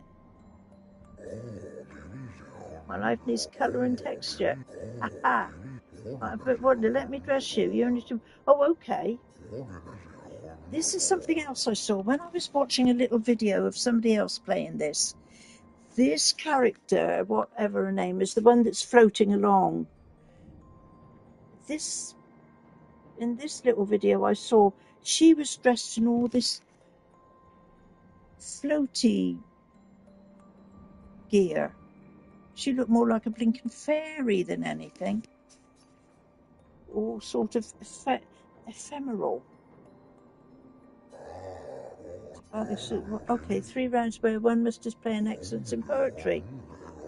My life needs colour and texture. Ha But what? Let me dress you. You only to. Oh, okay. This is something else I saw when I was watching a little video of somebody else playing this. This character, whatever her name is, the one that's floating along. In this little video I saw, she was dressed in all this floaty gear. She looked more like a blinking fairy than anything. All sort of ephemeral. Okay, 3 rounds where one must display an excellence in poetry.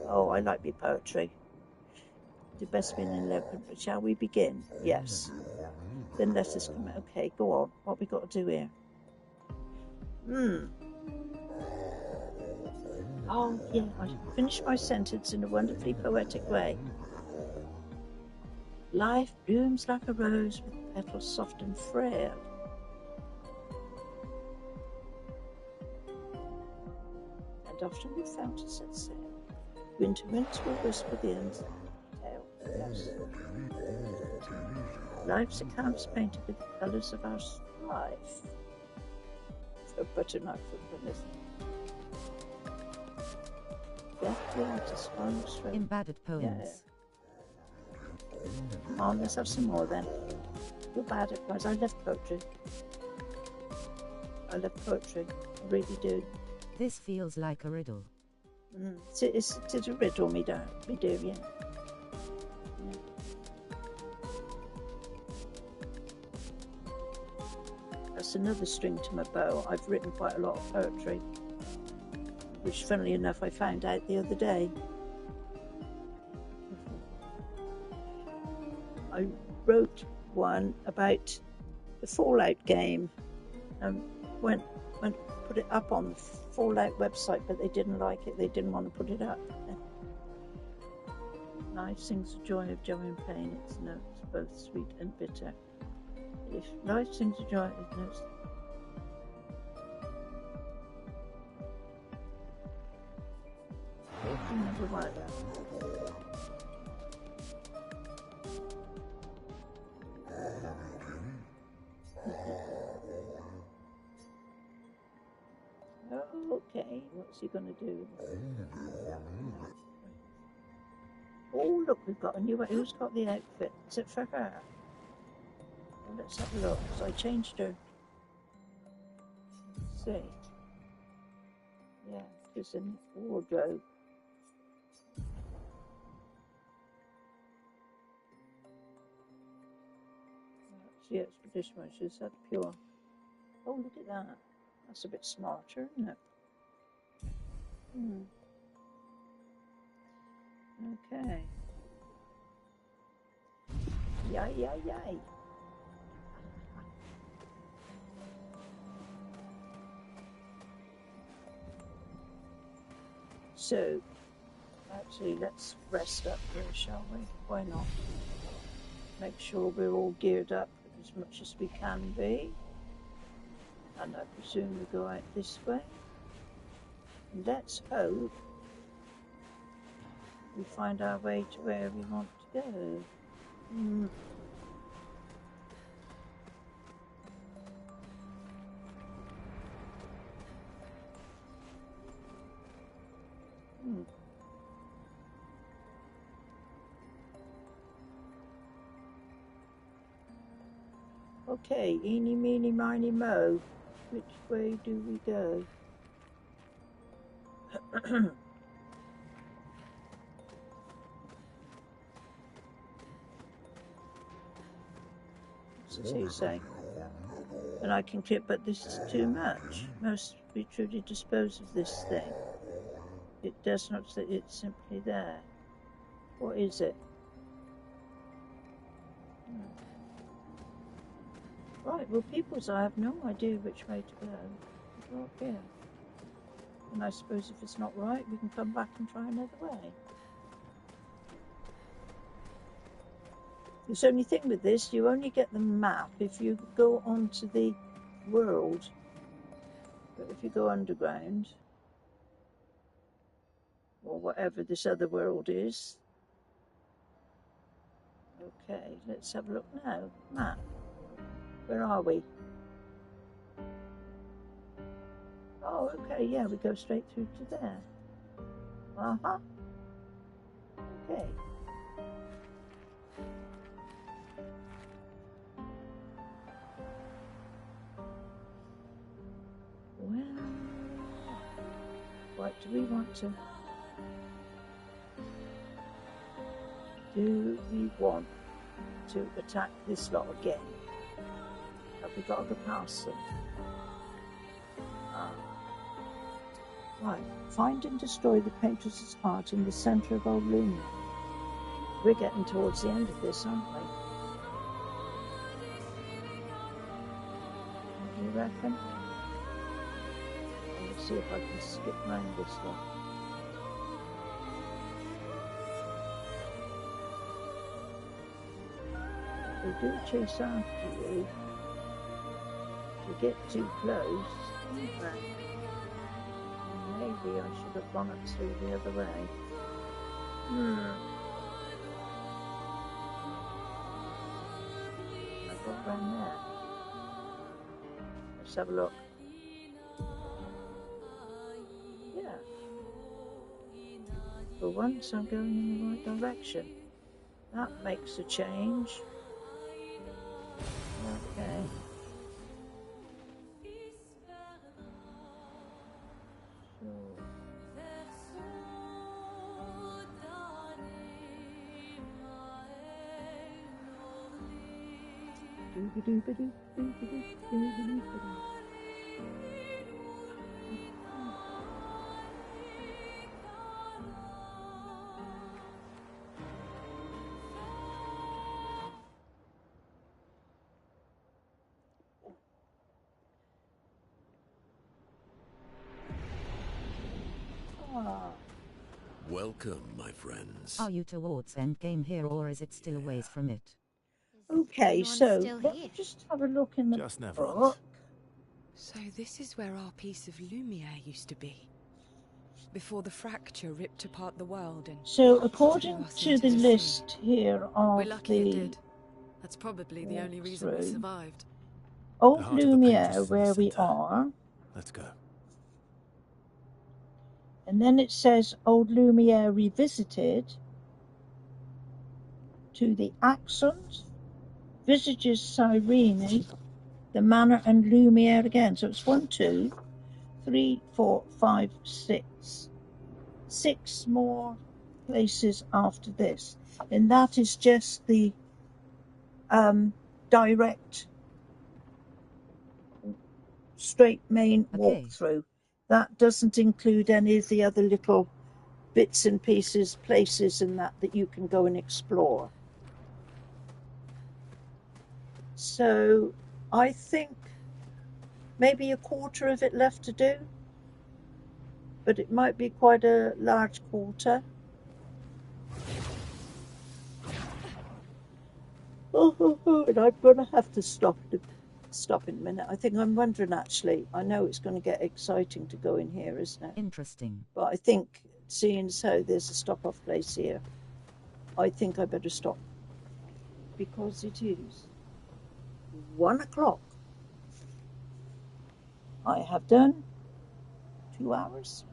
Oh, I like me poetry. The best been in 11, but shall we begin? Yes. Then let us come. Okay, go on. What we got to do here? Oh, yeah, I finished my sentence in a wonderfully poetic way. Life blooms like a rose with petals soft and frail. And often we found to set sail. Winter winds will whisper the ends of the tale. Yes. Life's accounts painted with the colours of our life. For butternut for goodness. Embedded poems. Yeah. Oh, let's have some more then. You're bad at poems. I love poetry. I really do. This feels like a riddle. It's a riddle, me dear, yeah. That's another string to my bow. I've written quite a lot of poetry, which, funnily enough, I found out the other day. I wrote one about the Fallout game and went put it up on the Fallout website, but they didn't like it. They didn't want to put it up. Life sings the joy of joy and pain, its notes both sweet and bitter. If life sings the joy, its notes. Never mind that. Okay, what's he going to do? Oh, look, we've got a new one. Who's got the outfit? Is it for her? Well, let's have a look, because I changed her. Let's see. Yeah, it's in the wardrobe. That's the Expedition one. She's that pure. Oh, look at that. That's a bit smarter, isn't it? Okay. Yay. So, actually, let's rest up here, shall we? Why not? Make sure we're all geared up as much as we can be. And I presume we go out this way. And let's hope we find our way to where we want to go. Okay, eeny, meeny, miny, mo. Which way do we go? What's he saying? And I can clip, but this is too much. Must we truly dispose of this thing? It does not say it's simply there. What is it? Right, well, peoples, I have no idea which way to go. Go up here. And I suppose if it's not right, we can come back and try another way. The only thing with this, you only get the map if you go onto the world. But if you go underground, or whatever this other world is. Okay, let's have a look now. Map. Where are we? Oh, okay, yeah, we go straight through to there. Uh-huh. Okay. Well, what do we want to... Do we want to attack this lot again? Have we got to go past them? Right. Find and destroy the Patriots' heart in the centre of Old Lumia. We're getting towards the end of this, aren't we? What do you reckon? Let's see if I can skip round this one. They do chase after you. If you get too close, maybe I should have gone up through the other way. I got round there. Let's have a look. Yeah. For once I'm going in the right direction. That makes a change. Okay. Welcome, my friends. Are you towards endgame here, or is it still a ways from it? Okay, so let me here? just have a look in the Just never book. So this is where our piece of Lumiere used to be. Before the fracture ripped apart the world and So according us to into the the list here of we're lucky it the did. That's probably the only reason we walkthrough, survived. Old The heart of the Lumiere, Patriots is in the where we centre. are, Let's go. and then it says Old Lumiere revisited to the Accent, Visages Cyrene, the Manor and Lumiere again. So it's 1, 2, 3, 4, 5, 6. 6 more places after this. And that is just the direct straight main walkthrough. That doesn't include any of the other little bits and pieces, places and that you can go and explore. So I think maybe a quarter of it left to do, but it might be quite a large quarter. And I'm going to have to stop in a minute. I think I'm wondering, actually, I know it's going to get exciting to go in here, isn't it? Interesting. But I think, seeing as how there's a stop-off place here, I think I better stop. Because it is 1 o'clock. I have done 2 hours.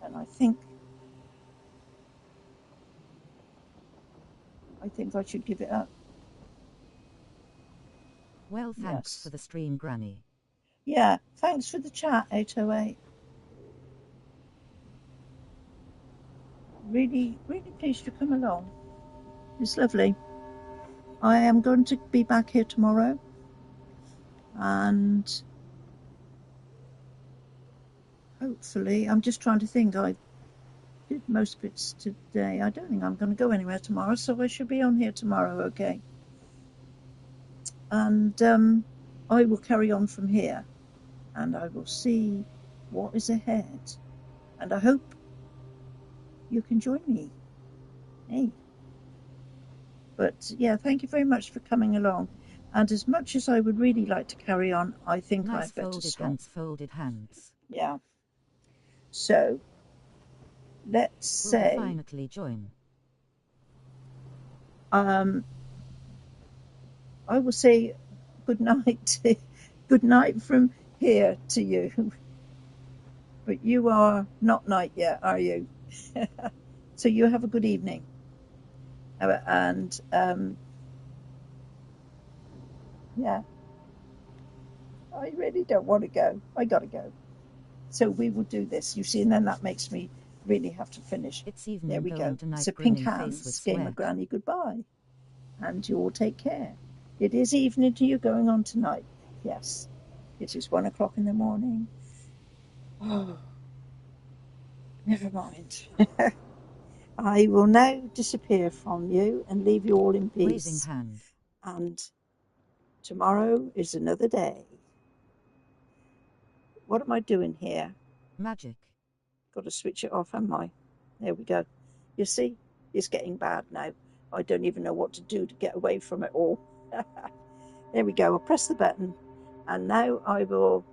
And I think I should give it up. Well, thanks for the stream, Granny. Yeah, thanks for the chat, 808. Really, really pleased you come along. It's lovely. I am going to be back here tomorrow. And hopefully, I'm just trying to think. I did most bits today. I don't think I'm going to go anywhere tomorrow, so I should be on here tomorrow, okay? And I will carry on from here. and I will see what is ahead. And I hope you can join me. Hey. But yeah, thank you very much for coming along. And as much as I would really like to carry on, I think Nice I'd better folded stop. hands, folded hands. Yeah. So, let's say... Will definitely join. I will say good night. Good night from here to you. But you are not night yet, are you? So you have a good evening. And yeah, I really don't want to go. I gotta go. So we will do this, you see, and then that makes me really have to finish. It's evening. There we go. Tonight, So pink brimming hands, face with Gamer sweat. Granny, goodbye. And you all take care. It is evening to you going on tonight. Yes. It is 1 o'clock in the morning. Oh, never mind. I will now disappear from you and leave you all in peace. Waving hand. And tomorrow is another day. What am I doing here? Magic. Got to switch it off, haven't I? There we go. You see, it's getting bad now. I don't even know what to do to get away from it all. There we go. I'll press the button, and now I will